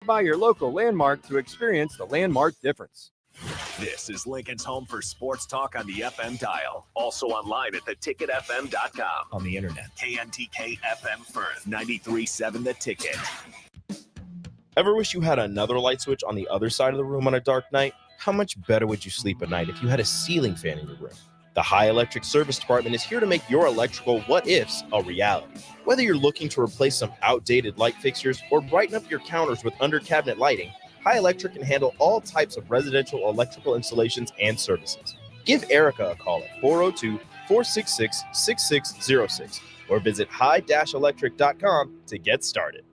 by your local Landmark to experience the Landmark difference. This is Lincoln's home for sports talk on the FM dial. Also online at theticketfm.com. On the internet. KNTK FM Firth, 93.7 The Ticket. Ever wish you had another light switch on the other side of the room on a dark night? How much better would you sleep at night if you had a ceiling fan in your room? The High Electric Service Department is here to make your electrical what-ifs a reality. Whether you're looking to replace some outdated light fixtures or brighten up your counters with under-cabinet lighting, High Electric can handle all types of residential electrical installations and services. Give Erica a call at 402-466-6606 or visit high-electric.com to get started.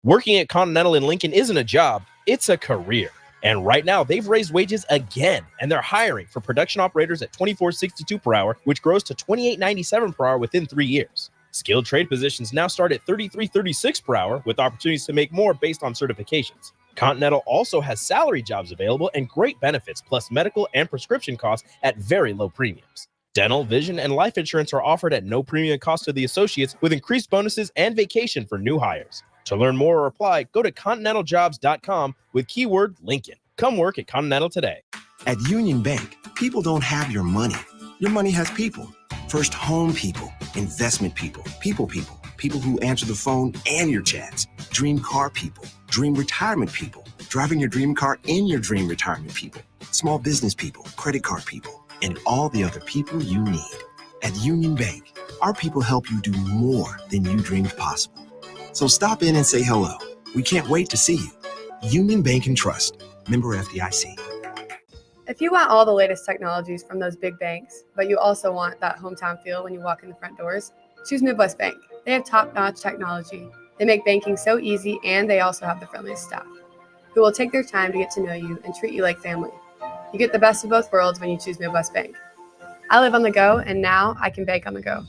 Working at Continental in Lincoln isn't a job, it's a career. And right now, they've raised wages again, and they're hiring for production operators at $24.62 per hour, which grows to $28.97 per hour within 3 years. Skilled trade positions now start at $33.36 per hour, with opportunities to make more based on certifications. Continental also has salary jobs available and great benefits, plus medical and prescription costs at very low premiums. Dental, vision, and life insurance are offered at no premium cost to the associates, with increased bonuses and vacation for new hires. To learn more or apply, go to continentaljobs.com with keyword Lincoln. Come work at Continental today. At Union Bank, people don't have your money. Your money has people. First home people, investment people, people who answer the phone and your chats, dream car people, dream retirement people, driving your dream car in your dream retirement people, small business people, credit card people, and all the other people you need. At Union Bank, our people help you do more than you dreamed possible. So stop in and say hello. We can't wait to see you. Union Bank and Trust. Member FDIC. If you want all the latest technologies from those big banks, but you also want that hometown feel when you walk in the front doors, choose Midwest Bank. They have top-notch technology. They make banking so easy, and they also have the friendliest staff who will take their time to get to know you and treat you like family. You get the best of both worlds when you choose Midwest Bank. I live on the go, and now I can bank on the go.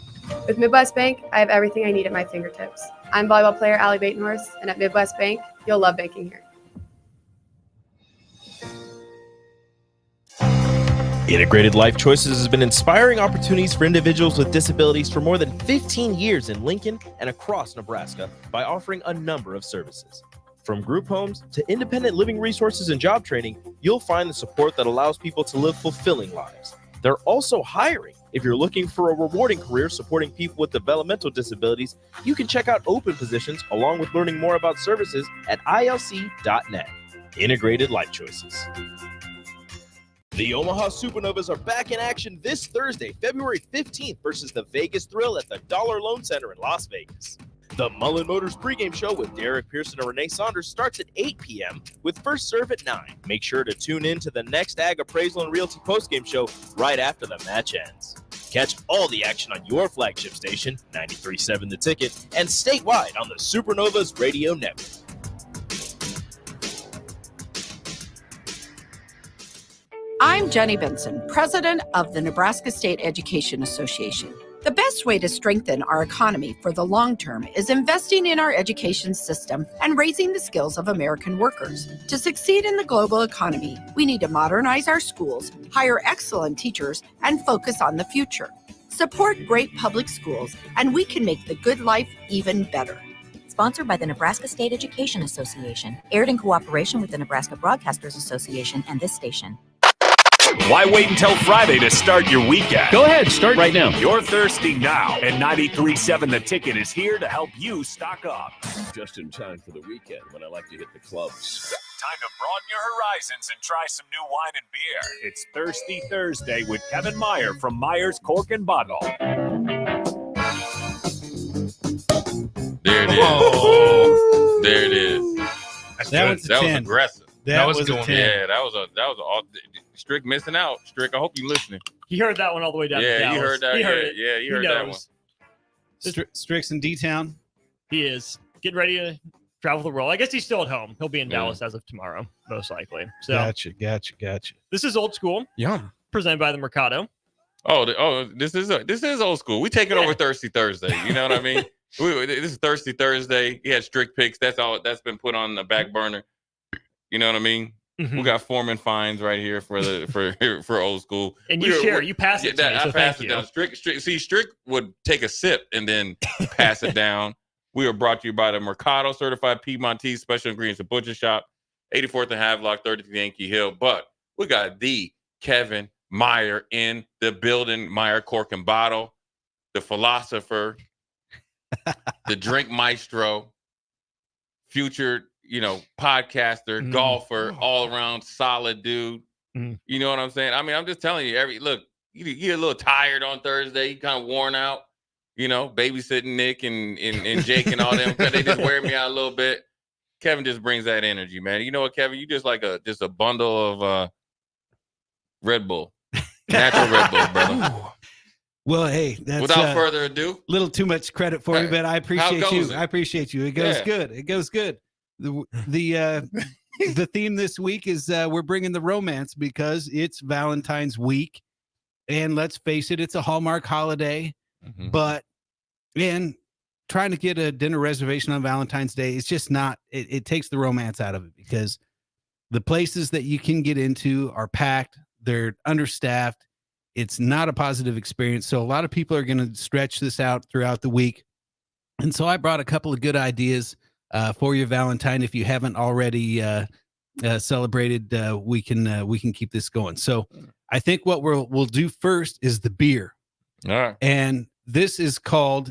With Midwest Bank, I have everything I need at my fingertips. I'm volleyball player Allie Batenhorst, and at Midwest Bank, you'll love banking here. Integrated Life Choices has been inspiring opportunities for individuals with disabilities for more than 15 years in Lincoln and across Nebraska by offering a number of services. From group homes to independent living resources and job training, you'll find the support that allows people to live fulfilling lives. They're also hiring. If you're looking for a rewarding career supporting people with developmental disabilities, you can check out open positions along with learning more about services at ilc.net. Integrated Life Choices. The Omaha Supernovas are back in action this Thursday, February 15th versus the Vegas Thrill at the Dollar Loan Center in Las Vegas. The Mullen Motors pregame show with Derek Pearson and Renee Saunders starts at 8 p.m. with first serve at 9. Make sure to tune in to the next Ag Appraisal and Realty postgame show right after the match ends. Catch all the action on your flagship station, 93.7 The Ticket, and statewide on the Supernovas Radio Network. I'm Jenny Benson, president of the Nebraska State Education Association. The best way to strengthen our economy for the long term is investing in our education system and raising the skills of American workers. To succeed in the global economy, we need to modernize our schools, hire excellent teachers, and focus on the future. Support great public schools, and we can make the good life even better. Sponsored by the Nebraska State Education Association, aired in cooperation with the Nebraska Broadcasters Association and this station. Why wait until Friday to start your weekend? Go ahead, start right now. You're thirsty now, and 93.7 The Ticket is here to help you stock up. Just in time for the weekend when I like to hit the clubs. Time to broaden your horizons and try some new wine and beer. It's Thirsty Thursday with Kevin Meyer from Meyer's Cork and Bottle. There it is. Oh. There it is. That was aggressive. That was a 10. Yeah, that was Strick missing out. Strick, I hope you're listening. He heard that one all the way down to Dallas. Yeah, you heard that. He heard it. Yeah, you heard that one. Strick's in D-Town. He is getting ready to travel the world. I guess he's still at home. He'll be in Dallas as of tomorrow, most likely. So Gotcha. This is Old School. Yeah. Presented by the Mercado. This is old school. We taking over Thirsty Thursday. You know what I mean? This is Thirsty Thursday. He had Strick picks. That's all. That's been put on the back burner. You know what I mean? Mm-hmm. We got Foreman fines right here for old school. And you pass it to me, so I pass it down. Strick would take a sip and then pass it down. We are brought to you by the Mercado Certified Piedmontese Special Ingredients and Butcher Shop, 84th and Havelock, 30th Yankee Hill. But we got the Kevin Meyer in the building. Meyer Cork and Bottle, the philosopher, the drink maestro, future, podcaster, golfer, all around solid dude. You know what I'm saying? I mean, I'm just telling you, you get a little tired on Thursday, you kind of worn out, babysitting Nick and Jake and all them, because they just wear me out a little bit. Kevin just brings that energy, man. You know what, Kevin? You just like a bundle of Red Bull. Natural Red Bull, brother. Well, hey, that's without further ado, a little too much credit for me, but I appreciate you. I appreciate you. It goes good. It goes good. The theme this week is we're bringing the romance because it's Valentine's week, and let's face it, it's a Hallmark holiday. But trying to get a dinner reservation on Valentine's Day, it's just not. It takes the romance out of it because the places that you can get into are packed. They're understaffed. It's not a positive experience. So a lot of people are going to stretch this out throughout the week. And so I brought a couple of good ideas for your Valentine. If you haven't already celebrated, we can keep this going. So I think what we'll do first is the beer. All right. And this is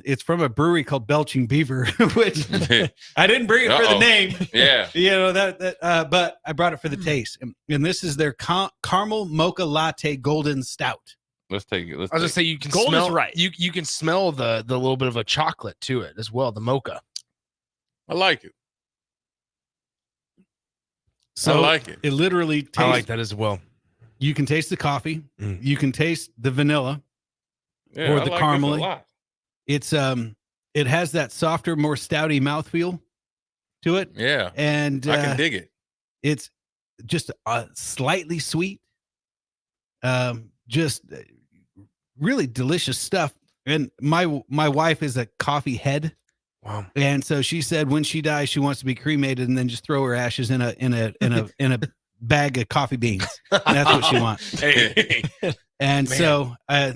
it's from a brewery called Belching Beaver, which I didn't bring it for the name. Yeah. But I brought it for the taste. And this is their caramel mocha latte golden stout. Let's take it. I was gonna say you can Gold smell is right. You can smell the little bit of a chocolate to it as well, the mocha. I like it. So I like it. It literally tastes. I like that as well. You can taste the coffee. You can taste the vanilla. Yeah, or I the like caramel. this a lot. It's it has that softer, more stouty mouthfeel to it. Yeah. And I can dig it. It's just slightly sweet. Just really delicious stuff. And my wife is a coffee head. Wow. And so she said when she dies, she wants to be cremated and then just throw her ashes in a bag of coffee beans. And that's what she wants. Hey. And Man. so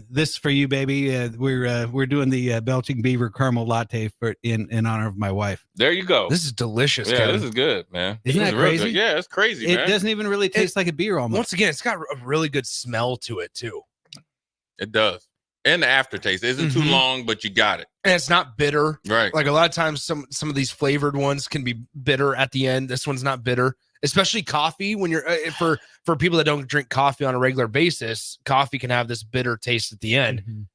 this for you, baby. We're doing the Belching Beaver caramel latte in honor of my wife. There you go. This is delicious. Yeah, Kevin. this is good, man. Isn't that This is real crazy? good. Yeah, it's crazy, It man. doesn't even really taste like a beer almost. Once again, it's got a really good smell to it too. It does. And the aftertaste. It isn't too long, but you got it. And it's not bitter. Right. Like a lot of times some of these flavored ones can be bitter at the end. This one's not bitter. Especially coffee, when you're for people that don't drink coffee on a regular basis, coffee can have this bitter taste at the end.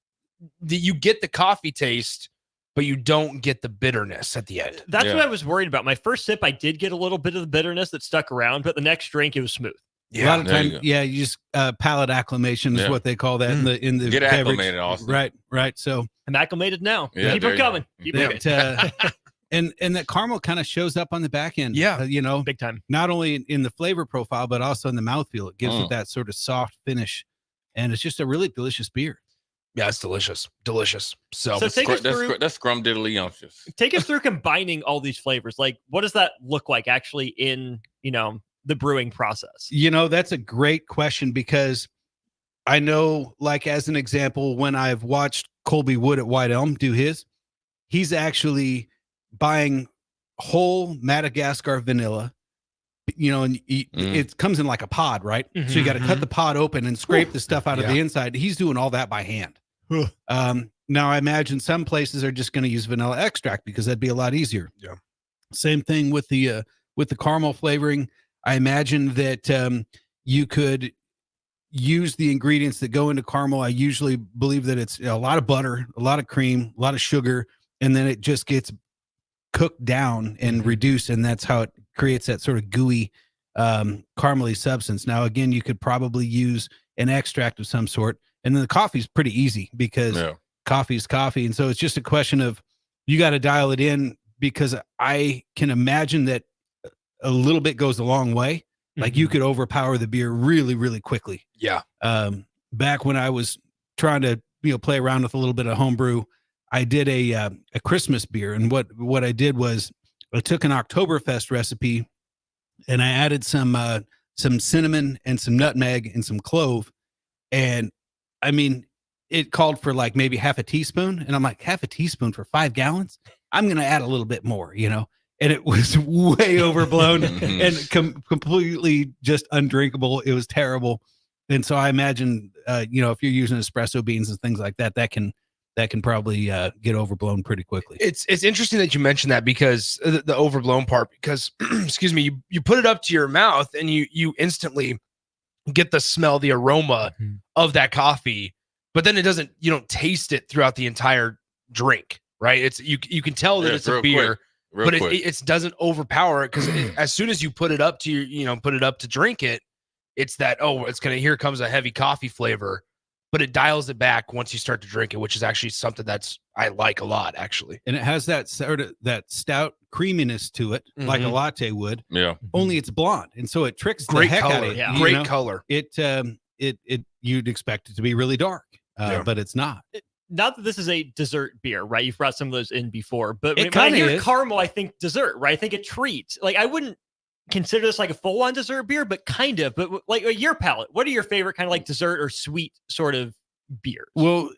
You get the coffee taste, but you don't get the bitterness at the end. That's what I was worried about. My first sip, I did get a little bit of the bitterness that stuck around, but the next drink, it was smooth. A lot of times, you just palate acclimation is what they call that in the Get beverage. acclimated, Austin. Right. So I'm acclimated now. Yeah, Keep there them you coming. go. Keep them coming. And that caramel kind of shows up on the back end. Yeah. Big time. Not only in the flavor profile, but also in the mouthfeel. It gives it that sort of soft finish. And it's just a really delicious beer. Yeah, it's delicious. Delicious. So take us through. That's scrumdiddlyumptious. Take us through combining all these flavors. Like, what does that look like actually in the brewing process? That's a great question because I know, like as an example, when I've watched Colby Wood at White Elm do his, he's actually buying whole Madagascar vanilla, and it comes in like a pod, right? So you got to cut the pod open and scrape the stuff out of the inside. He's doing all that by hand. Now I imagine some places are just going to use vanilla extract because that'd be a lot easier. Yeah. Same thing with the caramel flavoring. I imagine that you could use the ingredients that go into caramel. I usually believe that it's a lot of butter, a lot of cream, a lot of sugar, and then it just gets cooked down and reduced, and that's how it creates that sort of gooey caramely substance. Now, again, you could probably use an extract of some sort, and then the coffee's pretty easy because coffee's coffee, and so it's just a question of you got to dial it in because I can imagine that a little bit goes a long way. Like you could overpower the beer really, really quickly. Yeah. Back when I was trying to play around with a little bit of homebrew, I did a Christmas beer, and what I did was I took an Oktoberfest recipe and I added some cinnamon and some nutmeg and some clove, and I mean it called for like maybe half a teaspoon, and I'm like, half a teaspoon for 5 gallons? I'm going to add a little bit more, and it was way overblown and completely just undrinkable. It was terrible. And so I imagine, if you're using espresso beans and things like that, that can probably get overblown pretty quickly. It's interesting that you mentioned that because the overblown part, because excuse me, you put it up to your mouth and you instantly get the smell, the aroma of that coffee, but then you don't taste it throughout the entire drink, right? It's you can tell that it's a beer, but it doesn't overpower it because as soon as you put it up to put it up to drink it, it's that, here comes a heavy coffee flavor, but it dials it back once you start to drink it, which is actually something I like a lot, actually. And it has that sort of that stout creaminess to it, like a latte would. Yeah. Only it's blonde, and so it tricks Great the heck color. out of it. Yeah. Great color. It you'd expect it to be really dark, but it's not. Not that this is a dessert beer, right? You've brought some of those in before, but It when I kinda hear is. caramel, I think dessert, right? I think it treats. Like I wouldn't consider this like a full-on dessert beer, but kind of. But like your palate, what are your favorite kind of like dessert or sweet sort of beers? Well,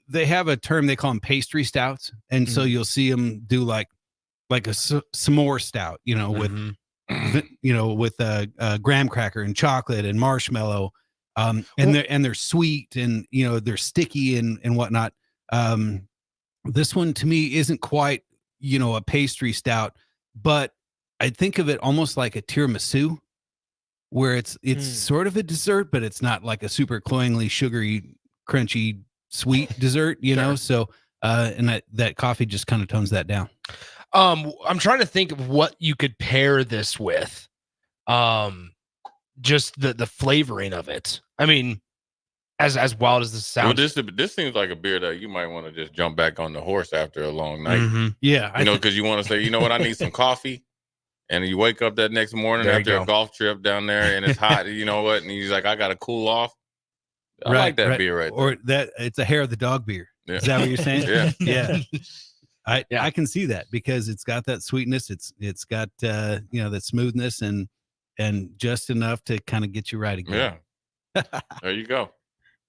they have a term they call them pastry stouts, and so you'll see them do like a s'more stout, with with a graham cracker and chocolate and marshmallow, and they're sweet and they're sticky and whatnot. This one to me isn't quite a pastry stout, but I think of it almost like a tiramisu, where it's sort of a dessert, but it's not like a super cloyingly sugary, crunchy, sweet dessert, Sure. So and that coffee just kind of tones that down. I'm trying to think of what you could pair this with. Just the flavoring of it. I mean, as wild as this sounds. Well, this seems like a beer that you might want to just jump back on the horse after a long night. Yeah. Because you want to say, you know what, I need some coffee. And you wake up that next morning after a golf trip down there and it's hot, you know what? And he's like, I got to cool off. I like that beer right there. Or that it's a hair of the dog beer. Yeah. Is that what you're saying? Yeah. I can see that because it's got that sweetness. It's got that smoothness and just enough to kind of get you right again. Yeah. There you go.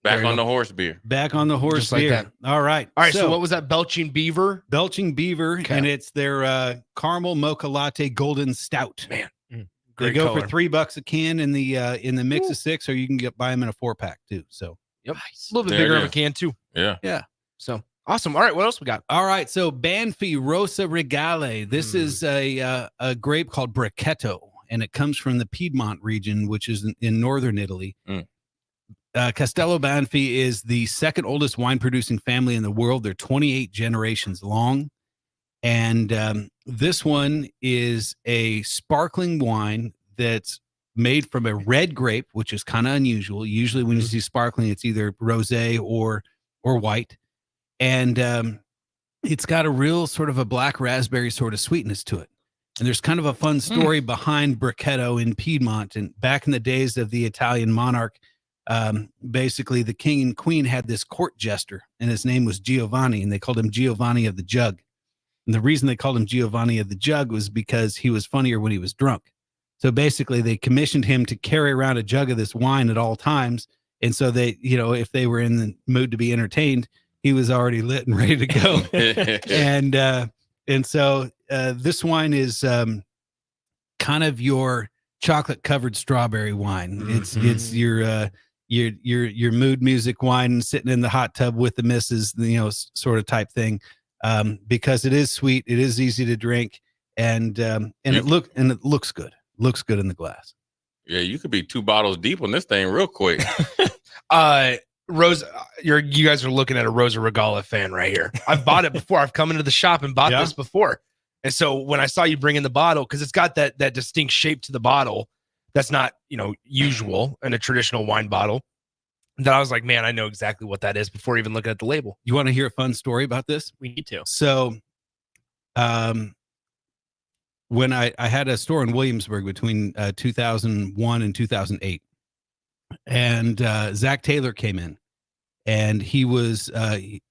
Back on the horse beer. Back on the horse Just like beer. that. All right. So what was that? Belching Beaver? Belching Beaver, and it's their caramel mocha latte golden stout. Man, they great go color. for $3 a can in the mix of 6, or you can buy them in a 4-pack too. So yep, a little bit bigger of a can too. Yeah. So awesome. All right, what else we got? All right, so Banfi Rosa Regale. This is a grape called Brachetto, and it comes from the Piedmont region, which is in northern Italy. Castello Banfi is the second oldest wine producing family in the world. They're 28 generations long. And this one is a sparkling wine that's made from a red grape, which is kind of unusual. Usually when you see sparkling, it's either rosé or white. And it's got a real sort of a black raspberry sort of sweetness to it. And there's kind of a fun story behind Brachetto in Piedmont. And back in the days of the Italian monarch, basically the king and queen had this court jester, and his name was Giovanni, and they called him Giovanni of the Jug. And the reason they called him Giovanni of the Jug was because he was funnier when he was drunk. So basically they commissioned him to carry around a jug of this wine at all times. And so they, if they were in the mood to be entertained, he was already lit and ready to go. And so this wine is kind of your chocolate covered strawberry wine. It's your mood music wine, sitting in the hot tub with the missus, sort of type thing. Because it is sweet, it is easy to drink, and it looks good. Looks good in the glass. Yeah, you could be 2 bottles deep on this thing real quick. Rosa, you guys are looking at a Rosa Regala fan right here. I've bought it before. I've come into the shop and bought this before. And so when I saw you bring in the bottle, because it's got that distinct shape to the bottle that's not, usual in a traditional wine bottle, that I was like, man, I know exactly what that is before even looking at the label. You want to hear a fun story about this? We need to. So when I had a store in Williamsburg between 2001 and 2008, and Zach Taylor came in, and he was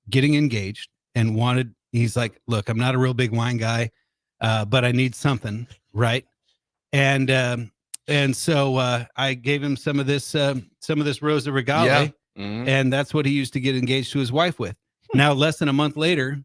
getting engaged and he's like, look, I'm not a real big wine guy, but I need something, right? And so I gave him some of this Rosa Regale, and that's what he used to get engaged to his wife with. Now, less than a month later,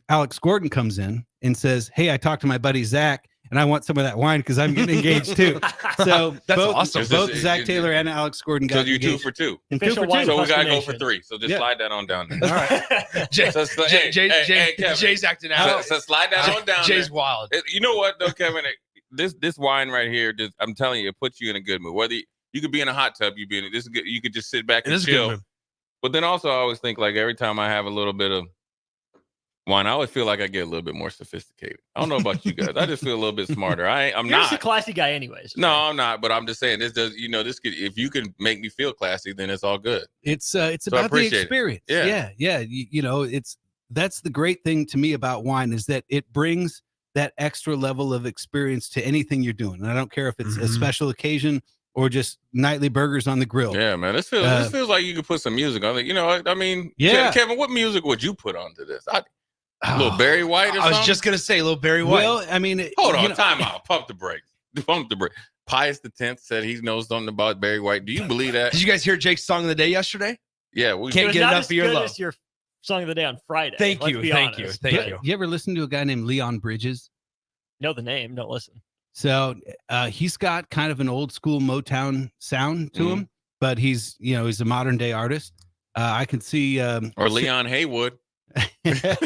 Alex Gordon comes in and says, "Hey, I talked to my buddy Zach, and I want some of that wine because I'm getting engaged too." So That's both, awesome. Both Zach Taylor and Alex Gordon got So you engaged. 2 for 2. And 2 for 2. So we gotta go for 3. So just slide that on down there. All right. Jay's acting out. So slide that on down. Jay's there. wild. You know what though, Kevin? This wine right here, I'm telling you, it puts you in a good mood. Whether you could be in a hot tub, you be in it. This is good. You could just sit back and chill. But then also, I always think like every time I have a little bit of wine, I always feel like I get a little bit more sophisticated. I don't know about you guys. I just feel a little bit smarter. I'm You're not just a classy guy, anyways. No, I'm not. But I'm just saying this does. This could. If you can make me feel classy, then it's all good. It's So I about the appreciate it. experience. Yeah. Yeah. That's the great thing to me about wine is that it brings that extra level of experience to anything you're doing. And I don't care if it's a special occasion or just nightly burgers on the grill. Yeah, man. This feels like you could put some music on it. I mean, yeah. Kevin, what music would you put onto this? A little Barry White or something? I was just gonna say a little Barry White. Well, I mean, hold on, time out. Pump the brakes. Pump the brakes. Pius X said he knows something about Barry White. Do you believe that? Did you guys hear Jake's song of the day yesterday? Yeah, we can't get enough of your love. Your song of the day on Friday. Thank you. Thank you. You ever listen to a guy named Leon Bridges? Know the name, don't listen. So he's got kind of an old school Motown sound to him, but he's a modern day artist. I can see or Leon Haywood. Right, Kevin?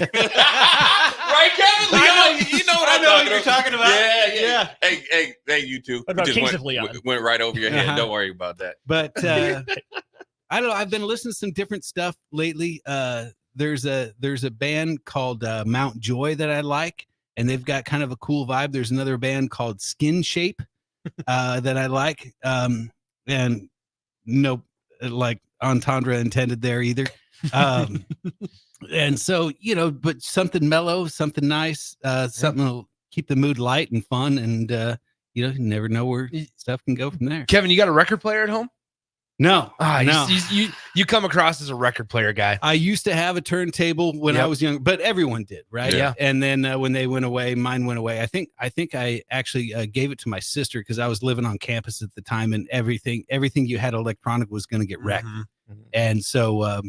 Leon, you know what you're talking about. Yeah. Hey, you two. What about You just Kings of Leon? Went right over your head. Don't worry about that. But I don't know. I've been listening to some different stuff lately. There's a band called Mount Joy that I like, and they've got kind of a cool vibe. There's another band called Skin Shape that I like, and no, like entendre intended there either. And so, but something mellow, something nice, something that'll keep the mood light and fun. And, you never know where stuff can go from there. Kevin, you got a record player at home? No. No. You come across as a record player guy. I used to have a turntable when I was young, but everyone did, right? Yeah. And then when they went away, mine went away. I think I actually gave it to my sister because I was living on campus at the time, and everything you had electronic was going to get wrecked. And so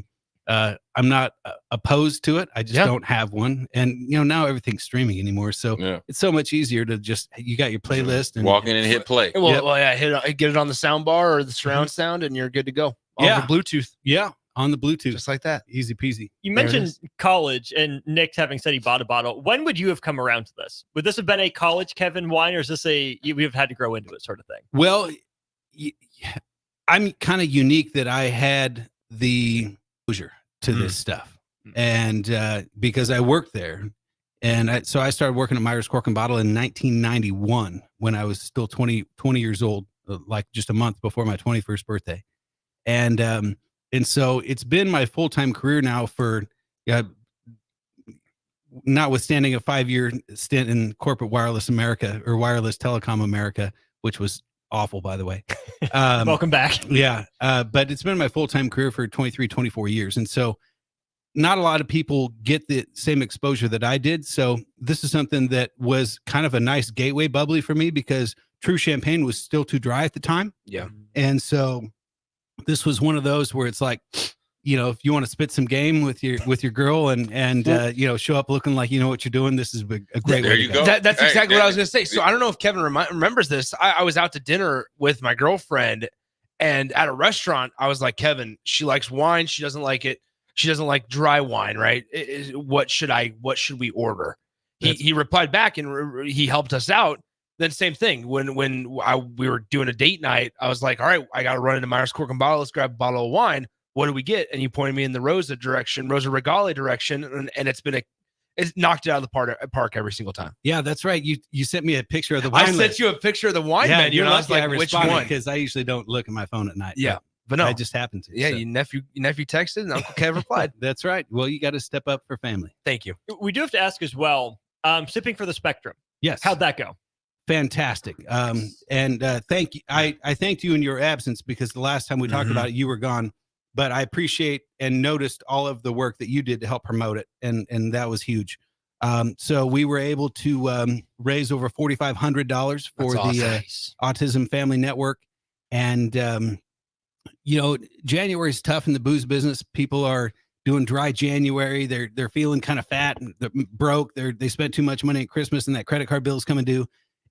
I'm not opposed to it. I just don't have one. And now everything's streaming anymore, so it's so much easier to just you got your playlist and walk in and hit play. Get it on the sound bar or the surround sound, and you're good to go. On the Bluetooth. Yeah, on the Bluetooth, just like that, easy peasy. You mentioned college, and Nick having said he bought a bottle. When would you have come around to this? Would this have been a college Kevin wine, or is this we've had to grow into it sort of thing? Well, I'm kind of unique that I had the exposure to this stuff, and because I worked there, and so I started working at Myers Cork and Bottle in 1991 when I was still 20 years old, like just a month before my 21st birthday, and so it's been my full-time career now for notwithstanding a 5-year stint in corporate wireless America or wireless telecom America, which was awful, by the way. Welcome back. Yeah. But it's been my full-time career for 23, 24 years. And so not a lot of people get the same exposure that I did. So this is something that was kind of a nice gateway bubbly for me because True Champagne was still too dry at the time. Yeah. And so this was one of those where it's like, if you want to spit some game with your girl and show up looking like you know what you're doing, this is a great way to go. That's exactly what I was going to say. So I don't know if Kevin remembers this. I was out to dinner with my girlfriend, and at a restaurant, I was like, Kevin, she likes wine. She doesn't like it. She doesn't like dry wine, right? What should we order? He replied back and he helped us out. Then same thing. When we were doing a date night, I was like, all right, I got to run into Myers Cork and Bottle. Let's grab a bottle of wine. What do we get? And you pointed me in the Rosa Regale direction. And it's knocked it out of the park every single time. Yeah, that's right. You sent me a picture of the wine. I sent you a picture of the wine menu. And I was like, which one? Because I usually don't look at my phone at night. Yeah. But no, I just happened to. Yeah, so. your nephew texted and Uncle Kev replied. That's right. Well, you got to step up for family. Thank you. We do have to ask as well, sipping for the Spectrum. Yes. How'd that go? Fantastic. And thank you. I thanked you in your absence because the last time we talked about it, you were gone. But I appreciate and noticed all of the work that you did to help promote it. And that was huge. So we were able to raise over $4,500 for the Autism Family Network. And, January is tough in the booze business. People are doing dry January. They're feeling kind of fat and broke. They spent too much money at Christmas, and that credit card bill is coming due.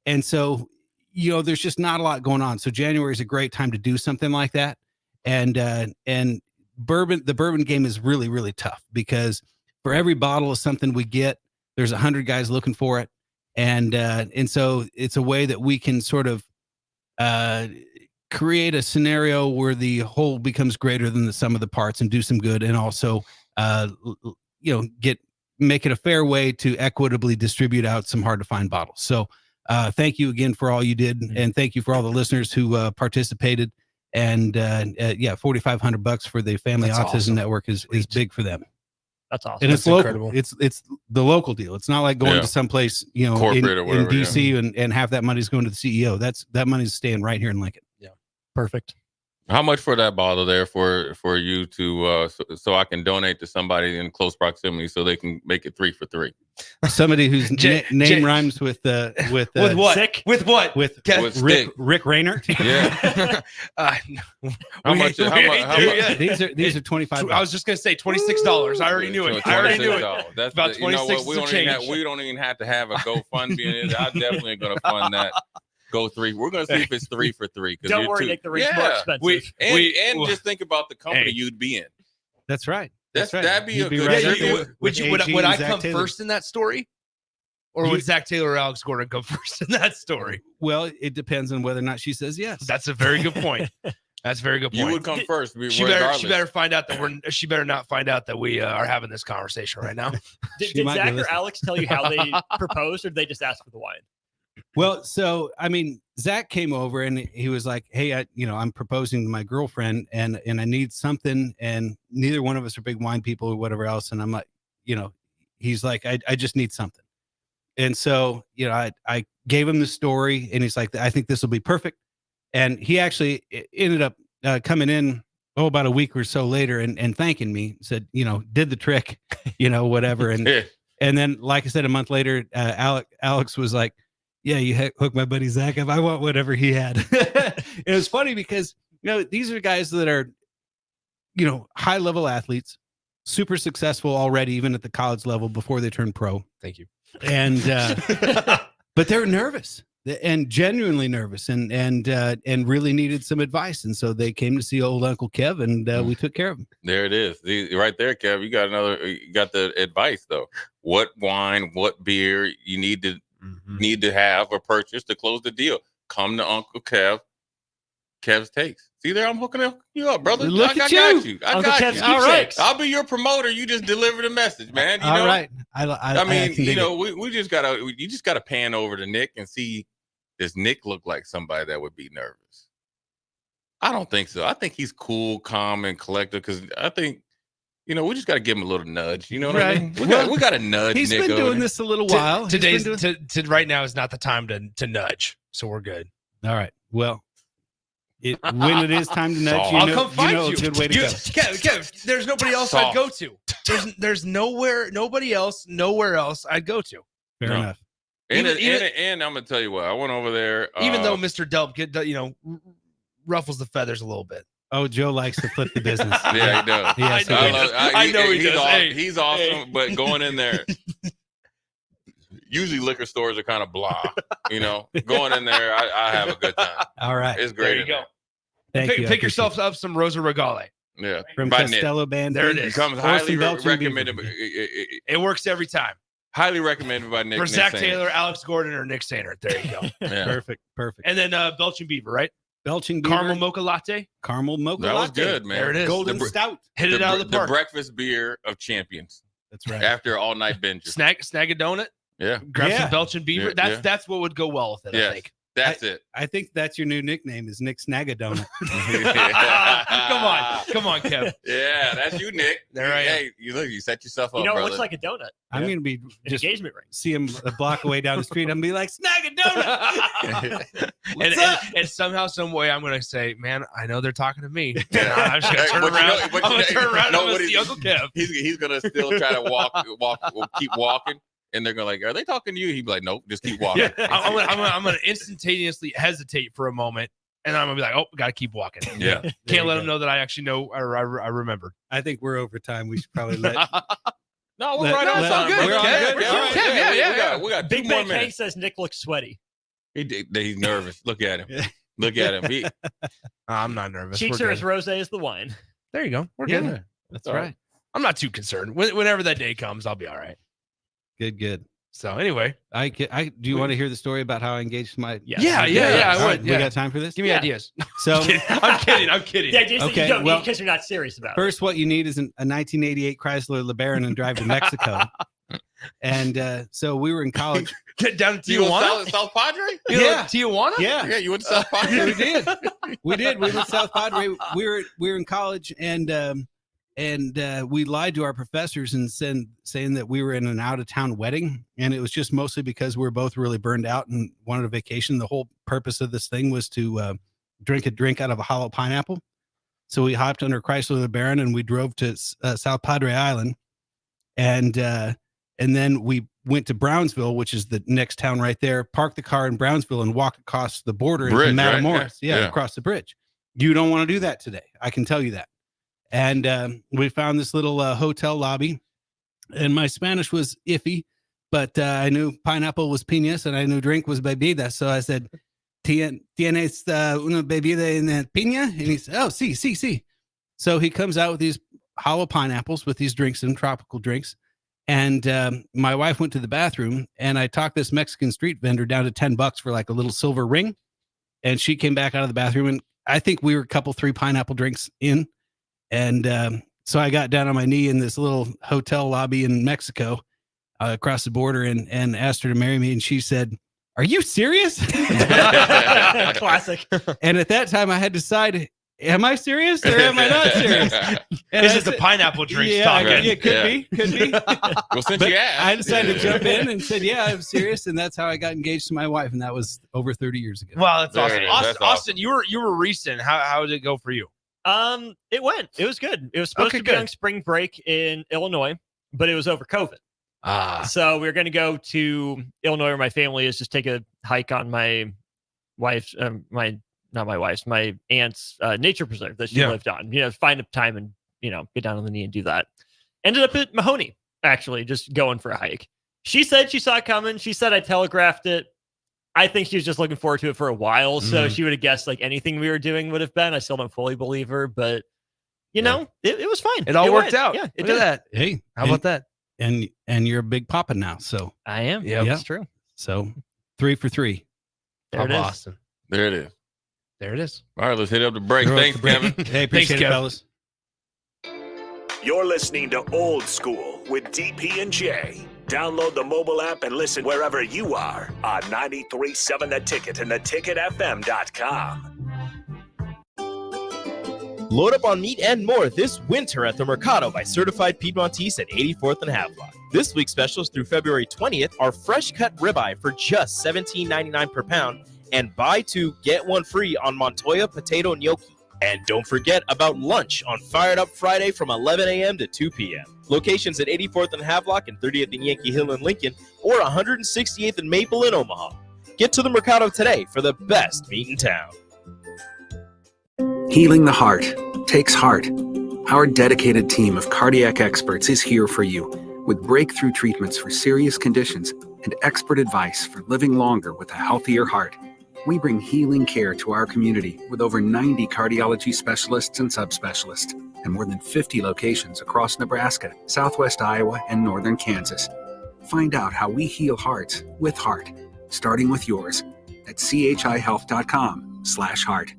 And so, there's just not a lot going on. So January is a great time to do something like that. And the bourbon game is really, really tough, because for every bottle of something we get, there's 100 guys looking for it. And so it's a way that we can sort of create a scenario where the whole becomes greater than the sum of the parts, and do some good, and also make it a fair way to equitably distribute out some hard to find bottles. So thank you again for all you did, and thank you for all the listeners who participated. And $4,500 for the Family That's Autism awesome. Network is big for them. That's awesome. And That's it's local. incredible. It's the local deal. It's not like going to someplace, Corporate or in whatever, DC and half that money's going to the CEO. That money's staying right here in Lincoln. Perfect. How much for that bottle there for you to so I can donate to somebody in close proximity so they can make it 3 for 3? Somebody whose name rhymes with what? Sick? With what? With Rick Rayner. Yeah. How much? These are $25. I was just gonna say $26. I already knew it. I already knew it. That's about the, you know 26 what? We don't even have to have a GoFundMe in it. I'm definitely gonna fund that. Go 3. We're gonna see if it's 3 for 3. Don't worry, Nick. The rate's more expensive. Just think about the company you'd be in. That's right. That'd be a good. Right would I come first in that story, or would Zach Taylor or Alex Gordon come first in that story? Well, it depends on whether or not she says yes. That's a very good point. That's a very good point. You would come first. She better find out that she better not find out that we are having this conversation right now. Did Zach or Alex tell you how they proposed, or did they just ask for the wine? Well, so I mean, Zach came over and he was like, "Hey, I'm proposing to my girlfriend, and I need something, and neither one of us are big wine people or whatever else." And I'm like, he's like, "I just need something." And so, I gave him the story, and he's like, "I think this will be perfect." And he actually ended up coming in about a week or so later and thanking me, said, did the trick, whatever. And and then, like I said, a month later, Alex was like, "Yeah, you hooked my buddy Zach up. I want whatever he had." It was funny because, these are guys that are, high level athletes, super successful already, even at the college level before they turn pro. Thank you. And, but they're nervous and genuinely nervous and really needed some advice. And so they came to see old Uncle Kev, and we took care of them. There it is. Right there, Kev. You got the advice though. What wine, what beer you need to have or purchase to close the deal. Come to Uncle Kev. Kev's Takes. See there, I'm hooking you up, brother. Look I at got you. I Uncle got Kev's you. All right. I'll be your promoter. You just deliver the message, man. You All know? right. I mean, you just gotta pan over to Nick and see, does Nick look like somebody that would be nervous? I don't think so. I think he's cool, calm, and collected, because I think, we just got to give him a little nudge. You know what I mean? We got to nudge. He's Nick been doing this a little while. Right now is not the time to nudge, so we're good. All right. Well, when it is time to nudge, I'll come find you. A good way to go. Kev, there's nobody else I'd go to. There's nobody else, nowhere else I'd go to. Fair enough. And I'm gonna tell you what, I went over there. Even though Mr. Delp ruffles the feathers a little bit. Oh, Joe likes to flip the business. Yeah, he does. Yes, I know he does. He's awesome, but going in there, usually liquor stores are kind of blah. Going in there, I have a good time. All right, it's great. There you go. Thank you. Pick yourself up some Rosa Regale. Yeah, from by Castello Nick. Band. There it is. Comes highly recommended. It works every time. Highly recommended by Nick. For Zach Nick Taylor, Alex Gordon, or Nick Sainer. There you go. Yeah. Perfect. And then Belching Beaver, right? Belching Beaver. Caramel mocha latte. Caramel mocha that latte. was good, man. There it is. Golden stout. Hit it out of the park. The breakfast beer of champions. That's right. After all night binges. Snag a donut. Yeah. Grab some Belching Beaver. That's what would go well with it, I think. That's it. I think that's your new nickname is Nick Snagadonut. Come on, Kev. Yeah, that's you, Nick. There I am. Hey, you set yourself up, It brother. looks like a donut. I'm going to be just engagement ring. See him a block away down the street. I'm going to be like, Snagadonut. and somehow, some way, I'm going to say, man, I know they're talking to me. And I'm just going to turn around. I'm going to turn around and see Uncle Kev. He's going to still try to keep walking. And they're going to are they talking to you? He'd be like, nope, just keep walking. I'm going to instantaneously hesitate for a moment and I'm gonna be like, oh, gotta keep walking. Yeah. Can't let them know that I actually know or I remember. I think we're over time. We should probably let. No, we're right on it's all time. good. We're all Yeah, good. yeah, All right, yeah. We got 2 Big more Ben Hank minutes. says Nick looks sweaty. He's nervous. Look at him. Look at him. I'm not nervous. Cheeks We're are as good. rosé as the wine. There you go. We're Yeah, good. that's All right. right. I'm not too concerned. Whenever that day comes, I'll be all right. Good. So anyway, Do you want to hear the story about how I engaged my? Yes. Yeah, I All would. We got time for this? Give me ideas. So I'm kidding. Yeah, just Okay, you don't well, need because you're not serious about it. first, what you need is a 1988 Chrysler LeBaron and drive to Mexico. And so we were in college. Get down to You went Tijuana. South Padre? Yeah. Tijuana. Yeah, You went to South Padre? we did. We did. We went South Padre. We were in college, and we lied to our professors and saying that we were in an out of town wedding, and it was just mostly because we were both really burned out and wanted a vacation. The whole purpose of this thing was to drink a drink out of a hollow pineapple. So we hopped under Chrysler LeBaron and we drove to South Padre Island, and then we went to Brownsville, which is the next town right there. Parked the car in Brownsville and walked across the border Bridge, into right? Matamoros. Yeah. Yeah, across the bridge. You don't want to do that today. I can tell you that. And we found this little hotel lobby, and my Spanish was iffy, but I knew pineapple was piñas and I knew drink was bebida. So I said, ¿Tienes una bebida en piña? And he said, oh, sí. So he comes out with these hollow pineapples with these drinks and tropical drinks. And my wife went to the bathroom, and I talked this Mexican street vendor down to $10 for like a little silver ring. And she came back out of the bathroom, and I think we were a couple, 3 pineapple drinks in. And so I got down on my knee in this little hotel lobby in Mexico across the border and asked her to marry me. And she said, are you serious? Classic. And at that time I had to decide, am I serious or am I not serious? And This I is the said- pineapple drinks Yeah, talking. yeah, could be. Well, since But you asked. I decided to jump in and said, yeah, I'm serious. And that's how I got engaged to my wife. And that was over 30 years ago. Wow, that's There awesome. it is. Austin, That's awesome. you were recent. How did it go for you? It was good. It was supposed Okay, to be good. on spring break in Illinois, but it was over COVID. So we were going to go to Illinois where my family is, just take a hike on my wife's, my aunt's nature preserve that she Yeah. lived on. Find a time and, get down on the knee and do that. Ended up at Mahoney, actually, just going for a hike. She said she saw it coming. She said I telegraphed it. I think she was just looking forward to it for a while. So she would have guessed like anything we were doing would have been. I still don't fully believe her, but it was fine. It all worked went. out. Yeah, it Look did. at that. Hey, How about that? And you're a big papa now. So I am. Yep. Yeah, that's true. So 3 for 3. There it Papa is. Austin. There it is. There it is. All right, let's hit up the break. Throw up Thanks, the break. Kevin. Hey, appreciate it, Kev. fellas. You're listening to Old School with DP and J. Download the mobile app and listen wherever you are on 93.7 The Ticket and theticketfm.com. Load up on meat and more this winter at the Mercado by Certified Piedmontese at 84th and Havelock. This week's specials through February 20th are fresh cut ribeye for just $17.99 per pound and buy 2, get 1 free on Montoya potato gnocchi. And don't forget about lunch on Fired Up Friday from 11 a.m. to 2 p.m. Locations at 84th and Havelock and 30th and Yankee Hill in Lincoln or 168th and Maple in Omaha. Get to the Mercado today for the best meat in town. Healing the heart takes heart. Our dedicated team of cardiac experts is here for you with breakthrough treatments for serious conditions and expert advice for living longer with a healthier heart. We bring healing care to our community with over 90 cardiology specialists and subspecialists and more than 50 locations across Nebraska, Southwest Iowa, and Northern Kansas. Find out how we heal hearts with heart, starting with yours at chihealth.com/heart.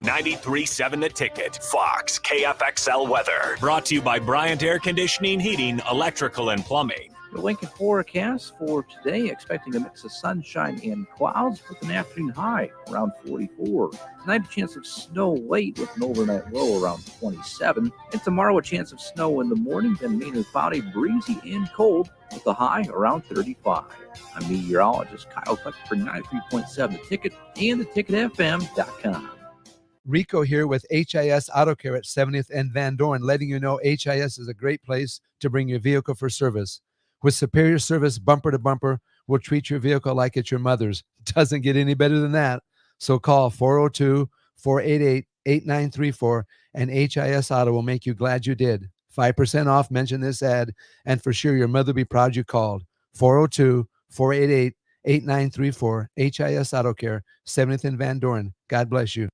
93.7 The Ticket, Fox, KFXL weather. Brought to you by Bryant Air Conditioning, Heating, Electrical, and Plumbing. The Lincoln forecast for today, expecting a mix of sunshine and clouds with an afternoon high around 44. Tonight, a chance of snow late with an overnight low around 27. And tomorrow, a chance of snow in the morning, then mainly cloudy, breezy, and cold with a high around 35. I'm meteorologist Kyle Tucker for 93.7 The Ticket and theticketfm.com. Rico here with HIS Auto Care at 70th and Van Dorn, letting you know HIS is a great place to bring your vehicle for service. With superior service, bumper to bumper, we'll treat your vehicle like it's your mother's. Doesn't get any better than that. So call 402-488-8934 and HIS Auto will make you glad you did. 5% off, mention this ad, and for sure your mother will be proud you called. 402-488-8934, HIS Auto Care, 70th and Van Doren. God bless you.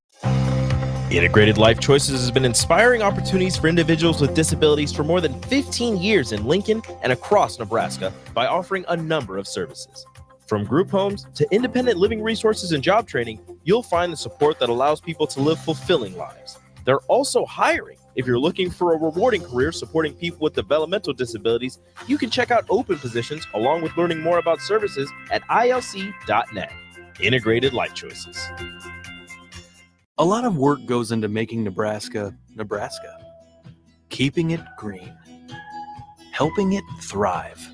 Integrated Life Choices has been inspiring opportunities for individuals with disabilities for more than 15 years in Lincoln and across Nebraska by offering a number of services. From group homes to independent living resources and job training, you'll find the support that allows people to live fulfilling lives. They're also hiring. If you're looking for a rewarding career supporting people with developmental disabilities, you can check out open positions along with learning more about services at ilc.net. Integrated Life Choices. A lot of work goes into making Nebraska, Nebraska. Keeping it green. Helping it thrive.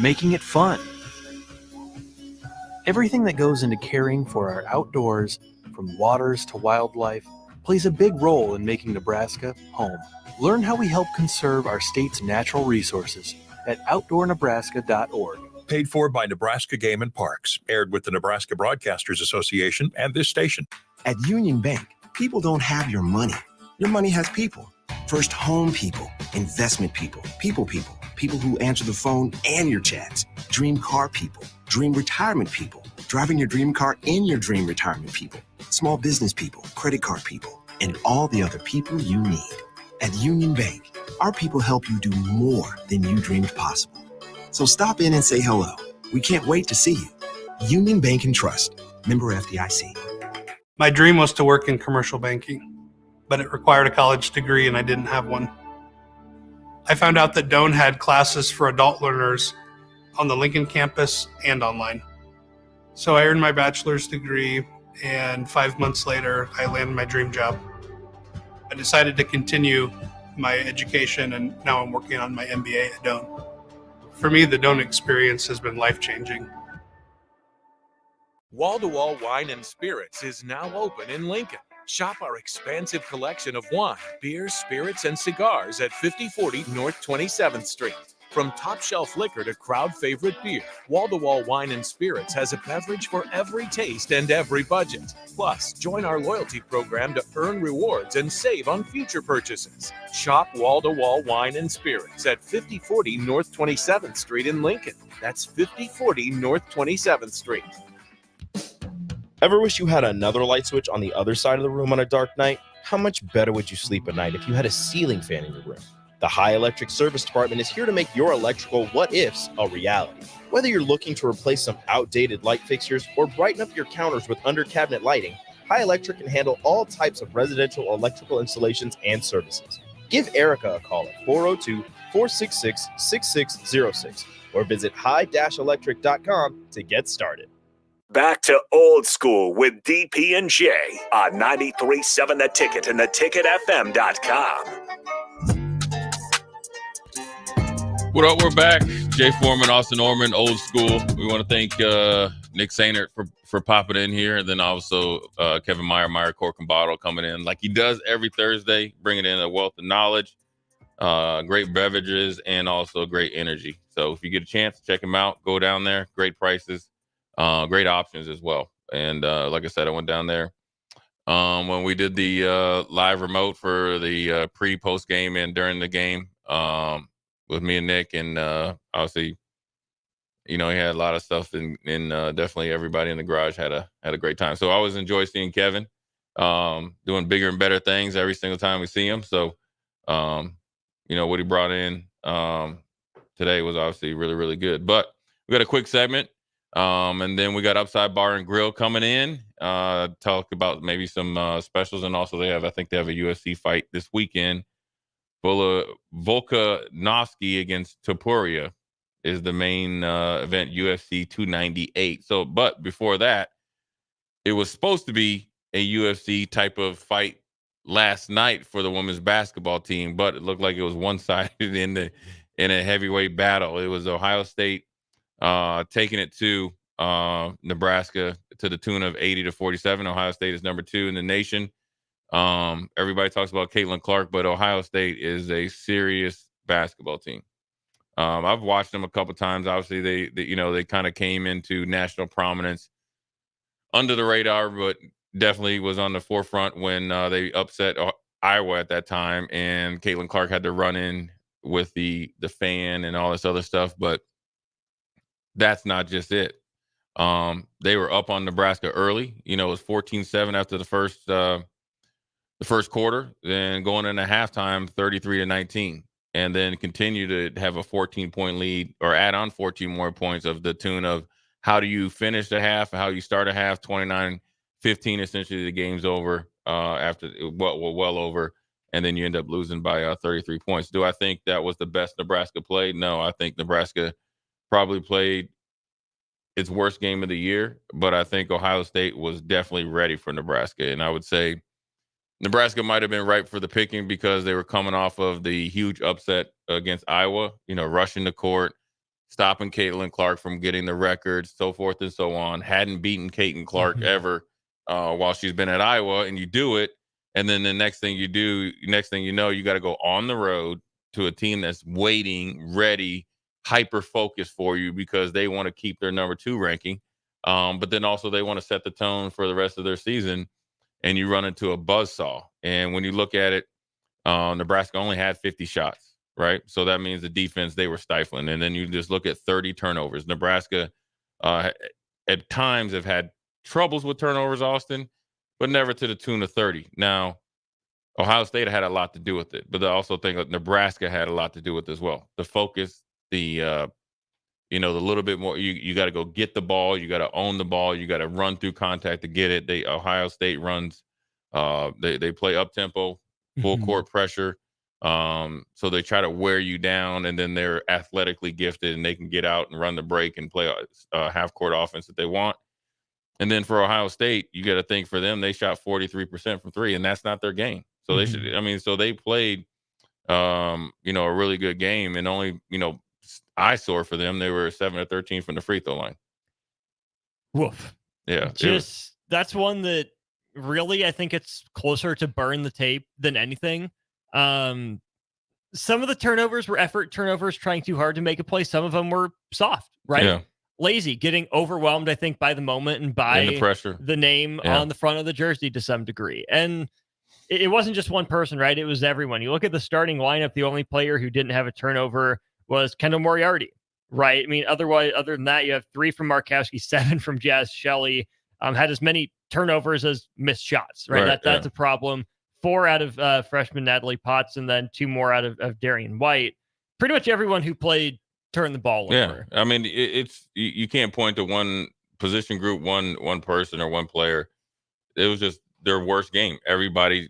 Making it fun. Everything that goes into caring for our outdoors, from waters to wildlife, plays a big role in making Nebraska home. Learn how we help conserve our state's natural resources at outdoornebraska.org. Paid for by Nebraska Game and Parks. Aired with the Nebraska Broadcasters Association and this station. At Union Bank, people don't have your money. Your money has people. First home people, investment people, people who answer the phone and your chats, dream car people, dream retirement people, driving your dream car in your dream retirement people, small business people, credit card people, and all the other people you need. At Union Bank, our people help you do more than you dreamed possible. So stop in and say hello. We can't wait to see you. Union Bank and Trust. Member FDIC. My dream was to work in commercial banking, but it required a college degree and I didn't have one. I found out that Doane had classes for adult learners on the Lincoln campus and online. So I earned my bachelor's degree, and 5 months later, I landed my dream job. I decided to continue my education, and now I'm working on my MBA at Doane. For me, the Doane experience has been life-changing. Wall-to-Wall Wine and Spirits is now open in Lincoln. Shop our expansive collection of wine, beer, spirits, and cigars at 5040 North 27th Street. From top-shelf liquor to crowd-favorite beer, Wall-to-Wall Wine and Spirits has a beverage for every taste and every budget. Plus, join our loyalty program to earn rewards and save on future purchases. Shop Wall-to-Wall Wine and Spirits at 5040 North 27th Street in Lincoln. That's 5040 North 27th Street. Ever wish you had another light switch on the other side of the room on a dark night? How much better would you sleep at night if you had a ceiling fan in your room? The High Electric Service Department is here to make your electrical what-ifs a reality. Whether you're looking to replace some outdated light fixtures or brighten up your counters with under-cabinet lighting, High Electric can handle all types of residential electrical installations and services. Give Erica a call at 402-466-6606 or visit high-electric.com to get started. Back to old school with DP and J on 93.7 The Ticket and theticketfm.com. What up? We're back. Jay Foreman, Austin Norman, old school. We want to thank Nick Sainert for popping in here, and then also Kevin Meyer Cork and Bottle coming in like he does every Thursday, bringing in a wealth of knowledge, great beverages, and also great energy. So if you get a chance, check him out. Go down there. Great prices. Great options as well. And like I said, I went down there when we did the live remote for the pre-post game and during the game with me and Nick. And obviously, you know, he had a lot of stuff, and definitely everybody in the garage had a great time. So I always enjoy seeing Kevin doing bigger and better things every single time we see him. So, you know, what he brought in today was obviously really, really good. But we got a quick segment. And then we got Upside Bar and Grill coming in, talk about maybe some specials. And also I think they have a UFC fight this weekend. Volkanovski against Topuria is the main event, UFC 298. So, but before that, it was supposed to be a UFC type of fight last night for the women's basketball team, but it looked like it was one-sided in a heavyweight battle. It was Ohio State taking it to Nebraska to the tune of 80-47. Ohio State is number 2 in the nation. Everybody talks about Caitlin Clark, but Ohio State is a serious basketball team. I've watched them a couple times. Obviously, they kind of came into national prominence under the radar, but definitely was on the forefront when they upset Iowa at that time, and Caitlin Clark had to run in with the fan and all this other stuff. But that's not just it. They were up on Nebraska early. It was 14-7 after the first quarter, then going into halftime 33-19, and then continue to have a 14-point lead or add on 14 more points of the tune of how do you finish the half, how you start a half, 29-15, essentially the game's over after well over, and then you end up losing by 33 points. Do I think that was the best Nebraska played? No, I think Nebraska probably played its worst game of the year, but I think Ohio State was definitely ready for Nebraska, and I would say Nebraska might have been ripe for the picking because they were coming off of the huge upset against Iowa, rushing the court, stopping Caitlin Clark from getting the records, so forth and so on. Hadn't beaten Caitlin Clark ever while she's been at Iowa, and you do it. And then the next thing you know, you got to go on the road to a team that's waiting, ready, hyper-focused for you because they want to keep their number 2 ranking. But then also they want to set the tone for the rest of their season. And you run into a buzzsaw. And when you look at it, Nebraska only had 50 shots, right? So that means the defense, they were stifling. And then you just look at 30 turnovers. Nebraska at times have had troubles with turnovers, Austin, but never to the tune of 30. Now, Ohio State had a lot to do with it, but I also think that Nebraska had a lot to do with it as well. The focus, the little bit more, you got to go get the ball. You got to own the ball. You got to run through contact to get it. Ohio State runs, they play up tempo, full court pressure. So they try to wear you down, and then they're athletically gifted and they can get out and run the break and play half court offense that they want. And then for Ohio State, you got to think for them, they shot 43% from 3, and that's not their game. So they should, so they played, a really good game, and only, eyesore for them, they were 7 of 13 from the free throw line. Woof. Yeah. That's one that really, I think it's closer to burn the tape than anything. Some of the turnovers were effort turnovers, trying too hard to make a play. Some of them were soft, right? Yeah. Lazy, getting overwhelmed, I think, by the moment and by the pressure, the name on the front of the jersey to some degree. And it wasn't just one person, right? It was everyone. You look at the starting lineup, the only player who didn't have a turnover was Kendall Moriarty, right? I mean, other than that, you have 3 from Markowski, 7 from Jazz Shelley, had as many turnovers as missed shots, right? That's a problem. 4 out of freshman Natalie Potts, and then 2 more out of Darian White. Pretty much everyone who played turned the ball over. I mean, it's you can't point to one position group, one person or one player. It was just their worst game. Everybody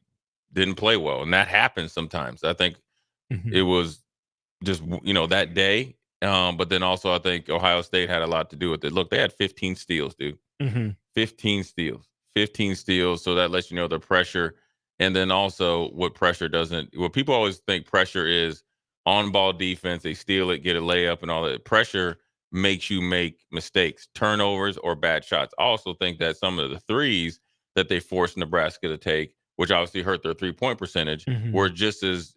didn't play well, and that happens sometimes. I think it was just that day, but then also I think Ohio State had a lot to do with it. Look, they had 15 steals, dude. 15 steals. So that lets you know the pressure, and then also what pressure doesn't. What people always think pressure is on ball defense. They steal it, get a layup, and all that. Pressure makes you make mistakes, turnovers, or bad shots. I also think that some of the threes that they forced Nebraska to take, which obviously hurt their 3-point percentage, were just as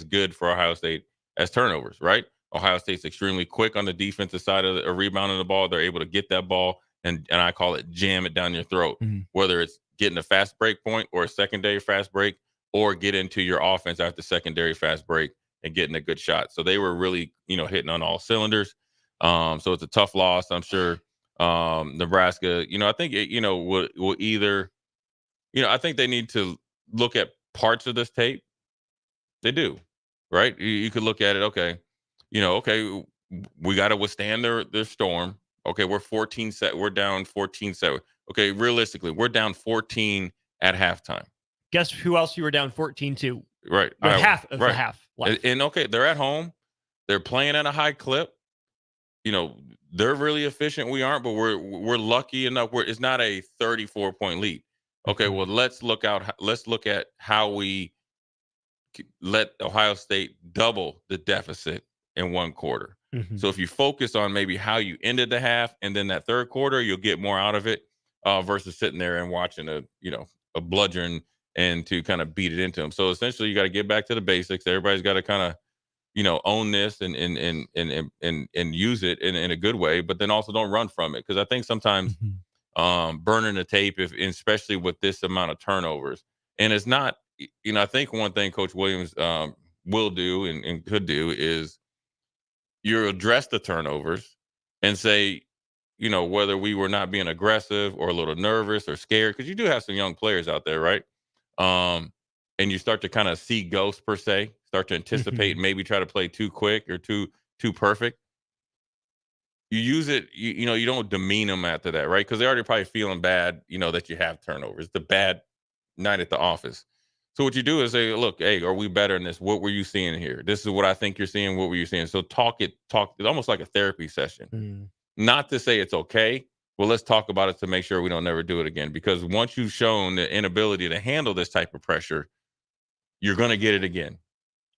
good for Ohio State as turnovers, right? Ohio State's extremely quick on the defensive side of rebounding the ball. They're able to get that ball and I call it jam it down your throat, whether it's getting a fast break point or a secondary fast break, or get into your offense after secondary fast break and getting a good shot. So they were really, hitting on all cylinders. So it's a tough loss. I'm sure Nebraska, I think will either, I think they need to look at parts of this tape. They do, right? You could look at it. Okay, we got to withstand their storm. Okay, we're 14 set. We're down 14-7. Okay, realistically, we're down 14 at halftime. Guess who else you were down 14 to? Right. With half of the half left. And okay, they're at home. They're playing at a high clip. They're really efficient. We aren't, but we're lucky enough. It's not a 34-point lead. Okay, well, let's look at how we let Ohio State double the deficit in one quarter. So if you focus on maybe how you ended the half and then that third quarter, you'll get more out of it versus sitting there and watching a bludgeon and to kind of beat it into them. So essentially, you got to get back to the basics. Everybody's got to kind of own this and use it in a good way, but then also don't run from it, because I think sometimes burning the tape, especially with this amount of turnovers. And it's not, I think one thing Coach Williams will do and could do is you address the turnovers and say, whether we were not being aggressive or a little nervous or scared, because you do have some young players out there, right? And you start to kind of see ghosts per se, start to anticipate, maybe try to play too quick or too perfect. You use it, you don't demean them after that, right? Because they're already probably feeling bad, that you have turnovers, the bad night at the office. So what you do is say, look, hey, are we better in this? What were you seeing here? This is what I think you're seeing. What were you seeing? So talk. It's almost like a therapy session. Not to say it's okay. Well, let's talk about it to make sure we don't never do it again. Because once you've shown the inability to handle this type of pressure, you're going to get it again.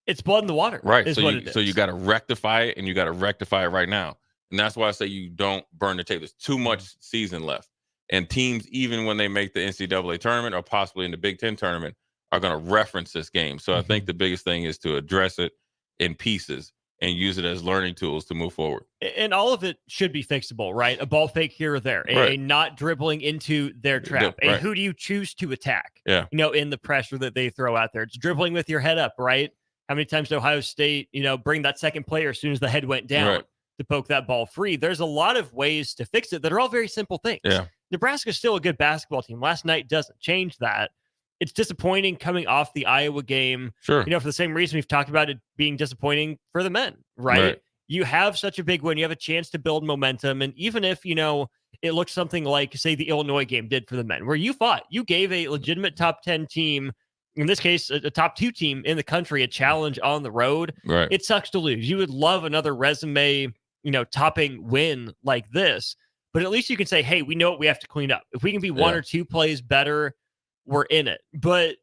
It's blood in the water. Right. So you got to rectify it, and you got to rectify it right now. And that's why I say you don't burn the tape. There's too much season left. And teams, even when they make the NCAA tournament or possibly in the Big Ten tournament, are going to reference this game. So I think the biggest thing is to address it in pieces and use it as learning tools to move forward. And all of it should be fixable, right? A ball fake here or there, a not dribbling into their trap. And who do you choose to attack? Yeah. In the pressure that they throw out there. It's dribbling with your head up, right? How many times did Ohio State, bring that second player as soon as the head went down to poke that ball free? There's a lot of ways to fix it that are all very simple things. Yeah. Nebraska's still a good basketball team. Last night doesn't change that. It's disappointing coming off the Iowa game. Sure. For the same reason we've talked about it being disappointing for the men, right? You have such a big win. You have a chance to build momentum. And even if, it looks something like, say, the Illinois game did for the men, where you fought, you gave a legitimate top 10 team, in this case, a top 2 team in the country, a challenge on the road. Right. It sucks to lose. You would love another resume, topping win like this. But at least you can say, hey, we know what we have to clean up. If we can be one or two plays better, we're in it. But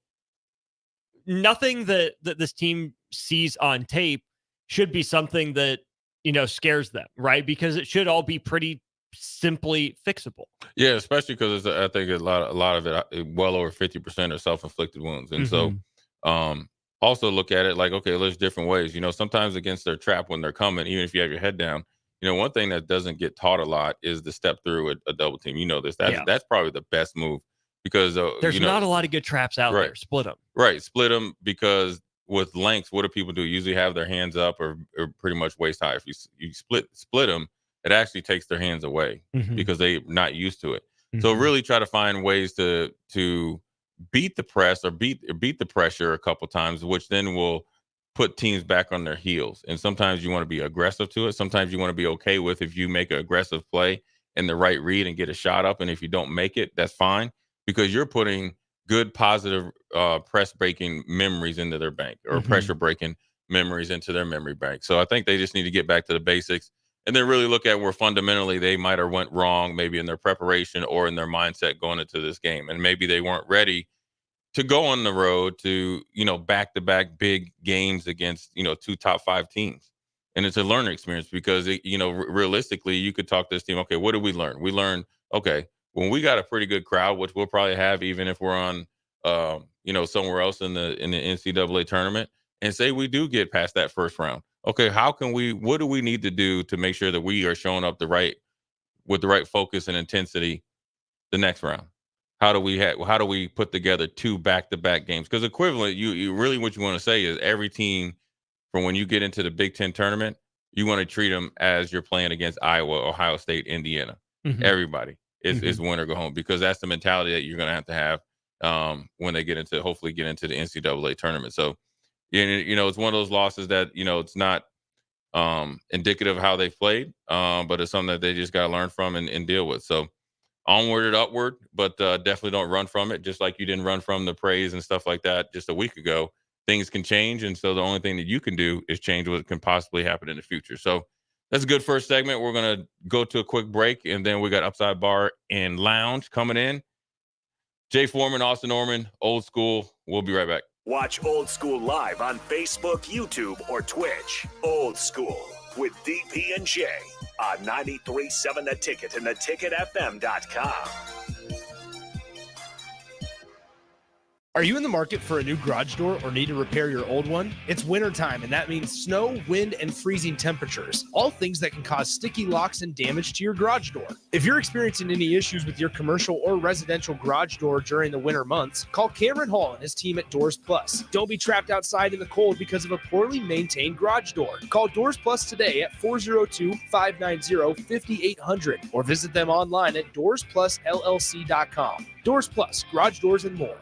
nothing that this team sees on tape should be something that, scares them, right? Because it should all be pretty simply fixable. Yeah, especially because I think a lot of it, well over 50% are self-inflicted wounds. And so also look at it like, okay, there's different ways. Sometimes against their trap when they're coming, even if you have your head down, one thing that doesn't get taught a lot is the step through a double team. That's probably the best move. Because there's not a lot of good traps out there. Split them. Right. Split them, because with lengths, what do people do? Usually have their hands up or pretty much waist high. If you split them, it actually takes their hands away because they're not used to it. So really try to find ways to beat the press or beat the pressure a couple times, which then will put teams back on their heels. And sometimes you want to be aggressive to it. Sometimes you want to be okay with if you make an aggressive play in the right read and get a shot up. And if you don't make it, that's fine. Because you're putting good, positive press breaking memories into their bank, or pressure breaking memories into their memory bank. So I think they just need to get back to the basics and then really look at where fundamentally they might have went wrong, maybe in their preparation or in their mindset going into this game. And maybe they weren't ready to go on the road to, back-to-back big games against, 2 top 5 teams. And it's a learning experience because, realistically, you could talk to this team. Okay, what did we learn? We learned, okay, when we got a pretty good crowd, which we'll probably have even if we're on, somewhere else in the NCAA tournament, and say we do get past that first round. Okay, what do we need to do to make sure that we are showing up with the right focus and intensity the next round? How do we put together 2 back-to-back games? Because equivalent, you really what you want to say is every team from when you get into the Big Ten tournament, you want to treat them as you're playing against Iowa, Ohio State, Indiana. Everybody. Is win or go home, because that's the mentality that you're going to have when they hopefully get into the NCAA tournament. So, it's one of those losses that, it's not indicative of how they played, but it's something that they just got to learn from and deal with. So onward and upward, but definitely don't run from it. Just like you didn't run from the praise and stuff like that just a week ago. Things can change. And so the only thing that you can do is change what can possibly happen in the future. So that's a good first segment. We're going to go to a quick break, and then we got Upside Bar and Lounge coming in. Jay Foreman, Austin Norman, Old School. We'll be right back. Watch Old School live on Facebook, YouTube, or Twitch. Old School with DP and J on 93.7 The Ticket and theticketfm.com. Are you in the market for a new garage door or need to repair your old one? It's wintertime, and that means snow, wind, and freezing temperatures, all things that can cause sticky locks and damage to your garage door. If you're experiencing any issues with your commercial or residential garage door during the winter months, call Cameron Hall and his team at Doors Plus. Don't be trapped outside in the cold because of a poorly maintained garage door. Call Doors Plus today at 402-590-5800 or visit them online at doorsplusllc.com. Doors Plus, garage doors and more.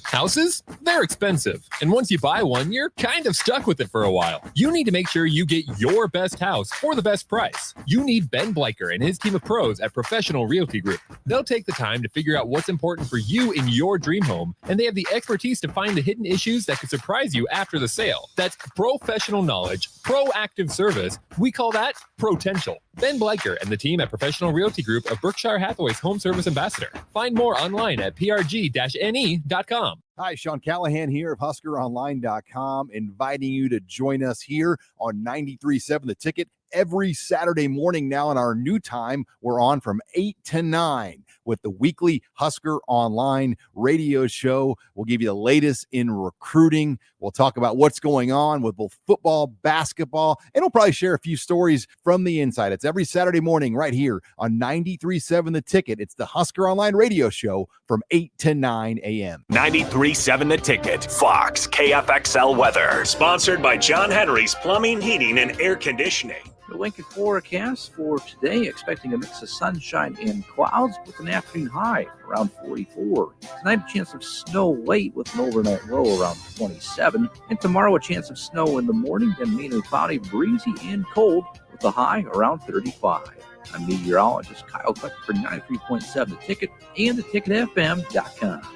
Houses? They're expensive. And once you buy one, you're kind of stuck with it for a while. You need to make sure you get your best house for the best price. You need Ben Bleicher and his team of pros at Professional Realty Group. They'll take the time to figure out what's important for you in your dream home, and they have the expertise to find the hidden issues that could surprise you after the sale. That's professional knowledge, proactive service. We call that potential. Ben Bleicher and the team at Professional Realty Group of Berkshire Hathaway's Home Service Ambassador. Find more online at prg-ne.com. Hi, Sean Callahan here of HuskerOnline.com, inviting you to join us here on 93.7 The Ticket every Saturday morning now in our new time. We're on from 8 to 9 with the weekly Husker Online radio show. We'll give you the latest in recruiting. We'll talk about what's going on with both football, basketball, and we'll probably share a few stories from the inside. It's every Saturday morning right here on 93.7 The Ticket. It's the Husker Online radio show from 8 to 9 a.m. 93.7 The Ticket. Fox KFXL weather. Sponsored by John Henry's Plumbing, Heating, and Air Conditioning. The Lincoln forecast for today, expecting a mix of sunshine and clouds with an afternoon high around 44. Tonight, a chance of snow late with an overnight low around 27. And tomorrow, a chance of snow in the morning, then mainly cloudy, breezy, and cold with a high around 35. I'm meteorologist Kyle Cluck for 93.7 The Ticket and theticketfm.com.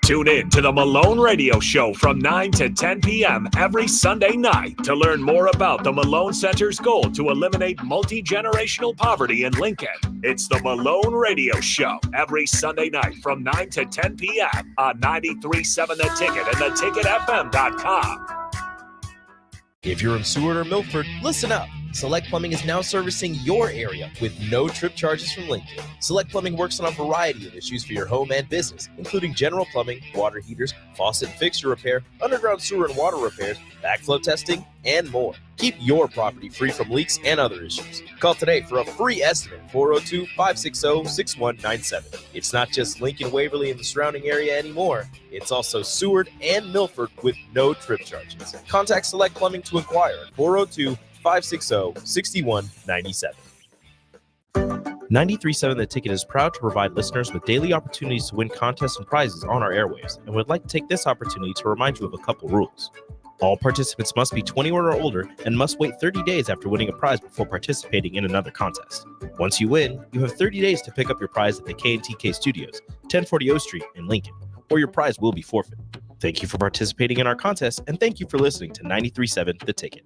Tune in to the Malone Radio Show from 9 to 10 p.m. every Sunday night to learn more about the Malone Center's goal to eliminate multi-generational poverty in Lincoln. It's the Malone Radio Show every Sunday night from 9 to 10 p.m. on 93.7 The Ticket and theticketfm.com. If you're in Seward or Milford, listen up. Select Plumbing is now servicing your area with no trip charges from Lincoln. Select Plumbing works on a variety of issues for your home and business, including general plumbing, water heaters, faucet and fixture repair, underground sewer and water repairs, backflow testing, and more. Keep your property free from leaks and other issues. Call today for a free estimate, 402-560-6197. It's not just Lincoln, Waverly, and the surrounding area anymore. It's also Seward and Milford with no trip charges. Contact Select Plumbing to inquire at 402-560-6197. 93.7 The Ticket is proud to provide listeners with daily opportunities to win contests and prizes on our airwaves, and would like to take this opportunity to remind you of a couple rules. All participants must be 21 or older and must wait 30 days after winning a prize before participating in another contest. Once you win, you have 30 days to pick up your prize at the K&TK Studios, 1040 O Street in Lincoln, or your prize will be forfeit. Thank you for participating in our contest, and thank you for listening to 93.7 The Ticket.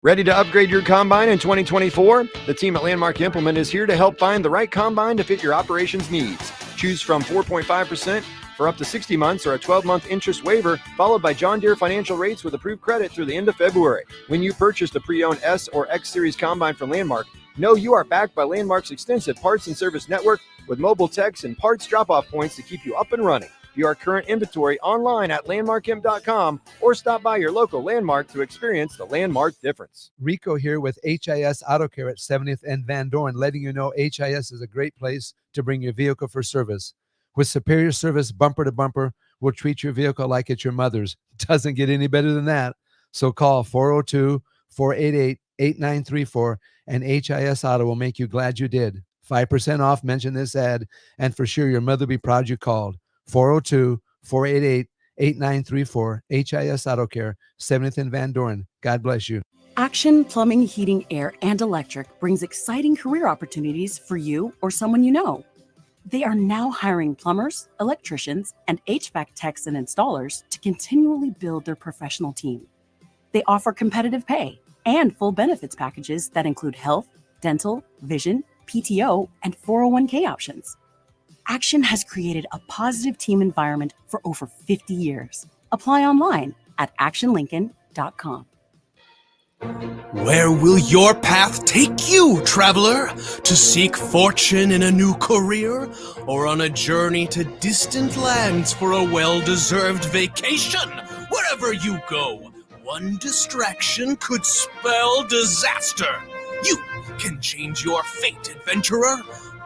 Ready to upgrade your combine in 2024? The team at Landmark Implement is here to help find the right combine to fit your operations needs. Choose from 4.5% for up to 60 months or a 12-month interest waiver, followed by John Deere financial rates with approved credit through the end of February. When you purchased a pre-owned S or X Series combine from Landmark, know you are backed by Landmark's extensive parts and service network with mobile techs and parts drop-off points to keep you up and running. View our current inventory online at landmarkim.com or stop by your local Landmark to experience the Landmark difference. Rico here with HIS Auto Care at 70th and Van Dorn, letting you know HIS is a great place to bring your vehicle for service. With superior service bumper to bumper, we'll treat your vehicle like it's your mother's. It doesn't get any better than that. So call 402-488-8934 and HIS Auto will make you glad you did. 5% off, mention this ad, and for sure your mother will be proud you called. 402-488-8934, HIS Auto Care, 70th and Van Dorn. God bless you. Action Plumbing, Heating, Air, and Electric brings exciting career opportunities for you or someone you know. They are now hiring plumbers, electricians, and HVAC techs and installers to continually build their professional team. They offer competitive pay and full benefits packages that include health, dental, vision, PTO, and 401k options. Action has created a positive team environment for over 50 years. Apply online at actionlincoln.com. Where will your path take you, traveler? To seek fortune in a new career? Or on a journey to distant lands for a well-deserved vacation? Wherever you go, one distraction could spell disaster. You can change your fate, adventurer.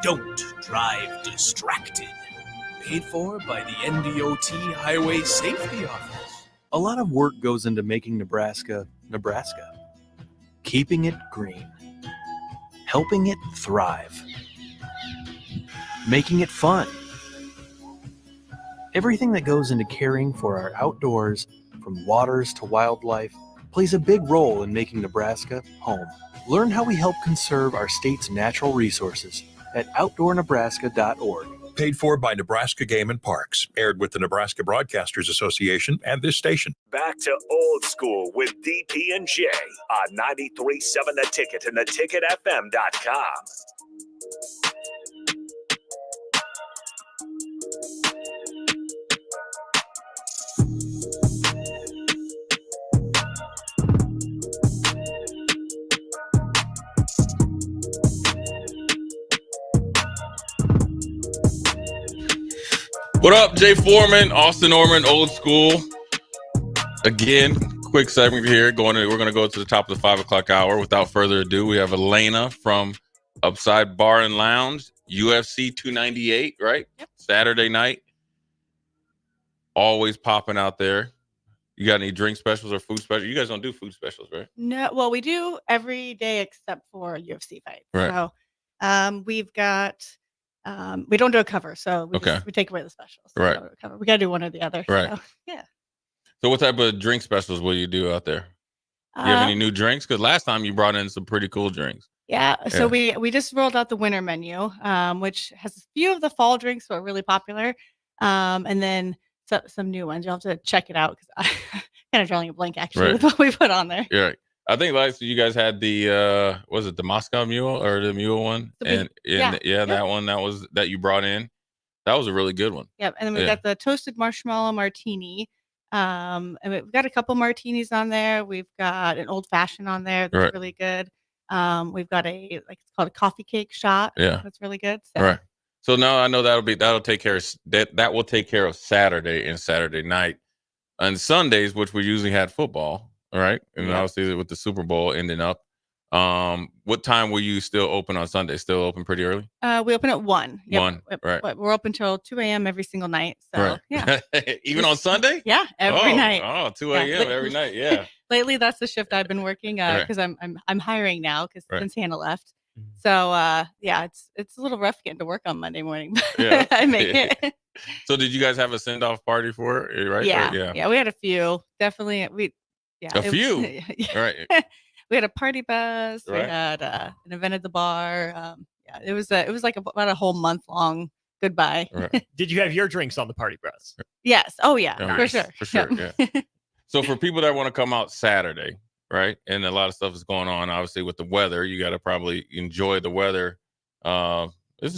Don't drive distracted. Paid for by the NDOT Highway Safety Office. A lot of work goes into making Nebraska, Nebraska. Keeping it green. Helping it thrive. Making it fun. Everything that goes into caring for our outdoors, from waters to wildlife, plays a big role in making Nebraska home. Learn how we help conserve our state's natural resources at outdoornebraska.org. Paid for by Nebraska Game and Parks. Aired with the Nebraska Broadcasters Association and this station. Back to Old School with DP and J on 93.7 The Ticket and theticketfm.com. What up, Jay Foreman, Austin Norman, Old School. Again, quick segment here. We're going to go to the top of the 5 o'clock hour. Without further ado, we have Elena from Upside Bar and Lounge, UFC 298, right? Yep. Saturday night. Always popping out there. You got any drink specials or food specials? You guys don't do food specials, right? No, well, we do every day except for UFC fights. Right. So we've got we don't do a cover, so we take away the specials. So Right. we got to do one or the other. Right. So, yeah. So what type of drink specials will you do out there? Do you have any new drinks? Because last time you brought in some pretty cool drinks. Yeah. So we just rolled out the winter menu, which has a few of the fall drinks that are really popular, and then some new ones. You'll have to check it out because I'm kind of drawing a blank actually with what we put on there. Yeah. I think last you guys had the was it the Moscow Mule or the Mule one? That one that you brought in. That was a really good one. Yep. And then we've got the toasted marshmallow martini. And we've got a couple martinis on there. We've got an old fashioned on there that's really good. We've got it's called a coffee cake shot. Yeah. That's really good. So. Right. So now I know that'll take care of that will take care of Saturday and Saturday night. On Sundays, which we usually had football. All right. And obviously with the Super Bowl ending up, what time will you still open on Sunday? Still open pretty early? We open at 1. Yep. 1. Right. We're open till 2 a.m. every single night. So yeah. Even on Sunday? Yeah, every night. Oh, 2 a.m. every night. Yeah. Lately, that's the shift I've been working because I'm hiring now because since Hannah left. So it's a little rough getting to work on Monday morning. But I make it. So did you guys have a send-off party for it? Right? Yeah. We had a few. Definitely. A few. Right. We had a party bus. We had an event at the bar. It was like about a whole month long goodbye. Right. Did you have your drinks on the party bus? Yes. Oh yeah, for sure. For sure. Yeah. So for people that want to come out Saturday, right, and a lot of stuff is going on, obviously with the weather, you got to probably enjoy the weather. I think it's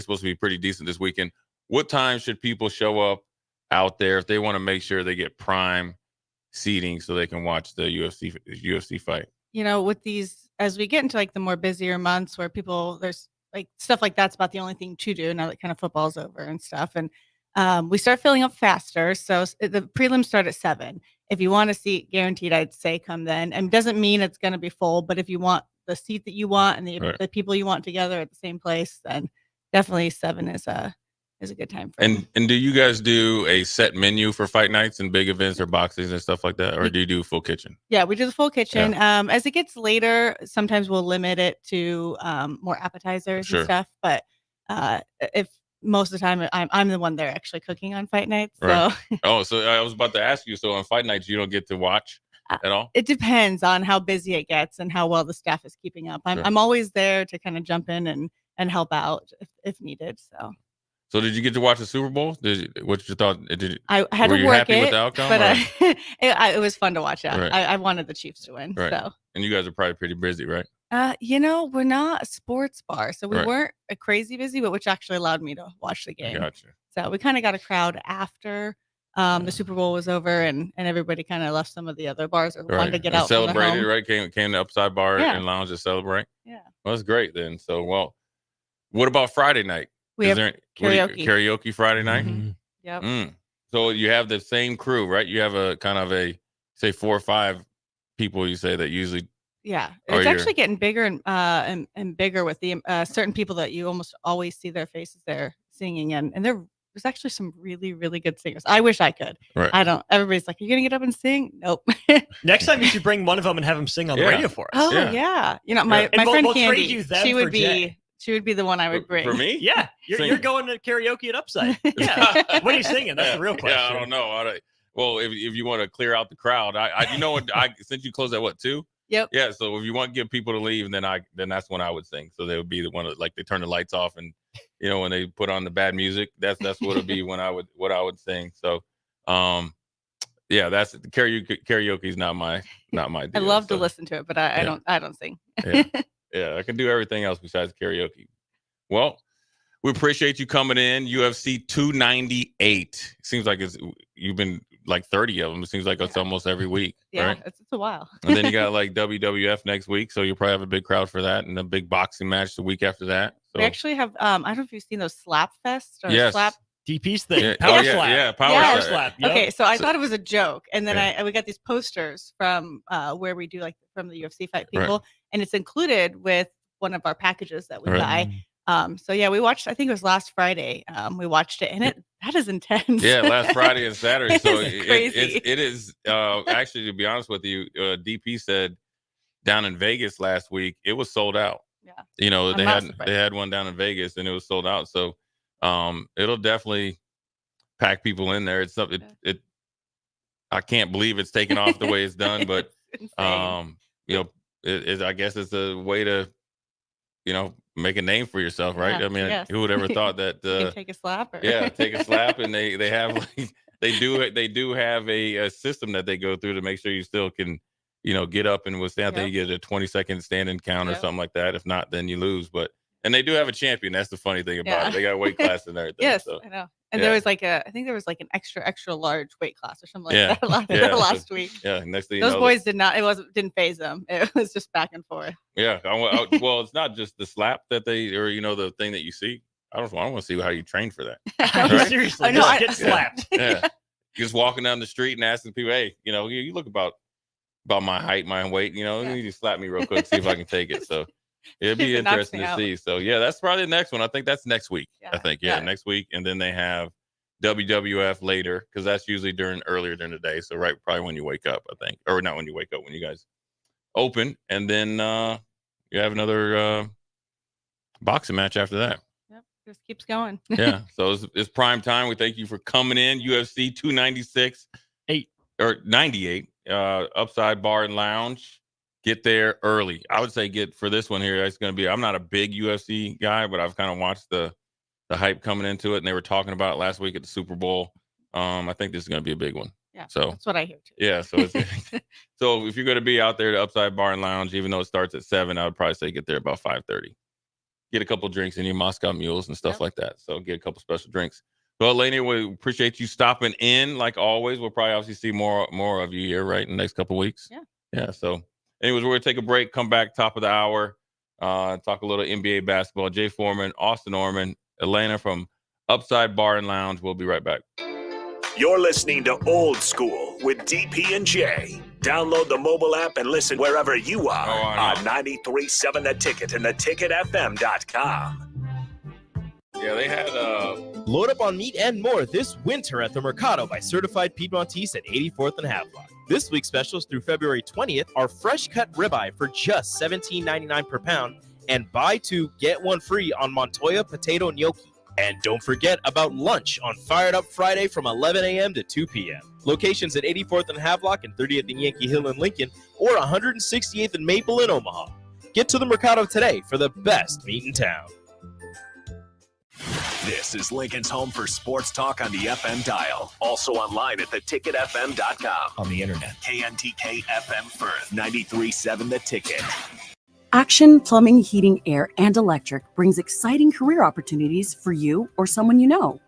supposed to be pretty decent this weekend. What time should people show up out there if they want to make sure they get prime seating so they can watch the UFC fight? With these, as we get into like the more busier months where there's like stuff like that's about the only thing to do now that kind of football's over and stuff. And we start filling up faster. So the prelims start at 7. If you want a seat guaranteed, I'd say come then. And doesn't mean it's going to be full, but if you want the seat that you want and the people you want together at the same place, then definitely 7 is a good time for and do you guys do a set menu for fight nights and big events or boxings and stuff like that, or do you do full kitchen? Yeah, we do the full kitchen. As it gets later, sometimes we'll limit it to more appetizers and stuff. But if most of the time I'm the one there actually cooking on fight nights. So so I was about to ask you. So on fight nights, you don't get to watch at all? It depends on how busy it gets and how well the staff is keeping up. I'm always there to kind of jump in and help out if needed. So did you get to watch the Super Bowl? What's your thought? I had were to you work happy it, with the outcome? but it was fun to watch. Right. I wanted the Chiefs to win. Right. So. And you guys are probably pretty busy, right? We're not a sports bar, so we Right. weren't a crazy busy, but which actually allowed me to watch the game. Gotcha. So we kind of got a crowd after the Super Bowl was over and everybody kind of left some of the other bars or wanted to get And out from the celebrated, home. right? Came to Upside Bar Yeah. and Lounge to celebrate. Yeah. Well, that's great then. So, well, what about Friday night? We have karaoke. Karaoke Friday night? Yep. So you have the same crew, right? You have a kind of say 4 or 5 people you say that usually. Yeah, are it's your- actually getting bigger and bigger with the certain people that you almost always see their faces there singing, and there's actually some really, really good singers. I wish I could. Right. I don't. Everybody's like, "Are you gonna get up and sing?" Nope. Next time you should bring one of them and have them sing on the Yeah. radio for us. Oh yeah. You know, my And we'll- friend we'll trade Candy, you them she for would be Jay. she would be the one I would bring. For me? Yeah, Sing. you're going to karaoke at Upside. Yeah. What are you singing? That's the real question. Yeah, I don't know. Well, if you want to clear out the crowd, I you know what? Since you closed at what 2? Yep. Yeah. So if you want to get people to leave, then that's when I would sing. So they would be the one that, like, they turn the lights off, and when they put on the bad music, that's what it'd be when I would sing. So, yeah, that's karaoke is not my deal. I love to listen to it, but I don't sing. Yeah, I can do everything else besides karaoke. Well, we appreciate you coming in. UFC 298. Seems like you've been like 30 of them. It seems like it's almost every week. Yeah, right? it's a while. And then you got like WWF next week, so you'll probably have a big crowd for that, and a big boxing match the week after that. So We actually have I don't know if you've seen those Slap Fest or Yes. Slap. DP's thing. Yeah. Power Oh, yeah, slap. yeah, power Power slap. slap. Yep. Okay, so I thought it was a joke, and then Yeah. we got these posters from where we do like from the UFC fight Right. people, and it's included with one of our packages that we Right. buy. So yeah, we watched. I think it was last Friday. We watched it, and that is intense. Yeah, last Friday and Saturday. So It's crazy. it is actually, to be honest with you, DP said down in Vegas last week it was sold out. Yeah. They I'm not surprised. had one down in Vegas and it was sold out. So it'll definitely pack people in there. It's something I can't believe it's taken off the way it's done, but It's insane. I guess it's a way to make a name for yourself, right? Yeah, I mean, yes. who would ever thought that You can take a slap. Or... yeah, take a slap, and they have like they do have a system that they go through to make sure you still can get up and withstand. I think you get a 20-second standing count or something like that. If not, then you lose. And they do have a champion. That's the funny thing about it. They got a weight class and everything. Yes, so. I know. And there was I think there was like an extra large weight class or something like that last week. Yeah, next thing you Those know, boys didn't phase them. It was just back and forth. yeah. Well, it's not just the slap that they or the thing that you see. I want to see how you train for that. Right? Seriously, I know, just get slapped. Yeah. Just walking down the street and asking people, hey, you look about my height, my weight, you need to slap me real quick, see if I can take it. So it'd be It knocks interesting me to out. see. So yeah, that's probably the next one. I think that's next week. Yeah. Next week. And then they have WWF later, because that's usually earlier during the day. So probably when you wake up, I think. Or not when you wake up, when you guys open. And then you have another boxing match after that. Yep, just keeps going. Yeah. So it's prime time. We thank you for coming in. UFC 296 98 Upside Bar and Lounge. Get there early. I would say for this one here. It's going to be. I'm not a big UFC guy, but I've kind of watched the hype coming into it, and they were talking about it last week at the Super Bowl. I think this is going to be a big one. Yeah, so that's what I hear too. Yeah. So so if you're going to be out there, the Upside Bar and Lounge, even though it starts at 7, I would probably say get there about 5:30. Get a couple drinks in your Moscow Mules and stuff like that. So get a couple special drinks. Well, Lainey, we appreciate you stopping in. Like always, we'll probably obviously see more of you here, right, in the next couple of weeks. Yeah. Yeah. So, anyways, we're gonna take a break. Come back top of the hour. Talk a little NBA basketball. Jay Foreman, Austin Orman, Elena from Upside Bar and Lounge. We'll be right back. You're listening to Old School with DP and J. Download the mobile app and listen wherever you are on 93.7 The Ticket and theticketfm.com. Yeah, they had Load up on meat and more this winter at the Mercado by Certified Piedmontese at 84th and Havelock. This week's specials through February 20th are fresh cut ribeye for just $17.99 per pound and buy 2, get 1 free on Montoya potato gnocchi. And don't forget about lunch on Fired Up Friday from 11 a.m. to 2 p.m. Locations at 84th and Havelock and 30th and Yankee Hill in Lincoln or 168th and Maple in Omaha. Get to the Mercado today for the best meat in town. This is Lincoln's home for sports talk on the FM dial. Also online at theticketfm.com. On the internet. KNTK FM Firth, 93.7 The Ticket. Action Plumbing, Heating, Air, and Electric brings exciting career opportunities for you or someone you know.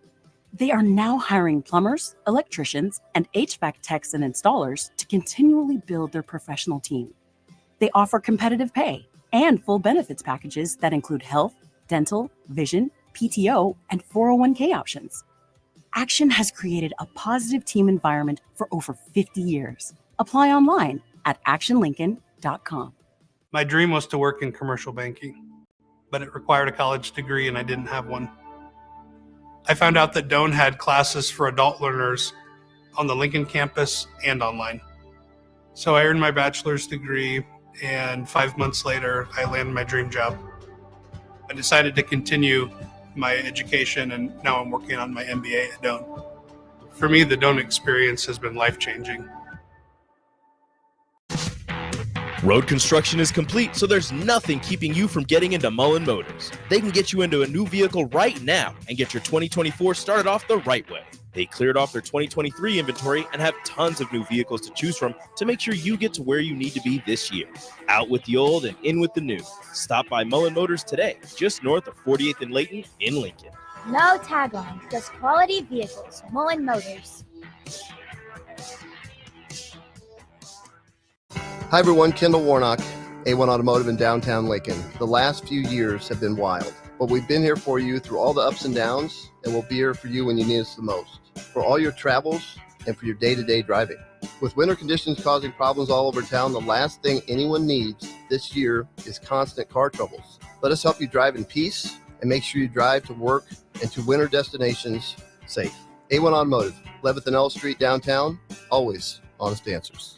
They are now hiring plumbers, electricians, and HVAC techs and installers to continually build their professional team. They offer competitive pay and full benefits packages that include health, dental, vision, PTO, and 401k options. Action has created a positive team environment for over 50 years. Apply online at actionlincoln.com. My dream was to work in commercial banking, but it required a college degree and I didn't have one. I found out that Doane had classes for adult learners on the Lincoln campus and online. So I earned my bachelor's degree, and 5 months later, I landed my dream job. I decided to continue my education, and now I'm working on my MBA at Doane. For me, the Doane experience has been life-changing. Road construction is complete, so there's nothing keeping you from getting into Mullen Motors. They can get you into a new vehicle right now and get your 2024 started off the right way. They cleared off their 2023 inventory and have tons of new vehicles to choose from to make sure you get to where you need to be this year. Out with the old and in with the new. Stop by Mullen Motors today, just north of 48th and Layton in Lincoln. No tagline, just quality vehicles. Mullen Motors. Hi everyone, Kendall Warnock, A1 Automotive in downtown Lincoln. The last few years have been wild, but we've been here for you through all the ups and downs, and we'll be here for you when you need us the most, for all your travels and for your day-to-day driving. With winter conditions causing problems all over town, the last thing anyone needs this year is constant car troubles. Let us help you drive in peace and make sure you drive to work and to winter destinations safe. A1 Automotive, 11th and L Street downtown, always honest answers.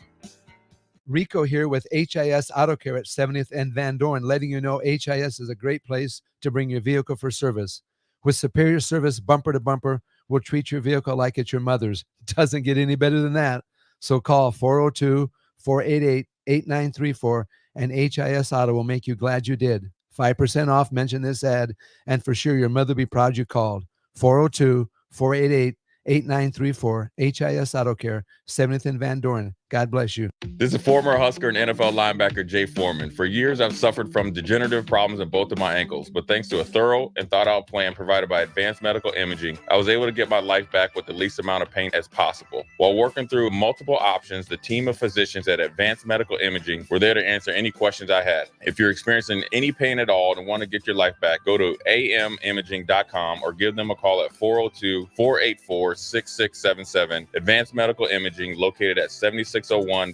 Rico here with HIS Auto Care at 70th and Van Dorn, letting you know HIS is a great place to bring your vehicle for service. With superior service bumper to bumper, we'll treat your vehicle like it's your mother's. It doesn't get any better than that. So call 402-488-8934 and HIS Auto will make you glad you did. 5% off, mention this ad, and for sure your mother will be proud you called. 402-488-8934, HIS Auto Care, 70th and Van Dorn. God bless you. This is former Husker and NFL linebacker Jay Foreman. For years, I've suffered from degenerative problems in both of my ankles, but thanks to a thorough and thought-out plan provided by Advanced Medical Imaging, I was able to get my life back with the least amount of pain as possible. While working through multiple options, the team of physicians at Advanced Medical Imaging were there to answer any questions I had. If you're experiencing any pain at all and want to get your life back, go to amimaging.com or give them a call at 402-484-6677. Advanced Medical Imaging, located at 7601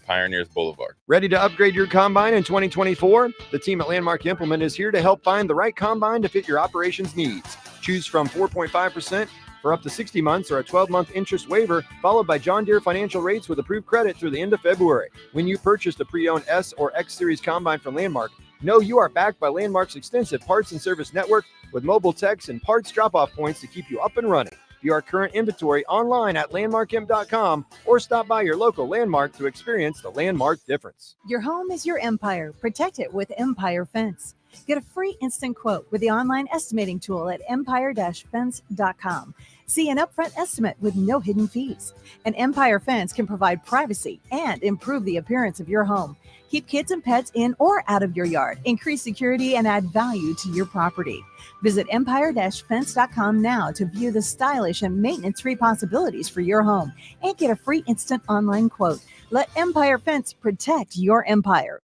Pioneers Boulevard. Ready to upgrade your combine in 2024? The team at Landmark Implement is here to help find the right combine to fit your operations needs. Choose from 4.5% for up to 60 months or a 12-month interest waiver, followed by John Deere financial rates with approved credit through the end of February. When you purchase a pre-owned S or X Series combine from Landmark, know you are backed by Landmark's extensive parts and service network with mobile techs and parts drop-off points to keep you up and running. View our current inventory online at landmarkimp.com or stop by your local Landmark to experience the Landmark difference. Your home is your empire. Protect it with Empire Fence. Get a free instant quote with the online estimating tool at empire-fence.com. See an upfront estimate with no hidden fees. An Empire Fence can provide privacy and improve the appearance of your home. Keep kids and pets in or out of your yard. Increase security and add value to your property. Visit empire-fence.com now to view the stylish and maintenance-free possibilities for your home and get a free instant online quote. Let Empire Fence protect your empire.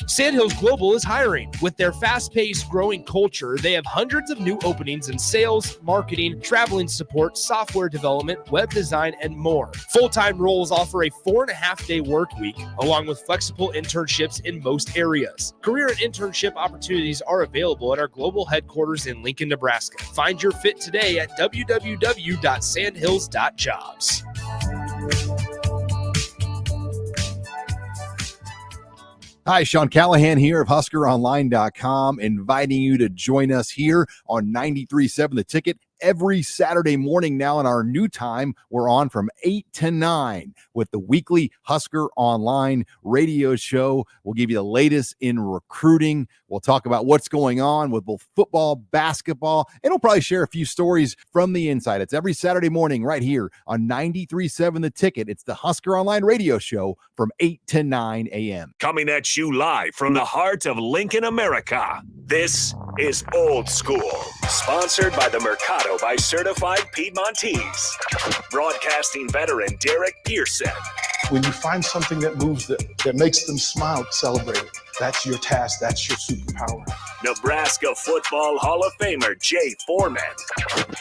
Sandhills Global is hiring. With their fast-paced, growing culture, they have hundreds of new openings in sales, marketing, traveling support, software development, web design, and more. Full-time roles offer a 4.5-day work week, along with flexible internships in most areas. Career and internship opportunities are available at our global headquarters in Lincoln, Nebraska. Find your fit today at www.sandhills.jobs. Hi, Sean Callahan here of HuskerOnline.com, inviting you to join us here on 93.7 The Ticket every Saturday morning now in our new time. We're on from 8 to 9 with the weekly Husker Online radio show. We'll give you the latest in recruiting. We'll talk about what's going on with both football, basketball, and we'll probably share a few stories from the inside. It's every Saturday morning right here on 93.7 The Ticket. It's the Husker Online radio show from 8 to 9 a.m. Coming at you live from the heart of Lincoln, America. This is Old School. Sponsored by the Mercado by Certified Piedmontese. Broadcasting veteran Derek Pearson. When you find something that moves them, that makes them smile, celebrate it. That's your task. That's your superpower. Nebraska Football Hall of Famer Jay Foreman.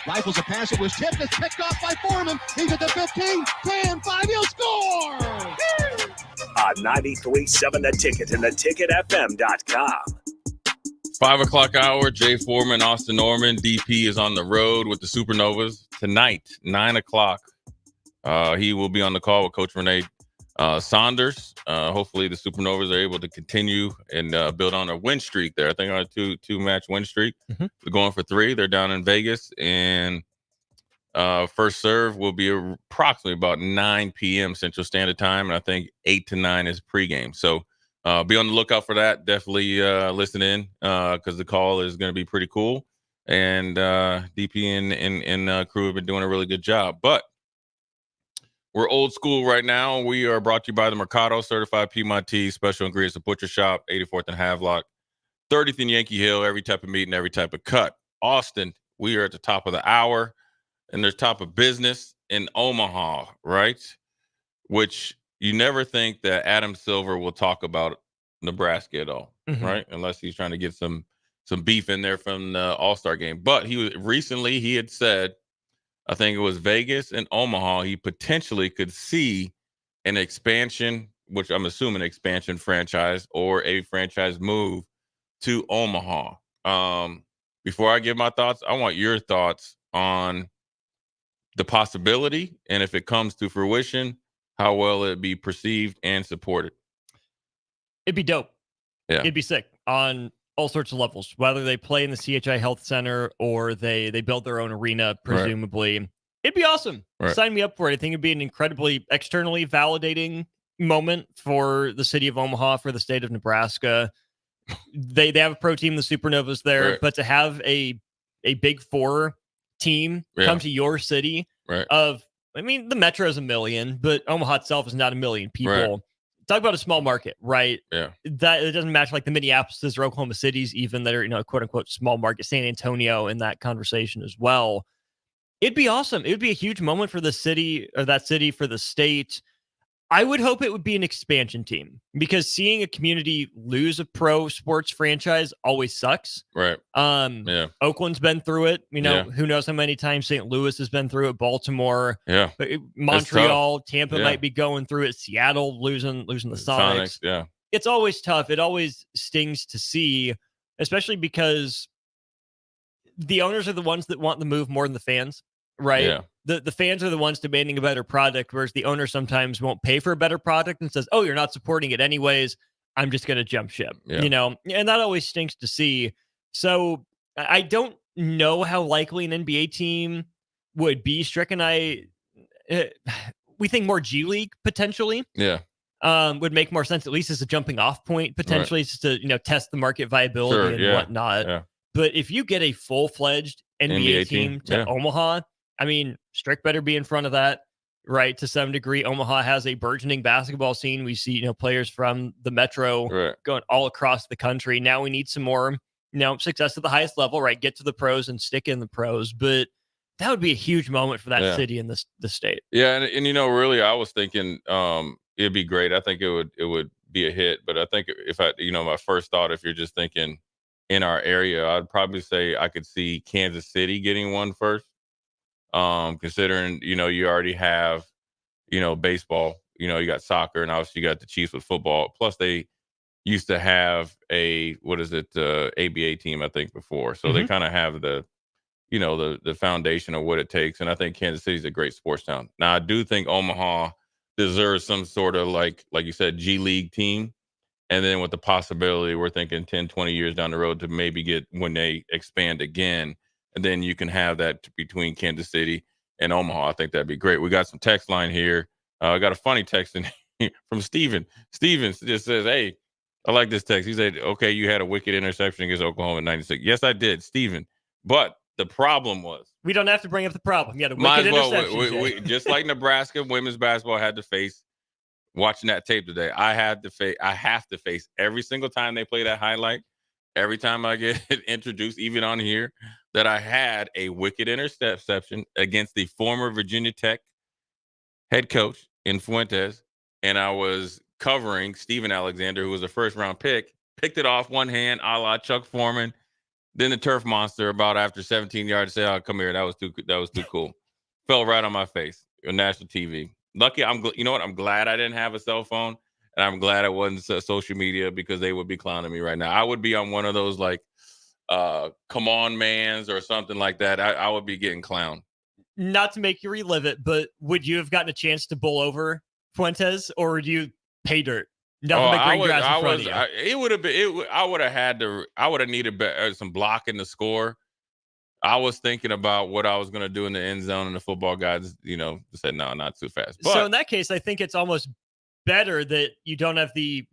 Rifles a pass. It was tipped. It's picked off by Foreman. He's at the 15, 10, 5. He'll score! On 93.7 The Ticket and theticketfm.com. 5 o'clock hour, Jay Foreman, Austin Norman. DP is on the road with the Supernovas tonight, 9 o'clock. He will be on the call with Coach Renee Saunders. Hopefully the Supernovas are able to continue and build on a win streak there. I think on a two-match win streak. They're going for 3. They're down in Vegas. And first serve will be approximately about 9 p.m. Central Standard Time. And I think 8 to 9 is pregame. So be on the lookout for that. Definitely listen in because the call is going to be pretty cool. And DP and crew have been doing a really good job. But we're old school right now. We are brought to you by the Mercado, Certified Piedmontese, Special Ingredients, the Butcher Shop, 84th and Havelock, 30th and Yankee Hill, every type of meat and every type of cut. Austin, we are at the top of the hour, and there's top of business in Omaha, right? Which you never think that Adam Silver will talk about Nebraska at all, right? Unless he's trying to get some beef in there from the All-Star game. But he had said, I think it was Vegas and Omaha, he potentially could see an expansion, which I'm assuming expansion franchise or a franchise move to Omaha. Before I give my thoughts, I want your thoughts on the possibility, and if it comes to fruition, how well it'd be perceived and supported. It'd be dope. Yeah. It'd be sick on all sorts of levels, whether they play in the CHI Health Center or they build their own arena, presumably. Right. It'd be awesome. Right. Sign me up for it. I think it'd be an incredibly externally validating moment for the city of Omaha, for the state of Nebraska. They have a pro team, the Supernovas there, but to have a Big Four team come to your city the Metro is 1 million, but Omaha itself is not 1 million people. Right. Talk about a small market, right? Yeah. That it doesn't match like the Minneapolis or Oklahoma cities, even that are, quote unquote small market, San Antonio in that conversation as well. It'd be awesome. It would be a huge moment for the city, or that city, for the state. I would hope it would be an expansion team, because seeing a community lose a pro sports franchise always sucks. Right. Oakland's been through it. Who knows how many times St. Louis has been through it, Baltimore. Yeah. But Montreal, Tampa might be going through it. Seattle losing the Sonics. Yeah. It's always tough. It always stings to see, especially because the owners are the ones that want the move more than the fans, right? Yeah. The fans are the ones demanding a better product, whereas the owner sometimes won't pay for a better product and says, oh, you're not supporting it anyways, I'm just going to jump ship, and that always stinks to see. So I don't know how likely an NBA team would be. Strick and I, we think more G League potentially. Yeah. Would make more sense, at least as a jumping off point, potentially, just to, test the market viability and whatnot. Yeah. But if you get a full-fledged NBA team to Omaha, I mean, Strick better be in front of that, right? To some degree, Omaha has a burgeoning basketball scene. We see, players from the Metro going all across the country. Now we need some more, success at the highest level, right? Get to the pros and stick in the pros. But that would be a huge moment for that city and the state. Yeah, and really, I was thinking it'd be great. I think it would be a hit. But I think if my first thought, if you're just thinking in our area, I'd probably say I could see Kansas City getting one first. Considering, you already have, baseball, you got soccer, and obviously you got the Chiefs with football. Plus they used to have a, ABA team, I think, before. So they kind of have the foundation of what it takes. And I think Kansas City is a great sports town. Now, I do think Omaha deserves some sort of like you said, G League team. And then with the possibility, we're thinking 10, 20 years down the road to maybe get when they expand again. And then you can have that between Kansas City and Omaha. I think that'd be great. We got some text line here. I got a funny text in from Steven. Steven just says, hey, I like this text. He said, okay, you had a wicked interception against Oklahoma in 96. Yes, I did, Steven. But the problem was. We don't have to bring up the problem. You had a wicked interception. We just like Nebraska women's basketball had to face, watching that tape today, I have to face every single time they play that highlight. every time I get introduced, even on here, that I had a wicked interception against the former Virginia Tech head coach in Fuentes, and I was covering Steven Alexander, who was a first-round pick, picked it off one hand, a la Chuck Foreman. Then the turf monster, about after 17 yards, said, "Oh, come here, that was too cool." Fell right on my face on national TV. Lucky, you know what? I'm glad I didn't have a cell phone, and I'm glad it wasn't social media because they would be clowning me right now. I would be on one of those like, come on, mans or something like that. I would be getting clowned. Not to make you relive it, but would you have gotten a chance to bowl over Fuentes, or would you pay dirt? Nothing but green grass in front of you. It would have been. I would have had to. I would have needed some blocking to score. I was thinking about what I was going to do in the end zone, and the football guys, said no, not too fast. But, so in that case, I think it's almost better that you don't have the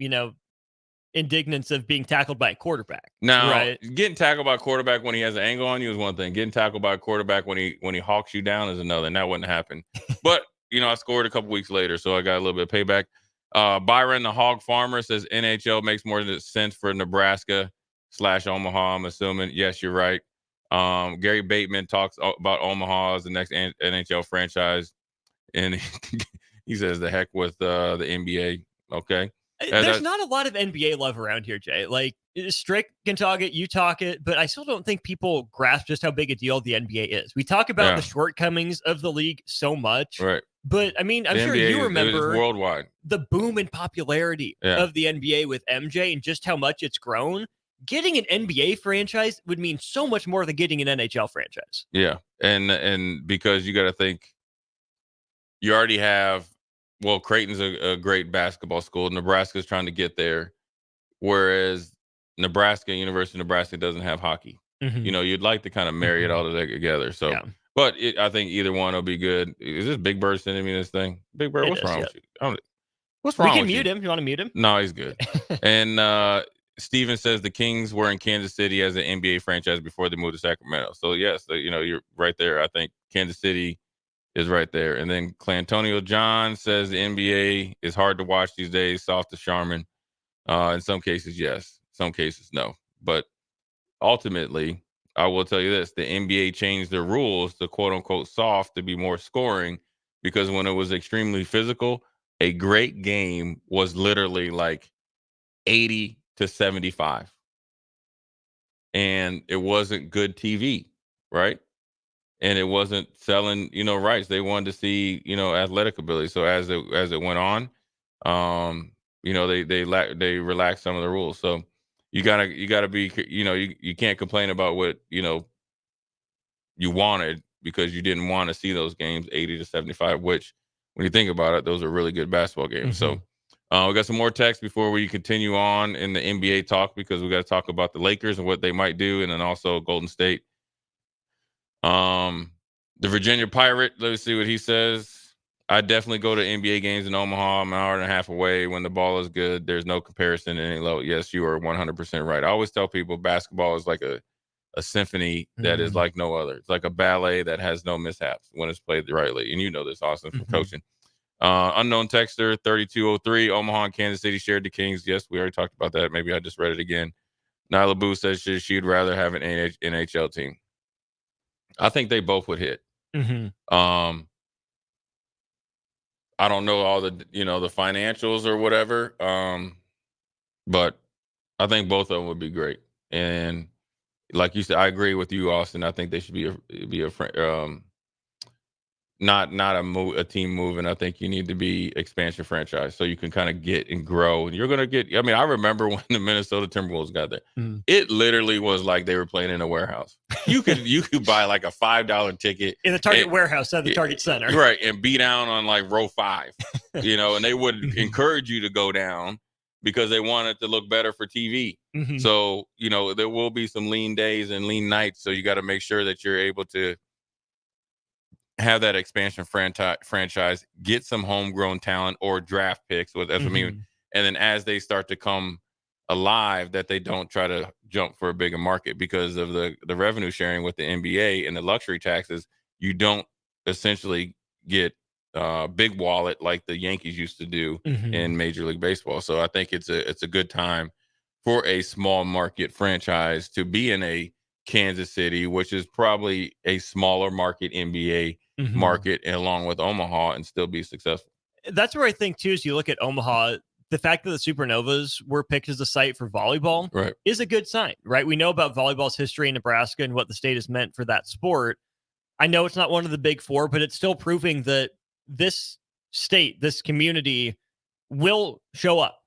indignance of being tackled by a quarterback. Now, right? Getting tackled by a quarterback when he has an angle on you is one thing. Getting tackled by a quarterback when he hawks you down is another, and that wouldn't happen. But I scored a couple weeks later, so I got a little bit of payback. Byron the Hog Farmer says NHL makes more sense for Nebraska/Omaha. I'm assuming. Yes, you're right. Gary Bateman talks about Omaha as the next NHL franchise, and he says the heck with the NBA. Okay. There's not a lot of NBA love around here, Jay. Like, Strick can talk it, you talk it, but I still don't think people grasp just how big a deal the NBA is. We talk about the shortcomings of the league so much, right? But I mean, I'm sure you remember worldwide the boom in popularity of the NBA with MJ and just how much it's grown. Getting an NBA franchise would mean so much more than getting an NHL franchise. Yeah, and because you got to think, you already have. Well, Creighton's a great basketball school. Nebraska's trying to get there, whereas University of Nebraska doesn't have hockey. Mm-hmm. You'd like to kind of marry it all together. So, but I think either one will be good. Is this Big Bird sending me this thing? Big Bird, what's wrong with you? What's wrong with you? We can mute him. You want to mute him? No, he's good. And Steven says the Kings were in Kansas City as an NBA franchise before they moved to Sacramento. So, yes, you're right there. I think Kansas City is right there. And then Clantonio John says the NBA is hard to watch these days, soft as Charmin. In some cases, yes. Some cases, no. But ultimately, I will tell you this. The NBA changed their rules to quote-unquote soft to be more scoring because when it was extremely physical, a great game was literally like 80-75. And it wasn't good TV, right? And it wasn't selling, rights. They wanted to see, athletic ability. So as it went on, they relaxed some of the rules. So you gotta be, you can't complain about what you wanted because you didn't want to see those games 80-75. Which, when you think about it, those are really good basketball games. Mm-hmm. So we got some more text before we continue on in the NBA talk because we got to talk about the Lakers and what they might do, and then also Golden State. The Virginia Pirate, let's see what he says. I definitely go to NBA games in Omaha. I'm an hour and a half away. When the ball is good, there's no comparison to any level. Yes, you are 100% right. I always tell people basketball is like a symphony that is like no other. It's like a ballet that has no mishaps when it's played rightly. And you know this, Austin, from coaching. Unknown texter 3203, Omaha and Kansas City shared the Kings. Yes, we already talked about that. Maybe I just read it again. Nyla Boo says she'd rather have an NHL team. I think they both would hit. Mm-hmm. I don't know all the the financials or whatever, but I think both of them would be great. And like you said, I agree with you, Austin. I think they should be a not a team move, and I think you need to be expansion franchise so you can kind of get and grow. And you're gonna get. I mean, I remember when the Minnesota Timberwolves got there, it literally was like they were playing in a warehouse. You could buy like a $5 ticket in the Target warehouse at the Target Center, right, and be down on like row 5, and they would encourage you to go down because they want it to look better for TV. Mm-hmm. So there will be some lean days and lean nights, so you got to make sure that you're able to have that expansion franchise, get some homegrown talent or draft picks. That's what I mean. And then as they start to come alive, that they don't try to jump for a bigger market because of the revenue sharing with the NBA and the luxury taxes. You don't essentially get big wallet like the Yankees used to do in Major League Baseball. So I think it's a good time for a small market franchise to be in a Kansas City, which is probably a smaller market NBA market, and along with Omaha, and still be successful. That's where I think too, is you look at Omaha, the fact that the Supernovas were picked as a site for volleyball is a good sign, right? We know about volleyball's history in Nebraska and what the state has meant for that sport. I know it's not one of the big four, but it's still proving that this state, this community will show up,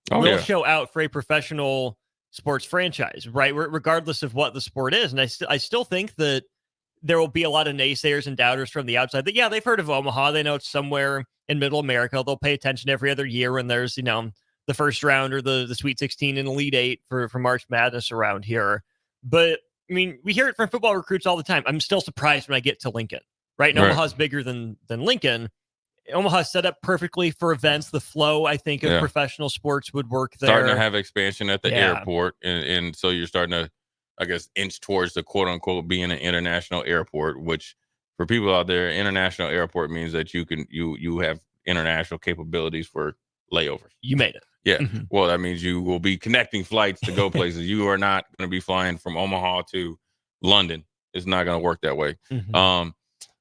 show out for a professional sports franchise, right? Regardless of what the sport is. And I still think that there will be a lot of naysayers and doubters from the outside that, yeah, they've heard of Omaha. They know it's somewhere in middle America. They'll pay attention every other year when there's, the first round or the Sweet 16 and Elite 8 for March Madness around here. But I mean, we hear it from football recruits all the time. I'm still surprised when I get to Lincoln, right? And Omaha's bigger than Lincoln. Omaha's set up perfectly for events. The flow, I think, of professional sports would work there. Starting to have expansion at the airport. And so you're starting to, I guess, inch towards the quote unquote being an international airport, which for people out there, international airport means that you have international capabilities for layovers. You made it. Yeah. Well, that means you will be connecting flights to go places. You are not going to be flying from Omaha to London. It's not going to work that way.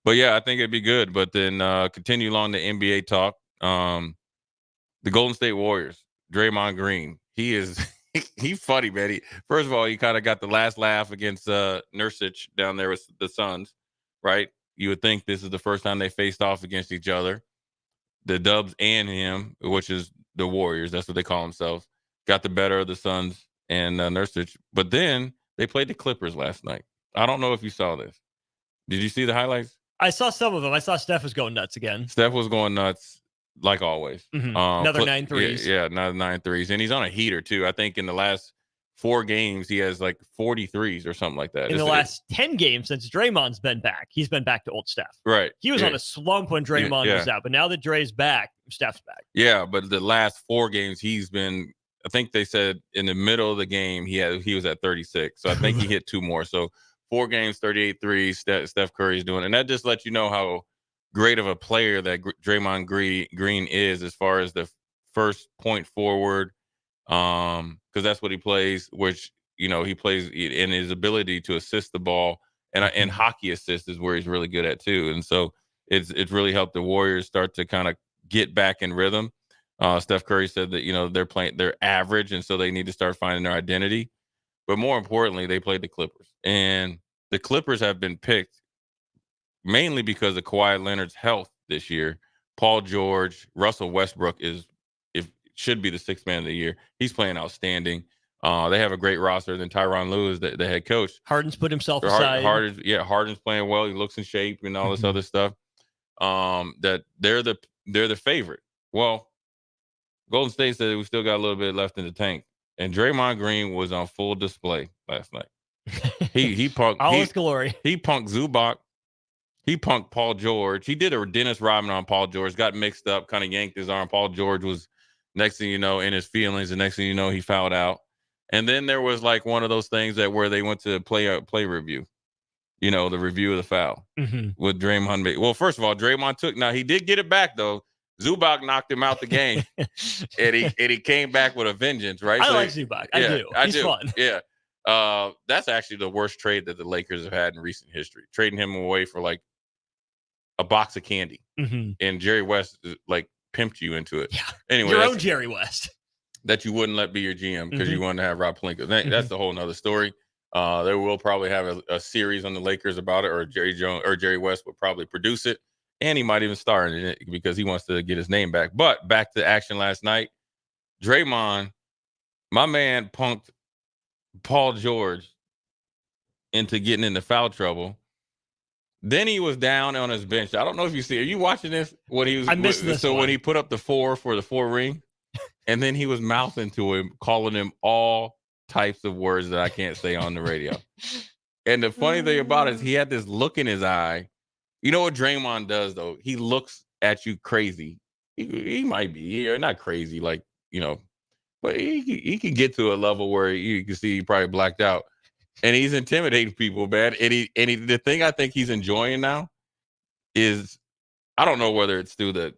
But yeah, I think it'd be good. But then continue along the NBA talk. The Golden State Warriors, Draymond Green. He's funny, man. First of all, he kind of got the last laugh against Nurkic down there with the Suns, right? You would think this is the first time they faced off against each other. The Dubs and him, which is the Warriors, that's what they call themselves, got the better of the Suns and Nurkic. But then they played the Clippers last night. I don't know if you saw this. Did you see the highlights? I saw some of them. I saw Steph was going nuts again. Steph was going nuts, like always. Another 9 threes. Yeah, another 9 threes. And he's on a heater, too. I think in the last 4 games, he has like 40 threes or something like that. In the last 10 games since Draymond's been back, he's been back to old Steph. Right. He was on a slump when Draymond was out, but now that Dre's back, Steph's back. Yeah, but the last 4 games, he's been, I think they said in the middle of the game, he was at 36. So I think he hit 2 more. So 4 games, 38 threes, Steph Curry's doing. And that just lets you know how great of a player that Draymond Green is as far as the first point forward, because that's what he plays, which, he plays in his ability to assist the ball, and hockey assist is where he's really good at too. And so it's really helped the Warriors start to kind of get back in rhythm. Steph Curry said that, they're average, and so they need to start finding their identity. But more importantly, they played the Clippers, and the Clippers have been picked mainly because of Kawhi Leonard's health this year. Paul George, Russell Westbrook should be the 6th man of the year. He's playing outstanding. They have a great roster. Then Tyronn Lue is the head coach. Harden's put himself aside. Harden's playing well. He looks in shape and all this other stuff. That they're the favorite. Well, Golden State said we still got a little bit left in the tank, and Draymond Green was on full display last night. He punked all his glory. He punked Zubac. He punked Paul George. He did a Dennis Rodman on Paul George, got mixed up, kind of yanked his arm. Paul George was, next thing you know, in his feelings. The next thing you know, he fouled out. And then there was like one of those things where they went to play review, the review of the foul with Draymond. Well, first of all, Draymond he did get it back though. Zubac knocked him out the game, and he came back with a vengeance, right? I like Zubac. I do. He's fun. Yeah. That's actually the worst trade that the Lakers have had in recent history. Trading him away for like a box of candy, and Jerry West pimped you into it. Yeah. Anyway, your own Jerry West that you wouldn't let be your GM because you wanted to have Rob Pelinka. That's a whole nother story. They will probably have a series on the Lakers about it, or Jerry West would probably produce it, and he might even star in it because he wants to get his name back. But back to action last night, Draymond, my man, punked Paul George into getting into foul trouble. Then he was down on his bench. I don't know if you see. Are you watching this? I missed this. So when he put up the 4 for the 4 ring, and then he was mouthing to him, calling him all types of words that I can't say on the radio. And the funny thing about it is he had this look in his eye. You know what Draymond does though? He looks at you crazy. He might be not crazy, but he can get to a level where you can see he probably blacked out. And he's intimidating people, man. And the thing I think he's enjoying now is, I don't know whether it's through the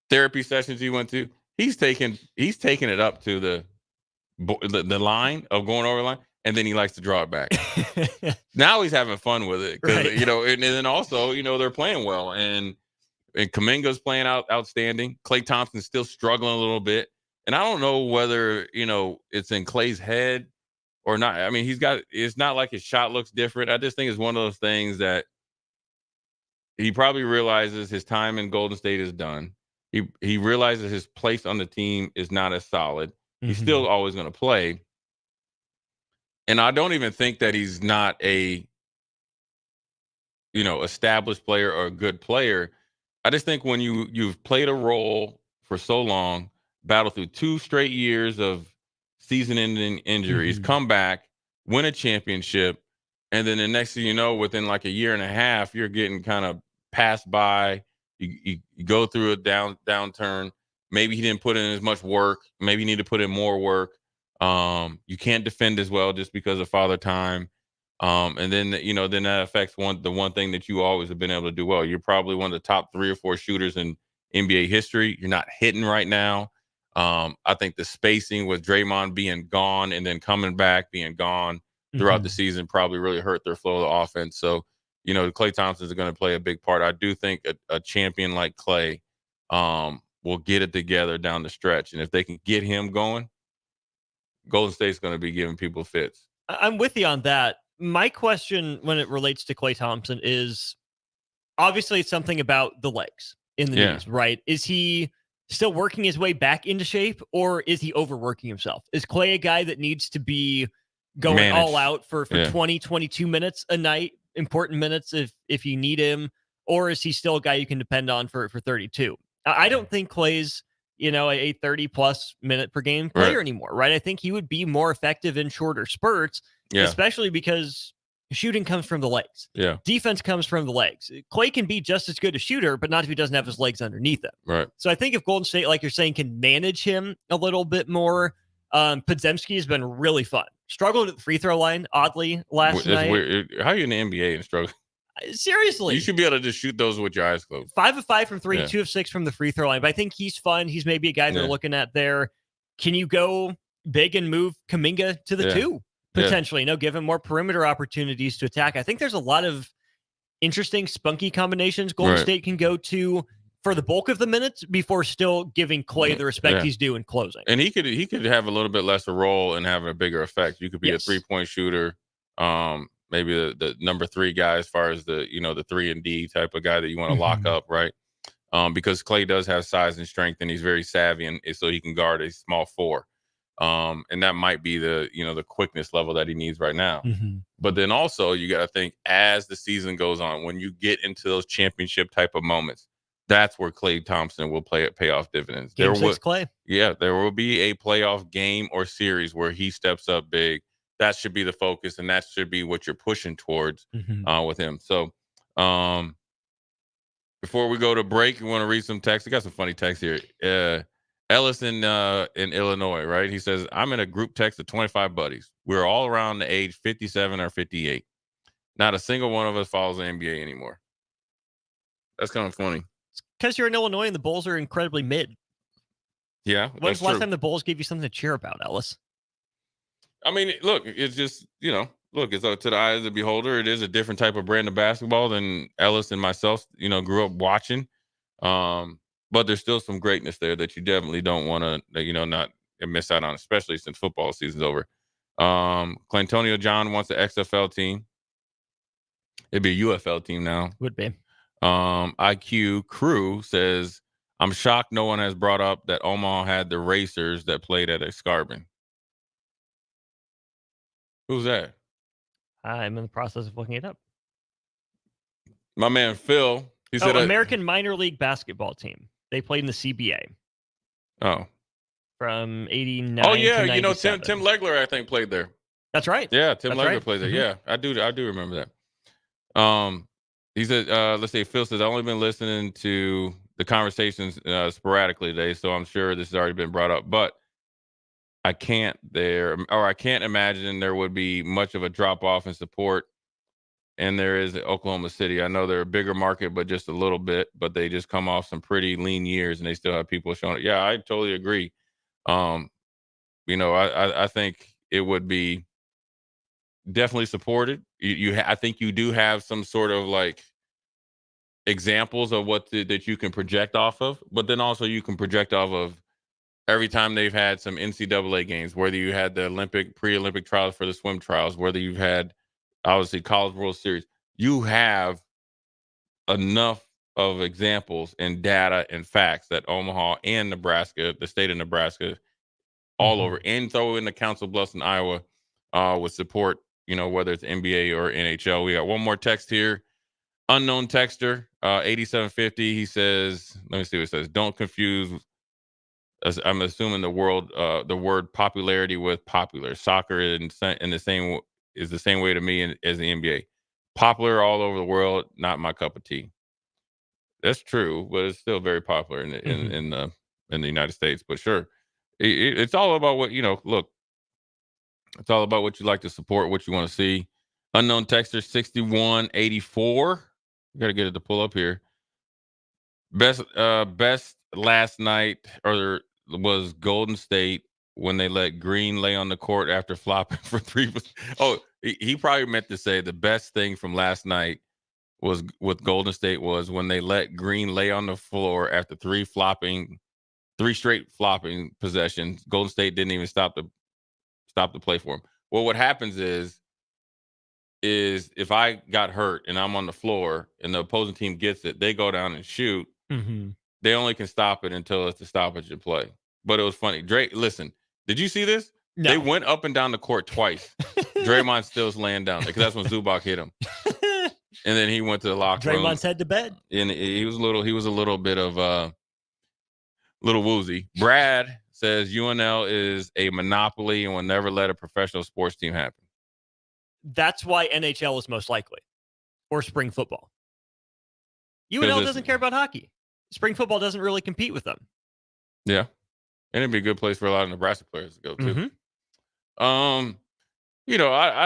therapy sessions he went to. He's taking it up to the line of going over the line, and then he likes to draw it back. Now he's having fun with it because Right. and then also they're playing well, and Kuminga's playing outstanding. Klay Thompson's still struggling a little bit, and I don't know whether it's in Klay's head or not. I mean, it's not like his shot looks different. I just think it's one of those things that he probably realizes his time in Golden State is done. He realizes his place on the team is not as solid. He's still always going to play. And I don't even think that he's not a established player or a good player. I just think when you've played a role for so long, battled through 2 straight years of season-ending injuries, come back, win a championship, and then the next thing you know, within like a year and a half, you're getting kind of passed by. You go through a downturn. Maybe he didn't put in as much work. Maybe you need to put in more work. You can't defend as well just because of father time. And then then that affects the one thing that you always have been able to do well. You're probably one of the top 3 or 4 shooters in NBA history. You're not hitting right now. I think the spacing with Draymond being gone and then coming back, being gone throughout the season probably really hurt their flow of the offense. So, Klay Thompson is going to play a big part. I do think a champion like Klay will get it together down the stretch. And if they can get him going, Golden State's going to be giving people fits. I'm with you on that. My question when it relates to Klay Thompson is obviously it's something about the legs in the knees, right? Is he still working his way back into shape, or is he overworking himself? Is Klay a guy that needs to be going all out for 20, 22 minutes a night, important minutes if you need him, or is he still a guy you can depend on for 32? I don't think Klay's a 30-plus minute per game player anymore, right? I think he would be more effective in shorter spurts, especially because shooting comes from the legs. Defense comes from the legs. Klay can be just as good a shooter, but not if he doesn't have his legs underneath him. Right. So I think if Golden State, like you're saying, can manage him a little bit more, Podziemski has been really fun. Struggled at the free throw line, oddly, last night. Weird. How are you in the NBA and struggle? Seriously. You should be able to just shoot those with your eyes closed. 5 of 5 from 3, 2 of 6 from the free throw line. But I think he's fun. He's maybe a guy they're looking at there. Can you go big and move Kuminga to the 2? Potentially, give him more perimeter opportunities to attack. I think there's a lot of interesting, spunky combinations Golden State can go to for the bulk of the minutes before still giving Klay the respect he's due in closing. And he could have a little bit lesser role and have a bigger effect. You could be a 3-point shooter, maybe the number 3 guy as far as the 3-and-D type of guy that you want to lock up, right? Because Klay does have size and strength, and he's very savvy, and so he can guard a small 4. And that might be the quickness level that he needs right now. But then also you got to think as the season goes on, when you get into those championship type of moments, that's where Klay Thompson will pay off dividends. Game 6 Klay. Yeah, there will be a playoff game or series where he steps up big. That should be the focus, and that should be what you're pushing towards with him. So before we go to break, you want to read some text? I got some funny text here. Ellis in Illinois, right? He says, I'm in a group text of 25 buddies. We're all around the age 57 or 58. Not a single one of us follows the NBA anymore. That's kind of funny. It's because you're in Illinois and the Bulls are incredibly mid. Yeah. When's the last time the Bulls gave you something to cheer about, Ellis? I mean, look, it's just, it's up to the eye of the beholder. It is a different type of brand of basketball than Ellis and myself, grew up watching. But there's still some greatness there that you definitely don't want to, not miss out on, especially since football season's over. Clantonio John wants an XFL team. It'd be a UFL team now. Would be. IQ Crew says, I'm shocked no one has brought up that Omaha had the Racers that played at Escarbon. Who's that? I'm in the process of looking it up. My man Phil. He said American Minor League Basketball Team. They played in the CBA. Oh. From 89 Oh, yeah. to 97. Tim Legler, I think, played there. That's right. Yeah, Tim Legler played there. Yeah, I do remember that. He said, let's see, Phil says, I've only been listening to the conversations sporadically today, so I'm sure this has already been brought up. But I can't imagine there would be much of a drop-off in support. And there is Oklahoma City. I know they're a bigger market, but just a little bit. But they just come off some pretty lean years, and they still have people showing it. Yeah, I totally agree. I think it would be definitely supported. I think you do have some sort of like examples of that you can project off of, but then also you can project off of every time they've had some NCAA games, whether you had the pre-Olympic trials for the swim trials, whether you've had obviously College World Series, you have enough of examples and data and facts that Omaha and Nebraska, the state of Nebraska, all over, and throw in the Council Bluffs in Iowa with support, whether it's NBA or NHL. We got one more text here. Unknown texter, 8750. He says, let me see what it says. Don't confuse, I'm assuming the word popularity with popular. Soccer is the same way to me as the NBA. Popular all over the world, not my cup of tea. That's true, but it's still very popular in the United States. But sure, it's all about what look. It's all about what you like to support, what you want to see. Unknown texter 6184. You got to get it to pull up here. Best last night was Golden State when they let Green lay on the court after flopping for 3. Oh, he probably meant to say the best thing from last night was with Golden State was when they let Green lay on the floor after 3 straight flopping possessions. Golden State didn't even stop the play for him. Well, what happens is if I got hurt and I'm on the floor and the opposing team gets it, they go down and shoot. They only can stop it until it's a stoppage of play. But it was funny. Drake, listen, did you see this? No. They went up and down the court twice. Draymond still's laying down there because that's when Zubac hit him. And then he went to the locker room. Draymond's head to bed. And he was a little bit of little woozy. Brad says UNL is a monopoly and will never let a professional sports team happen. That's why NHL is most likely, or spring football. UNL doesn't care about hockey. Spring football doesn't really compete with them. Yeah, and it'd be a good place for a lot of Nebraska players to go too. I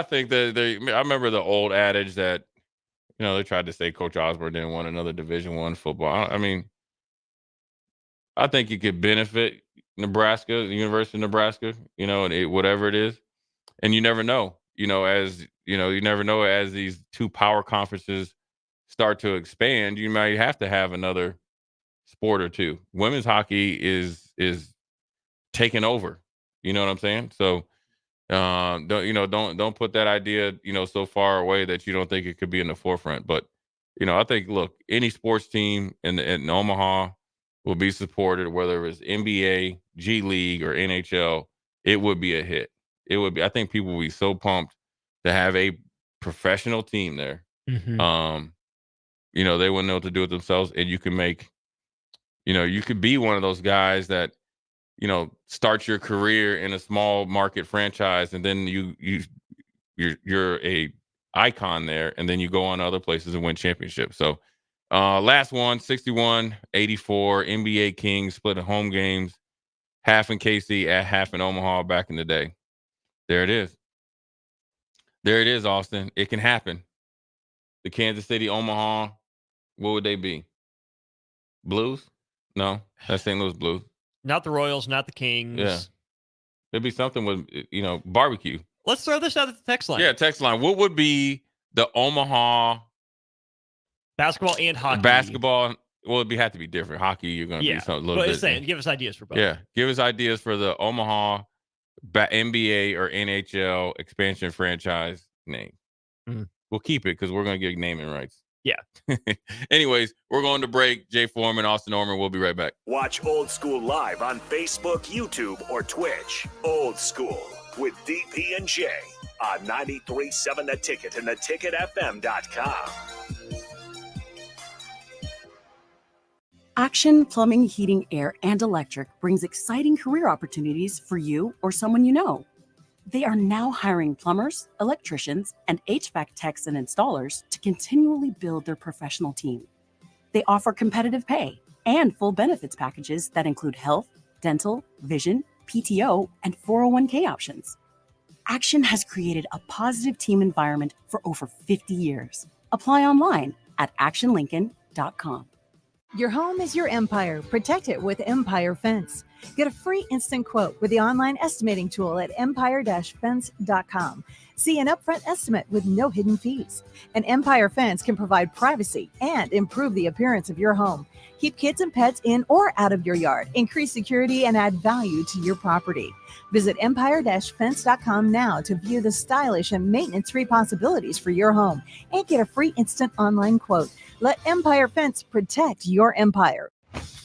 think that I remember the old adage that they tried to say Coach Osborne didn't want another Division I football. I mean, I think you could benefit Nebraska, the University of Nebraska, and whatever it is, and you never know. You never know as these 2 power conferences start to expand, you might have to have another sport or 2. Women's hockey is taking over. You know what I'm saying? So don't put that idea, so far away that you don't think it could be in the forefront. But, I think, look, any sports team in Omaha will be supported, whether it's NBA, G League, or NHL. It would be a hit. It would be. I think people will be so pumped to have a professional team there. They wouldn't know what to do with themselves, and you can make, you could be one of those guys that, start your career in a small market franchise, and then you're a icon there, and then you go on to other places and win championships. So, last one, 61-84, NBA Kings split in home games, half in KC, at half in Omaha back in the day. There it is. There it is, Austin. It can happen. The Kansas City, Omaha, what would they be? Blues? No, that's St. Louis Blues. Not the Royals, not the Kings. Yeah. It'd be something with, barbecue. Let's throw this out at the text line. Yeah, text line. What would be the Omaha basketball and hockey? Basketball, well, it'd have to be different. Hockey, you're going to be something a little bit. Saying, give us ideas for both. Yeah, give us ideas for the Omaha NBA or NHL expansion franchise name. We'll keep it because we're going to get naming rights. Yeah. Anyways, we're going to break. Jay Foreman, Austin Norman. We'll be right back. Watch Old School live on Facebook, YouTube, or Twitch. Old School with DP and J on 93.7 The Ticket and theticketfm.com. Action Plumbing, Heating, Air, and Electric brings exciting career opportunities for you or someone you know. They are now hiring plumbers, electricians, and HVAC techs and installers to continually build their professional team. They offer competitive pay and full benefits packages that include health, dental, vision, PTO, and 401k options. Action has created a positive team environment for over 50 years. Apply online at actionlincoln.com. Your home is your empire. Protect it with Empire Fence. Get a free instant quote with the online estimating tool at empire-fence.com. See an upfront estimate with no hidden fees. An Empire Fence can provide privacy and improve the appearance of your home. Keep kids and pets in or out of your yard. Increase security and add value to your property. Visit empire-fence.com now to view the stylish and maintenance-free possibilities for your home and get a free instant online quote. Let Empire Fence protect your empire.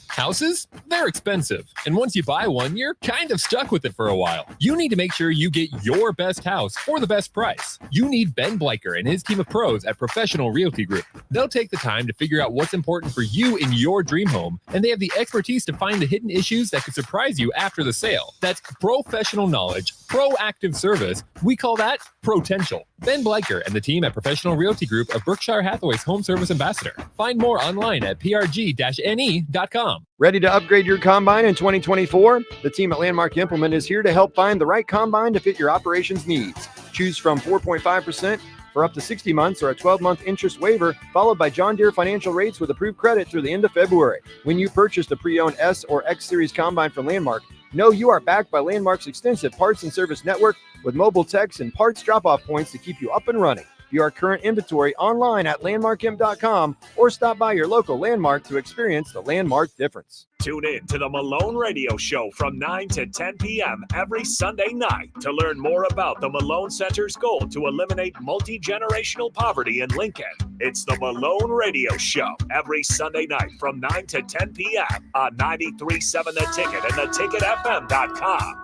Houses? They're expensive. And once you buy one, you're kind of stuck with it for a while. You need to make sure you get your best house for the best price. You need Ben Bleicher and his team of pros at Professional Realty Group. They'll take the time to figure out what's important for you in your dream home, and they have the expertise to find the hidden issues that could surprise you after the sale. That's professional knowledge, proactive service. We call that potential. Ben Bleicher and the team at Professional Realty Group of Berkshire Hathaway's Home Service Ambassador. Find more online at prg-ne.com. Ready to upgrade your combine in 2024? The team at Landmark Implement is here to help find the right combine to fit your operations needs. Choose from 4.5% for up to 60 months or a 12-month interest waiver, followed by John Deere financial rates with approved credit through the end of February. When you purchase the pre-owned S or X Series combine from Landmark, know you are backed by Landmark's extensive parts and service network with mobile techs and parts drop-off points to keep you up and running. View our current inventory online at landmarkim.com or stop by your local Landmark to experience the Landmark difference. Tune in to the Malone Radio Show from 9 to 10 p.m. every Sunday night to learn more about the Malone Center's goal to eliminate multi-generational poverty in Lincoln. It's the Malone Radio Show every Sunday night from 9 to 10 p.m. on 93.7 The Ticket and theticketfm.com.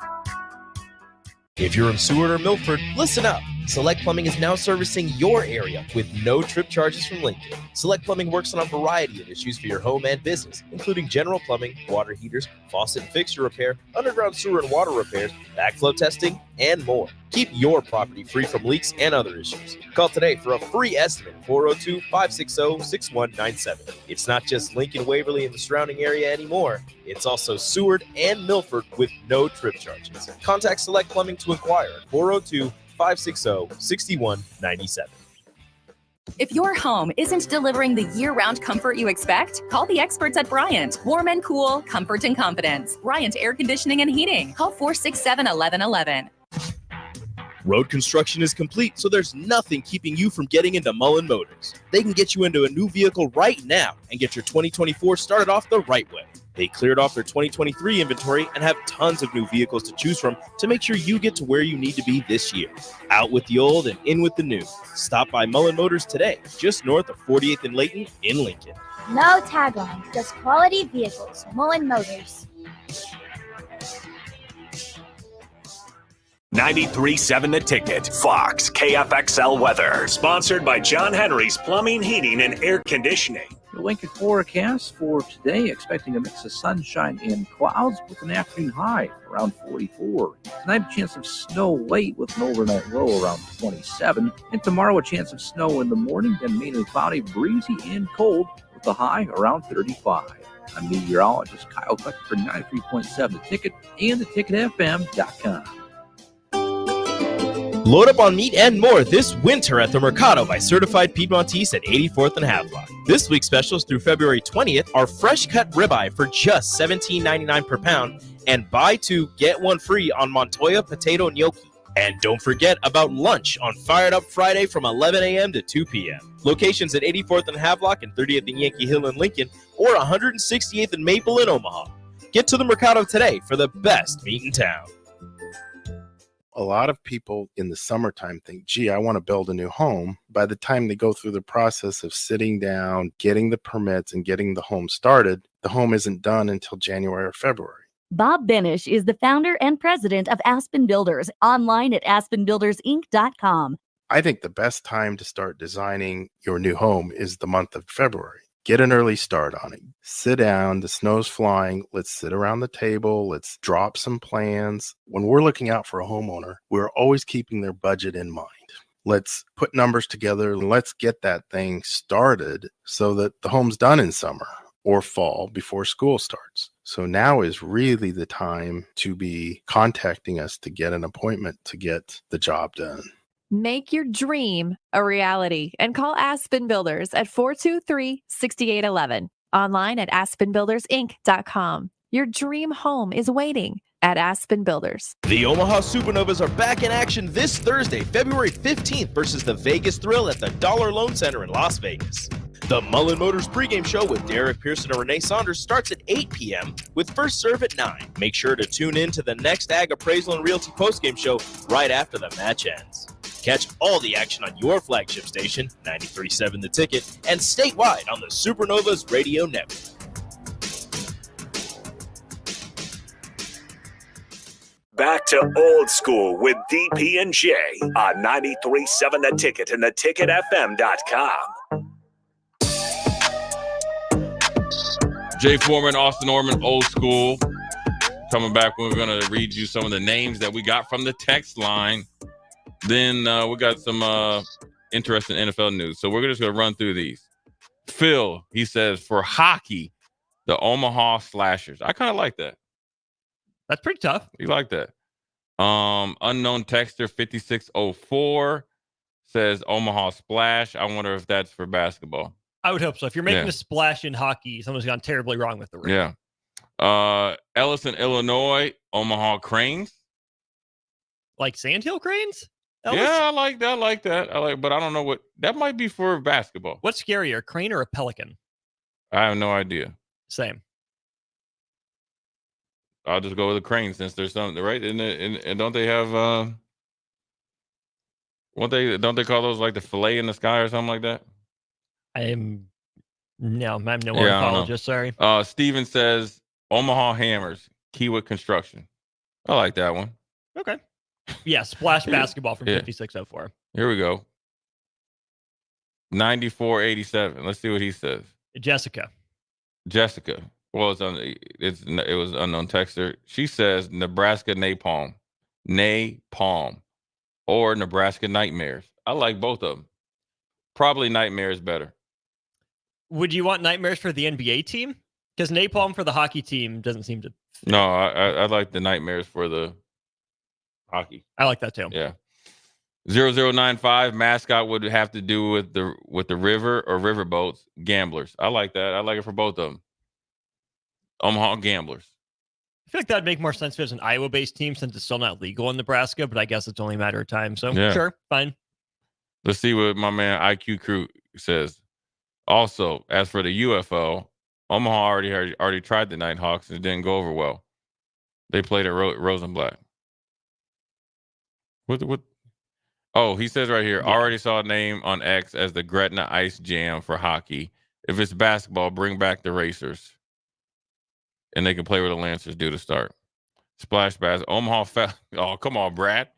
If you're in Seward or Milford, listen up. Select Plumbing is now servicing your area with no trip charges from Lincoln. Select Plumbing works on a variety of issues for your home and business, including general plumbing, water heaters, faucet and fixture repair, underground sewer and water repairs, backflow testing, and more. Keep your property free from leaks and other issues. Call today for a free estimate, 402-560-6197. It's not just Lincoln, Waverly, and the surrounding area anymore. It's also Seward and Milford with no trip charges. Contact Select Plumbing to inquire at 402-560-6197. If your home isn't delivering the year-round comfort you expect, call the experts at Bryant. Warm and cool, comfort and confidence. Bryant Air Conditioning and Heating. Call 467-1111. Road construction is complete, so there's nothing keeping you from getting into Mullen Motors. They can get you into a new vehicle right now and get your 2024 started off the right way. They cleared off their 2023 inventory and have tons of new vehicles to choose from to make sure you get to where you need to be this year. Out with the old and in with the new. Stop by Mullen Motors today, just north of 48th and Layton in Lincoln. No tagline, just quality vehicles. Mullen Motors. 93.7 The Ticket, Fox, KFXL weather. Sponsored by John Henry's Plumbing, Heating, and Air Conditioning. The Lincoln forecast for today, expecting a mix of sunshine and clouds with an afternoon high around 44. Tonight, a chance of snow late with an overnight low around 27. And tomorrow, a chance of snow in the morning, then mainly cloudy, breezy, and cold with a high around 35. I'm meteorologist Kyle Kleck for 93.7 The Ticket and theticketfm.com. Load up on meat and more this winter at the Mercado by Certified Piedmontese at 84th and Havelock. This week's specials through February 20th are fresh cut ribeye for just $17.99 per pound and buy two, get one free on Montoya potato gnocchi. And don't forget about lunch on Fired Up Friday from 11 a.m. to 2 p.m. Locations at 84th and Havelock and 30th and Yankee Hill in Lincoln or 168th and Maple in Omaha. Get to the Mercado today for the best meat in town. A lot of people in the summertime think, gee, I want to build a new home. By the time they go through the process of sitting down, getting the permits, and getting the home started, the home isn't done until January or February. Bob Benish is the founder and president of Aspen Builders, online at aspenbuildersinc.com. I think the best time to start designing your new home is the month of February. Get an early start on it. Sit down. The snow's flying. Let's sit around the table. Let's drop some plans. When we're looking out for a homeowner, we're always keeping their budget in mind. Let's put numbers together and let's get that thing started so that the home's done in summer or fall before school starts. So now is really the time to be contacting us to get an appointment to get the job done. Make your dream a reality and call Aspen Builders at 423-6811. Online at aspenbuildersinc.com. Your dream home is waiting at Aspen Builders. The Omaha Supernovas are back in action this Thursday, February 15th versus the Vegas Thrill at the Dollar Loan Center in Las Vegas. The Mullen Motors pregame show with Derek Pearson and Renee Saunders starts at 8 p.m. with first serve at 9. Make sure to tune in to the next Ag Appraisal and Realty postgame show right after the match ends. Catch all the action on your flagship station, 93.7 The Ticket, and statewide on the Supernovas Radio Network. Back to old school with DP and J on 93.7 The Ticket and theticketfm.com. Jay Foreman, Austin Norman, old school. Coming back, we're going to read you some of the names that we got from the text line. Then we got some interesting NFL news. So we're just going to run through these. Phil, he says, for hockey, the Omaha Slashers. I kind of like that. That's pretty tough. You like that. Unknown texter 5604 says Omaha Splash. I wonder if that's for basketball. I would hope so. If you're making a splash in hockey, someone's gone terribly wrong with the ring. Yeah. Ellison, Illinois, Omaha Cranes. Like Sandhill Cranes? Ellis? Yeah, I like that. But I don't know what that might be for basketball. What's scarier, a crane or a pelican? I have no idea. Same. I'll just go with the crane since there's something, right? And don't they have don't they call those like the fillet in the sky or something like that? I'm no ornithologist, sorry. Steven says Omaha Hammers, Keywood Construction. I like that one. Okay. Yeah, splash basketball from 5604. Here we go. 9487. Let's see what he says. Jessica. Well, it was unknown texter. She says Nebraska Napalm, or Nebraska Nightmares. I like both of them. Probably Nightmares better. Would you want Nightmares for the NBA team? Because Napalm for the hockey team doesn't seem to fit. No, I like the Nightmares for the hockey. I like that too. Yeah. 0095 mascot would have to do with the river or riverboats. Gamblers. I like that. I like it for both of them. Omaha Gamblers. I feel like that'd make more sense if it was an Iowa-based team since it's still not legal in Nebraska, but I guess it's only a matter of time. So sure, fine. Let's see what my man IQ Crew says. Also, as for the UFO, Omaha already tried the Nighthawks and it didn't go over well. They played at Rosenblatt. What? Oh, he says right here, already saw a name on X as the Gretna Ice Jam for hockey. If it's basketball, bring back the Racers. And they can play where the Lancers do to start. Splash Bass, Omaha Oh, come on, Brad.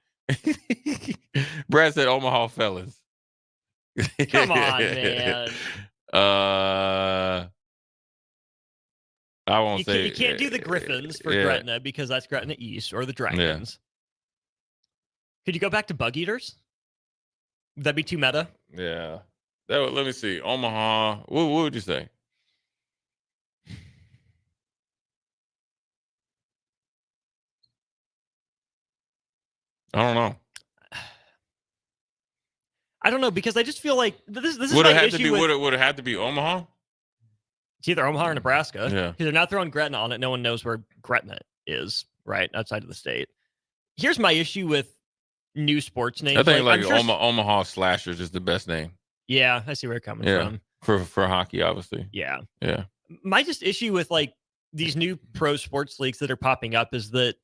Brad said Omaha Fellas. Come on, man. I won't say. You can't do the Griffins for Gretna because that's Gretna East or the Dragons. Yeah. Could you go back to Bug Eaters? Would that be too meta? Yeah. Let me see. Omaha. What would you say? I don't know. I don't know because I just feel like this is would my it have issue to be with, would it have to be Omaha? It's either Omaha or Nebraska. Yeah. Because they're not throwing Gretna on it. No one knows where Gretna is, right? Outside of the state. Here's my issue with new sports names. I think Omaha Slashers is the best name. Yeah, I see where you're coming from. For hockey, obviously. Yeah. Yeah. My just issue with like these new pro sports leagues that are popping up is that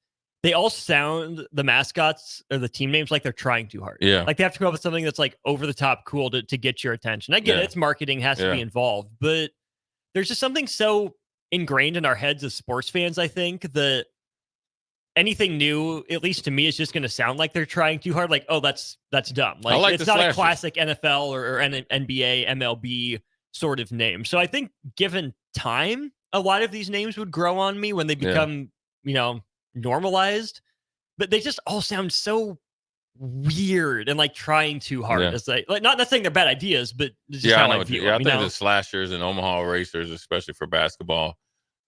they all sound, the mascots or the team names, like they're trying too hard. Yeah. Like they have to come up with something that's like over the top cool to get your attention. I get it. It's marketing, has to be involved, but there's just something so ingrained in our heads as sports fans, I think, that anything new, at least to me, is just going to sound like they're trying too hard. Like, oh, that's dumb. Like it's not a classic NFL or NBA, MLB sort of name. So I think given time, a lot of these names would grow on me when they become, normalized, but they just all sound so weird and like trying too hard. It's like not saying they're bad ideas, but it's just how I view them. I think the Slashers and Omaha Racers, especially for basketball,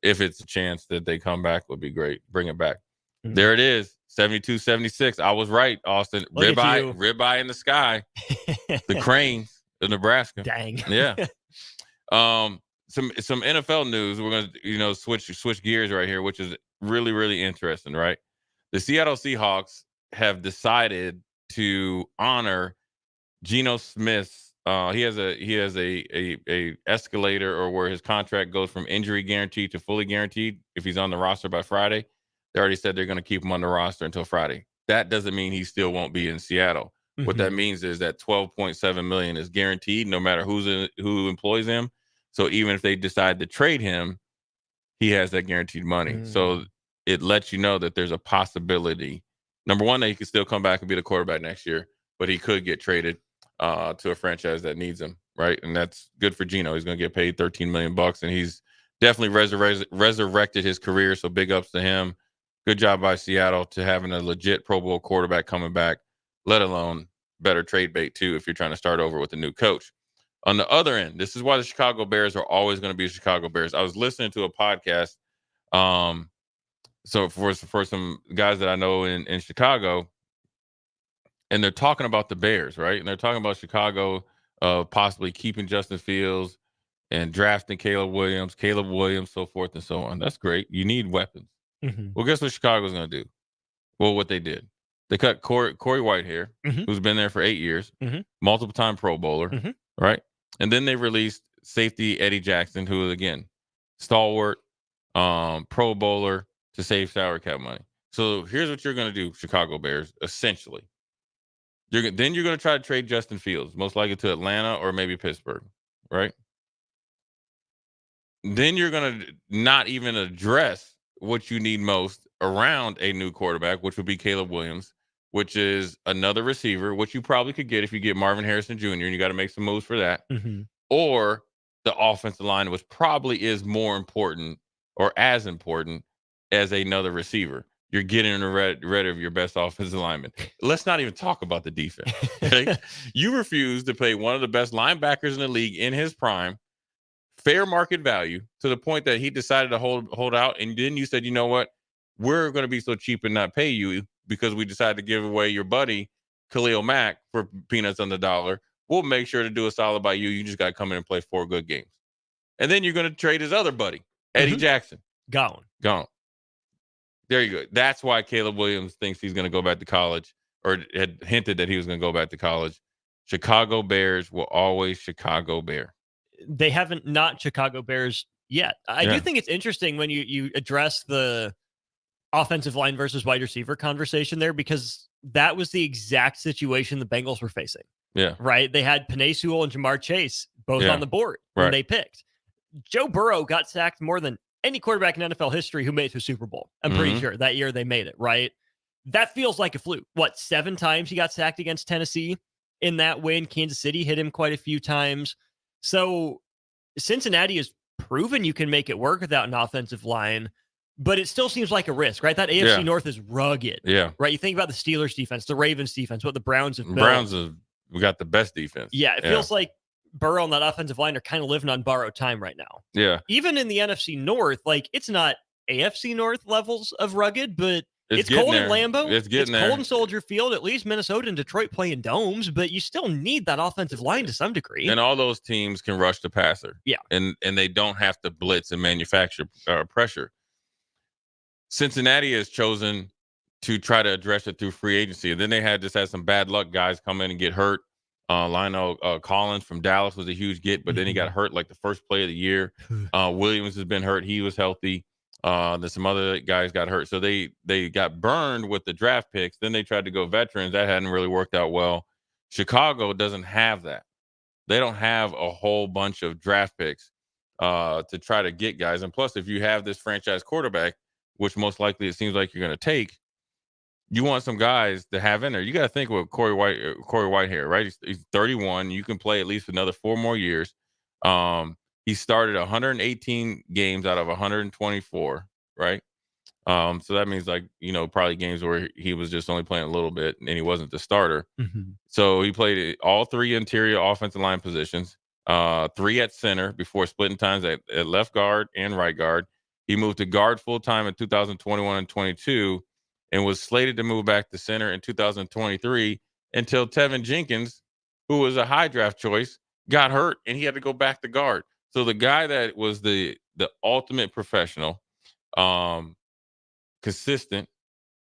if it's a chance that they come back, would be great. Bring it back. Mm-hmm. There it is. 72-76. I was right, Austin. Ribeye in the sky. The Cranes of Nebraska. Dang. Yeah. some NFL news. We're gonna switch gears right here, which is really, really interesting, right? The Seattle Seahawks have decided to honor Geno Smith's. He has a escalator, or where his contract goes from injury guaranteed to fully guaranteed if he's on the roster by Friday. They already said they're going to keep him on the roster until Friday. That doesn't mean he still won't be in Seattle. Mm-hmm. What that means is that $12.7 million is guaranteed no matter who employs him. So even if they decide to trade him, he has that guaranteed money. So it lets you know that there's a possibility. Number one, that he could still come back and be the quarterback next year, but he could get traded to a franchise that needs him, right? And that's good for Geno. He's going to get paid $13 million, and he's definitely resurrected his career. So big ups to him. Good job by Seattle to having a legit Pro Bowl quarterback coming back, let alone better trade bait too if you're trying to start over with a new coach. On the other end, this is why the Chicago Bears are always going to be Chicago Bears. I was listening to a podcast, so for some guys that I know in Chicago, and they're talking about the Bears, right? And they're talking about Chicago possibly keeping Justin Fields and drafting Caleb Williams, so forth and so on. That's great. You need weapons. Mm-hmm. Well, guess what Chicago's going to do? Well, what they did. They cut Corey Whitehair, who's been there for 8 years, multiple-time Pro Bowler, right? And then they released safety Eddie Jackson, who is, again, stalwart, Pro Bowler, to save salary cap money. So here's what you're going to do, Chicago Bears, essentially. Then you're going to try to trade Justin Fields, most likely to Atlanta or maybe Pittsburgh, right? Then you're going to not even address what you need most around a new quarterback, which would be Caleb Williams, which is another receiver, which you probably could get if you get Marvin Harrison Jr., and you got to make some moves for that. Or the offensive line, which probably is more important or as important as another receiver. You're getting rid of your best offensive lineman. Let's not even talk about the defense. Okay? You refuse to pay one of the best linebackers in the league in his prime, fair market value, to the point that he decided to hold out. And then you said, you know what? We're going to be so cheap and not pay you because we decided to give away your buddy, Khalil Mack, for peanuts on the dollar. We'll make sure to do a solid by you. You just got to come in and play 4 good games. And then you're going to trade his other buddy, Eddie Jackson. Gone. There you go. That's why Caleb Williams thinks he's going to go back to college, or had hinted that he was going to go back to college. Chicago Bears will always Chicago Bear. They haven't not Chicago Bears yet. I do think it's interesting when you address the offensive line versus wide receiver conversation there, because that was the exact situation the Bengals were facing. Yeah. Right? They had Penei Sewell and Jamar Chase both on the board when they picked. Joe Burrow got sacked more than any quarterback in NFL history who made it to a Super Bowl. I'm pretty sure that year they made it, right? That feels like a fluke. 7 times he got sacked against Tennessee in that win? Kansas City hit him quite a few times. So Cincinnati has proven you can make it work without an offensive line, but it still seems like a risk, right? That AFC North is rugged. Yeah. Right? You think about the Steelers defense, the Ravens defense, what the Browns have built. Browns we got the best defense. Yeah, it feels like Burrow and that offensive line are kind of living on borrowed time right now. Yeah. Even in the NFC North, it's not AFC North levels of rugged, but it's cold in Lambeau. It's getting cold in Soldier Field. At least Minnesota and Detroit play in domes, but you still need that offensive line to some degree. And all those teams can rush the passer. Yeah. And they don't have to blitz and manufacture pressure. Cincinnati has chosen to try to address it through free agency. And then they had some bad luck guys come in and get hurt. Lionel Collins from Dallas was a huge get, but then he got hurt like the first play of the year. Williams has been hurt. He was healthy. Then some other guys got hurt. So they got burned with the draft picks. Then they tried to go veterans. That hadn't really worked out well. Chicago doesn't have that. They don't have a whole bunch of draft picks to try to get guys. And plus, if you have this franchise quarterback, which most likely it seems like you're going to take, you want some guys to have in there. You got to think with Corey Whitehair, right? He's 31. You can play at least another 4 more years. He started 118 games out of 124, right? So that means probably games where he was just only playing a little bit and he wasn't the starter. So he played all 3 interior offensive line positions, 3 at center before splitting times at left guard and right guard. He moved to guard full-time in 2021 and 22 and was slated to move back to center in 2023 until Tevin Jenkins, who was a high draft choice, got hurt and he had to go back to guard. So the guy that was the ultimate professional, consistent,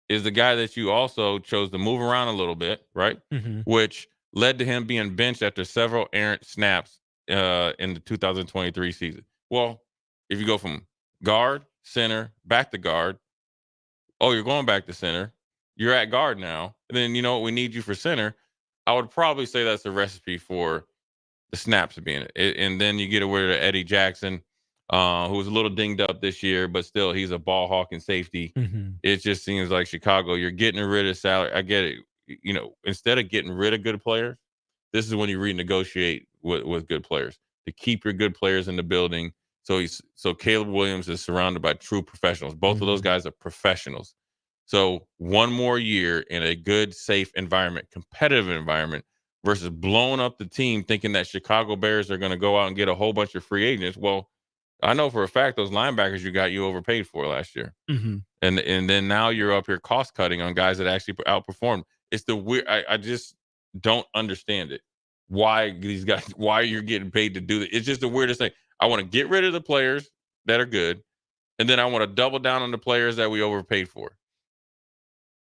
is the guy that you also chose to move around a little bit, right? Mhm. Which led to him being benched after several errant snaps in the 2023 season. Well, if you go from guard, center, back to guard, oh, you're going back to center, you're at guard now, and then you know what, we need you for center. I would probably say that's a recipe for the snaps being it. And then you get rid of Eddie Jackson, who was a little dinged up this year, but still he's a ball hawking safety. Mhm. It just seems like Chicago, you're getting rid of salary. I get it. You know, instead of getting rid of good players, this is when you renegotiate with good players to keep your good players in the building. So Caleb Williams is surrounded by true professionals. Both of those guys are professionals. So one more year in a good, safe environment, competitive environment, versus blowing up the team thinking that Chicago Bears are going to go out and get a whole bunch of free agents. Well, I know for a fact those linebackers you overpaid for last year. Mhm. And then now you're up here cost cutting on guys that actually outperformed. It's the weird. I just don't understand it. Why these guys? Why you're getting paid to do it? It's just the weirdest thing. I want to get rid of the players that are good, and then I want to double down on the players that we overpaid for.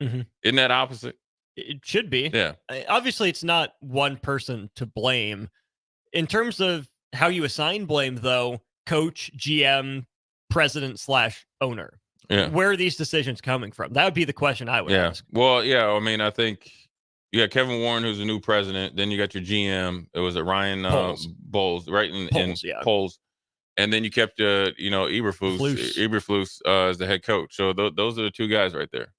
Mhm. Isn't that opposite? It should be. Yeah. Obviously, it's not one person to blame. In terms of how you assign blame, though, coach, GM, president / owner. Yeah. Where are these decisions coming from? That would be the question I would ask. Well, yeah. I mean, I think you got Kevin Warren, who's the new president. Then you got your GM. It was Ryan Bowles, right? Poles. And then you kept, Eberflus as the head coach. So those are the two guys right there.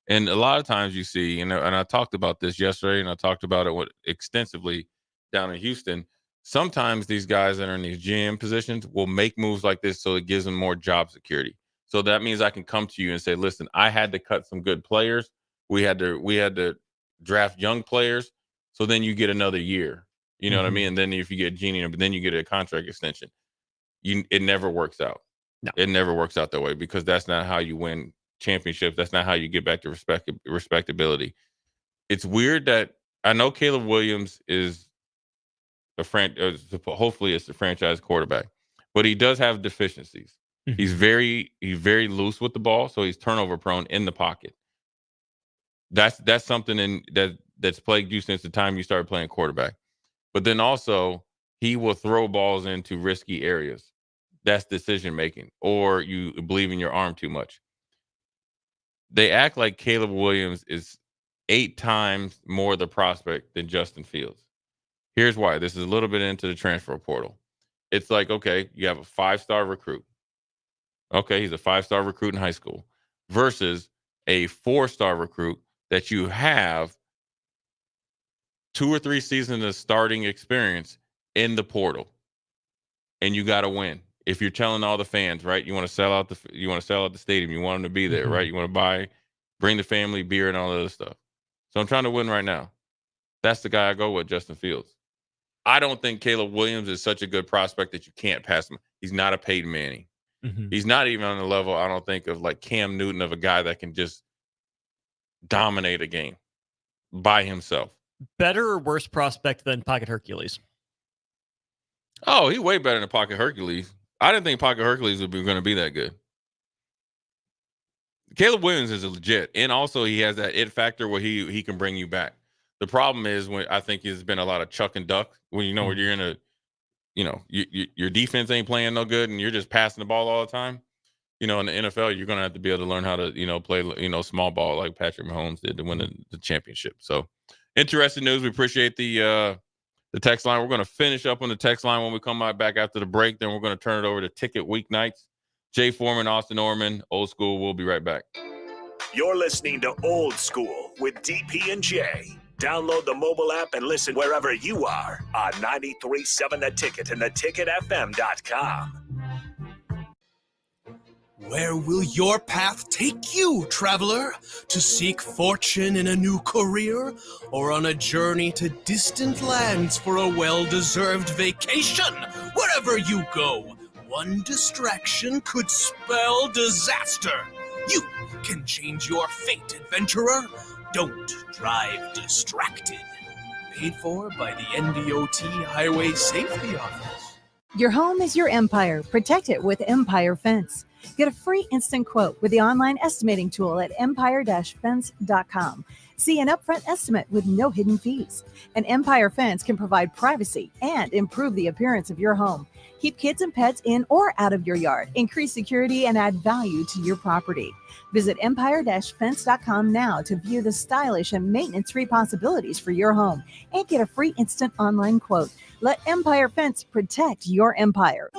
And a lot of times you see, and I talked about this yesterday, and I talked about it extensively down in Houston. Sometimes these guys that are in these GM positions will make moves like this so it gives them more job security. So that means I can come to you and say, listen, I had to cut some good players. We had to draft young players. So then you get another year. You know what I mean? And then if you get Genie, but then you get a contract extension. It never works out. No. It never works out that way, because that's not how you win championships. That's not how you get back to respectability. It's weird that I know Caleb Williams is hopefully it's a franchise quarterback, but he does have deficiencies. He's very loose with the ball, so he's turnover prone in the pocket. That's something that's plagued you since the time you started playing quarterback. But then also he will throw balls into risky areas. That's decision making, or you believe in your arm too much. They act like Caleb Williams is 8 times more the prospect than Justin Fields. Here's why. This is a little bit into the transfer portal. It's like, okay, you have a 5-star recruit. Okay, he's a 5-star recruit in high school versus a 4-star recruit that you have 2 or 3 seasons of starting experience in the portal, and you got to win. If you're telling all the fans, right, you want to sell out the stadium, you want them to be there, right? You want to bring the family beer and all that other stuff. So I'm trying to win right now. That's the guy I go with, Justin Fields. I don't think Caleb Williams is such a good prospect that you can't pass him. He's not a Peyton Manning. He's not even on the level, I don't think, of like Cam Newton, of a guy that can just dominate a game by himself. Better or worse prospect than Pocket Hercules? Oh, he's way better than Pocket Hercules. I didn't think Pocket Hercules would be going to be that good. Caleb Williams is legit, and also he has that it factor where he can bring you back. The problem is when I think there's been a lot of chuck and duck when when you're in a, your defense ain't playing no good and you're just passing the ball all the time. In the NFL, you're going to have to be able to learn how to, play, small ball like Patrick Mahomes did to win the championship. So interesting news. We appreciate the text line. We're going to finish up on the text line when we come back after the break. Then we're going to turn it over to Ticket Weeknights. Jay Foreman, Austin Orman, Old School. We'll be right back. You're listening to Old School with DP and J. Download the mobile app and listen wherever you are on 93.7 The Ticket and theticketfm.com. Where will your path take you, traveler? To seek fortune in a new career, or on a journey to distant lands for a well-deserved vacation? Wherever you go, one distraction could spell disaster. You can change your fate, adventurer. Don't drive distracted. Paid for by the NDOT Highway Safety Office. Your home is your empire. Protect it with Empire Fence. Get a free instant quote with the online estimating tool at empire-fence.com. See an upfront estimate with no hidden fees. An Empire Fence can provide privacy and improve the appearance of your home. Keep kids and pets in or out of your yard. Increase security and add value to your property. Visit empire-fence.com now to view the stylish and maintenance-free possibilities for your home and get a free instant online quote. Let Empire Fence protect your empire.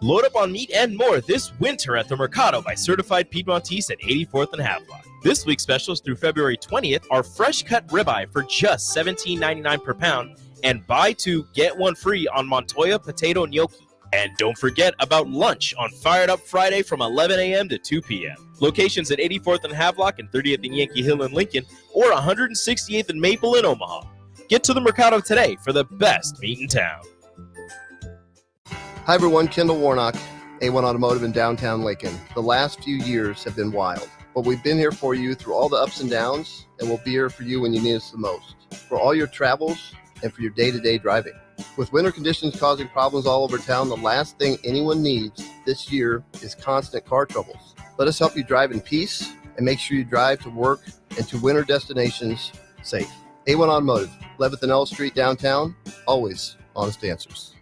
Load up on meat and more this winter at the Mercado by Certified Piedmontese at 84th and Havelock. This week's specials through February 20th are fresh cut ribeye for just $17.99 per pound and buy two, get one free on Montoya potato gnocchi. And don't forget about lunch on Fired Up Friday from 11 a.m. to 2 p.m. Locations at 84th and Havelock and 30th and Yankee Hill in Lincoln or 168th and Maple in Omaha. Get to the Mercado today for the best meat in town. Hi everyone, Kendall Warnock, A1 Automotive in downtown Lincoln. The last few years have been wild, but we've been here for you through all the ups and downs, and we'll be here for you when you need us the most, for all your travels and for your day-to-day driving. With winter conditions causing problems all over town, the last thing anyone needs this year is constant car troubles. Let us help you drive in peace and make sure you drive to work and to winter destinations safe. A1 Automotive, 11th and L Street downtown, always honest answers.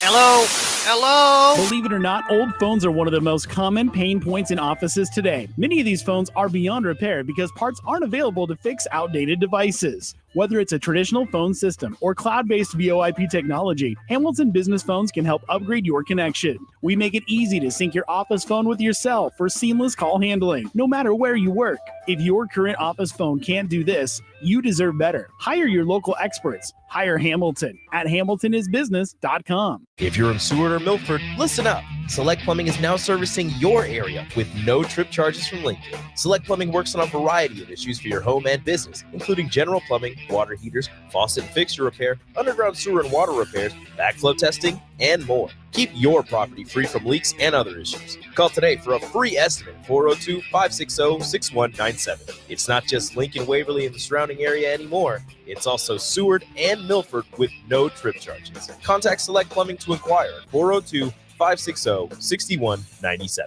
Hello? Hello? Believe it or not, old phones are one of the most common pain points in offices today. Many of these phones are beyond repair because parts aren't available to fix outdated devices. Whether it's a traditional phone system or cloud-based VoIP technology, Hamilton Business Phones can help upgrade your connection. We make it easy to sync your office phone with your cell for seamless call handling, no matter where you work. If your current office phone can't do this, you deserve better. Hire your local experts. Hire Hamilton at hamiltonisbusiness.com. If you're in Seward or Milford, listen up. Select Plumbing is now servicing your area with no trip charges from Lincoln. Select Plumbing works on a variety of issues for your home and business, including general plumbing, water heaters, faucet and fixture repair, underground sewer and water repairs, backflow testing, and more. Keep your property free from leaks and other issues. Call today for a free estimate, 402-560-6197. It's not just Lincoln, Waverly, and the surrounding area anymore. It's also Seward and Milford with no trip charges. Contact Select Plumbing to inquire at 402-560-6197.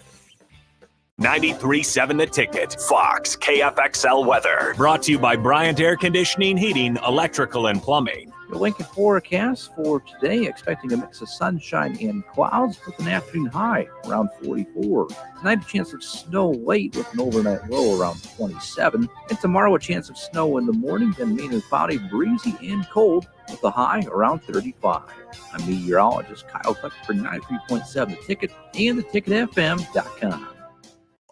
93.7 The Ticket, Fox, KFXL weather. Brought to you by Bryant Air Conditioning, Heating, Electrical, and Plumbing. Your Lincoln forecast for today, expecting a mix of sunshine and clouds with an afternoon high around 44. Tonight, a chance of snow late with an overnight low around 27. And tomorrow, a chance of snow in the morning, then mainly cloudy, breezy, and cold with a high around 35. I'm meteorologist Kyle Tucker for 93.7 The Ticket and theticketfm.com.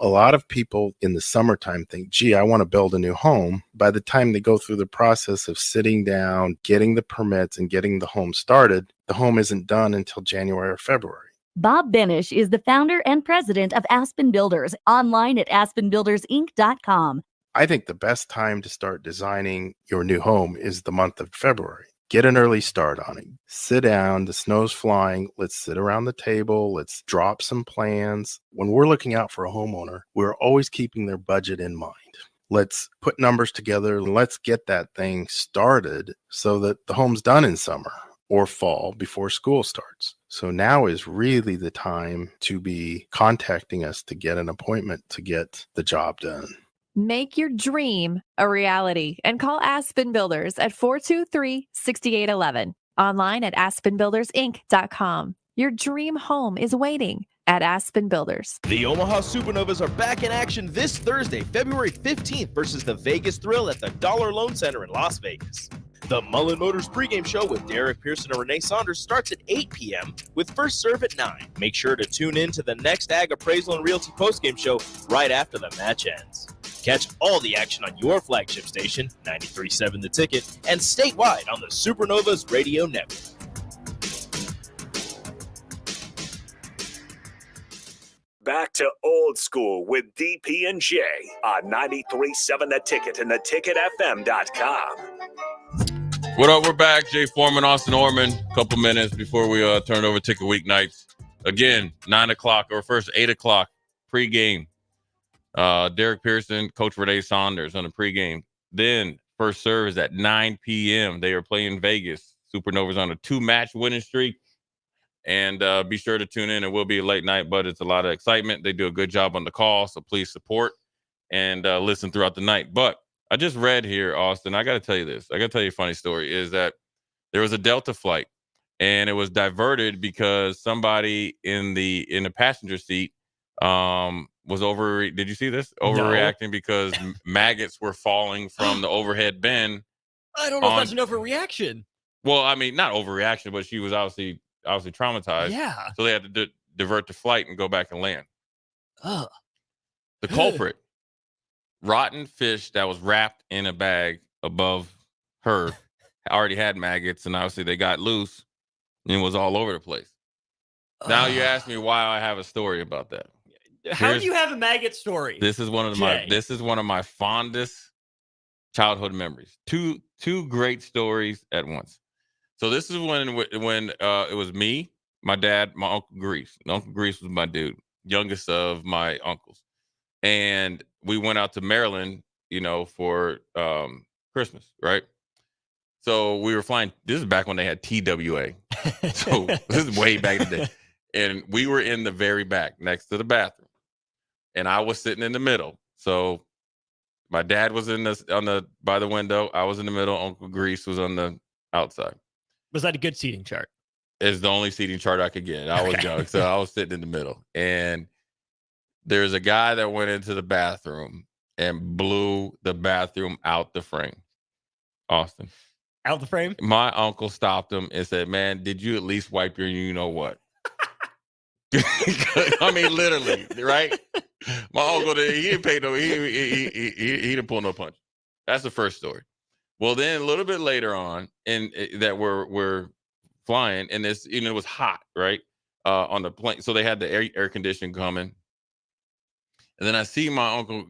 A lot of people in the summertime think, gee, I want to build a new home. By the time they go through the process of sitting down, getting the permits, and getting the home started, the home isn't done until January or February. Bob Benish is the founder and president of Aspen Builders, online at aspenbuildersinc.com. I think the best time to start designing your new home is the month of February. Get an early start on it. Sit down. The snow's flying. Let's sit around the table. Let's drop some plans. When we're looking out for a homeowner, we're always keeping their budget in mind. Let's put numbers together and let's get that thing started so that the home's done in summer or fall before school starts. So now is really the time to be contacting us to get an appointment to get the job done. Make your dream a reality and call Aspen Builders at 423-6811. Online at aspenbuildersinc.com. Your dream home is waiting at Aspen Builders. The Omaha Supernovas are back in action this Thursday, February 15th versus the Vegas Thrill at the Dollar Loan Center in Las Vegas. The Mullen Motors pregame show with Derek Pearson and Renee Saunders starts at 8 p.m. with first serve at 9. Make sure to tune in to the next Ag Appraisal and Realty postgame show right after the match ends. Catch all the action on your flagship station, 93.7 The Ticket, and statewide on the Supernovas Radio Network. Back to old school with DP and J on 93.7 The Ticket and theticketfm.com. What up? We're back. Jay Foreman, Austin Orman. A couple minutes before we turn over Ticket Weeknights. Again, 9 o'clock or first 8 o'clock pregame. Derek Pearson, Coach Renee Saunders on the pregame. Then first serve is at 9 p.m. They are playing Vegas. Supernovas on a 2-match winning streak. And be sure to tune in. It will be a late night, but it's a lot of excitement. They do a good job on the call, so please support and listen throughout the night. But I just read here, Austin, I got to tell you this. I got to tell you a funny story, is that there was a Delta flight, and it was diverted because somebody in the passenger seat was did you see this? Overreacting because maggots were falling from the overhead bin. I don't know if that's an overreaction. Well, I mean, not overreaction, but she was obviously traumatized. Yeah. So they had to divert the flight and go back and land. Ugh. The culprit, rotten fish that was wrapped in a bag above her, already had maggots, and obviously they got loose and it was all over the place. Now you ask me why I have a story about that. How do you have a maggot story? This is one of my fondest childhood memories. Two great stories at once. So this is when it was me, my dad, my Uncle Grease. And Uncle Grease was my dude, youngest of my uncles. And we went out to Maryland, for Christmas, right? So we were flying. This is back when they had TWA. So this is way back in the day. And we were in the very back next to the bathroom. And I was sitting in the middle. So my dad was by the window. I was in the middle. Uncle Grease was on the outside. Was that a good seating chart? It's the only seating chart I could get. I was young, so I was sitting in the middle. And there's a guy that went into the bathroom and blew the bathroom out the frame. Austin. Out the frame? My uncle stopped him and said, "Man, did you at least wipe your you-know-what?" I mean, literally, right? My uncle, he didn't pay no, he didn't pull no punch. That's the first story. Well, then a little bit later on, that we're flying, and this, it was hot, right? On the plane. So they had the air conditioning coming. And then I see my Uncle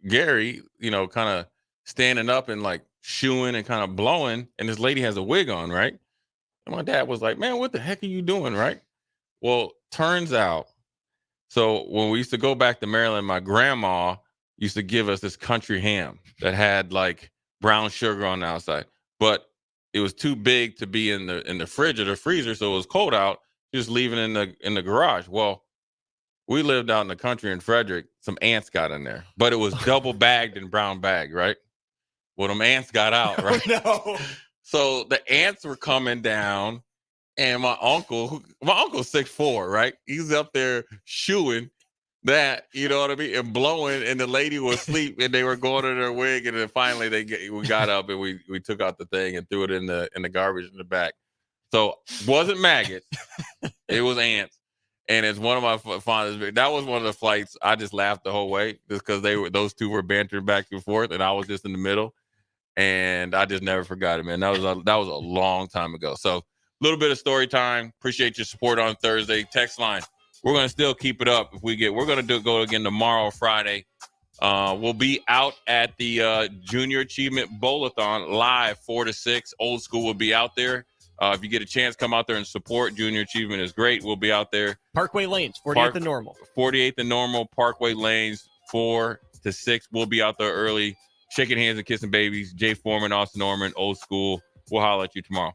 Gary, kind of standing up and like shooing and kind of blowing, and this lady has a wig on, right? And my dad was like, "Man, what the heck are you doing?" Right? Well, turns out, so when we used to go back to Maryland, my grandma used to give us this country ham that had like brown sugar on the outside, but it was too big to be in the fridge or the freezer, so it was cold out. Just leaving it in the garage. Well, we lived out in the country in Frederick. Some ants got in there, but it was double bagged in brown bag, right? Well, them ants got out, right? Oh, no. So the ants were coming down, and my uncle's 6'4", right? He's up there shooing that, you know what I mean, and blowing, and the lady was asleep, and they were going to their wig, and then finally we got up and we took out the thing and threw it in the garbage in the back. So wasn't maggots, it was ants, and it's one of my fondest. That was one of the flights I just laughed the whole way, just because those two were bantering back and forth, and I was just in the middle, and I just never forgot it, man. That was a long time ago. So a little bit of story time. Appreciate your support on Thursday. Text line. We're going to still keep it up. We're going to go again tomorrow, Friday. We'll be out at the Junior Achievement Bowl-a-thon live 4 to 6. Old School will be out there. If you get a chance, come out there and support. Junior Achievement is great. We'll be out there. Parkway Lanes, 48th and Normal. 48th and Normal, Parkway Lanes, 4 to 6. We'll be out there early, shaking hands and kissing babies. Jay Foreman, Austin Norman, Old School. We'll holler at you tomorrow.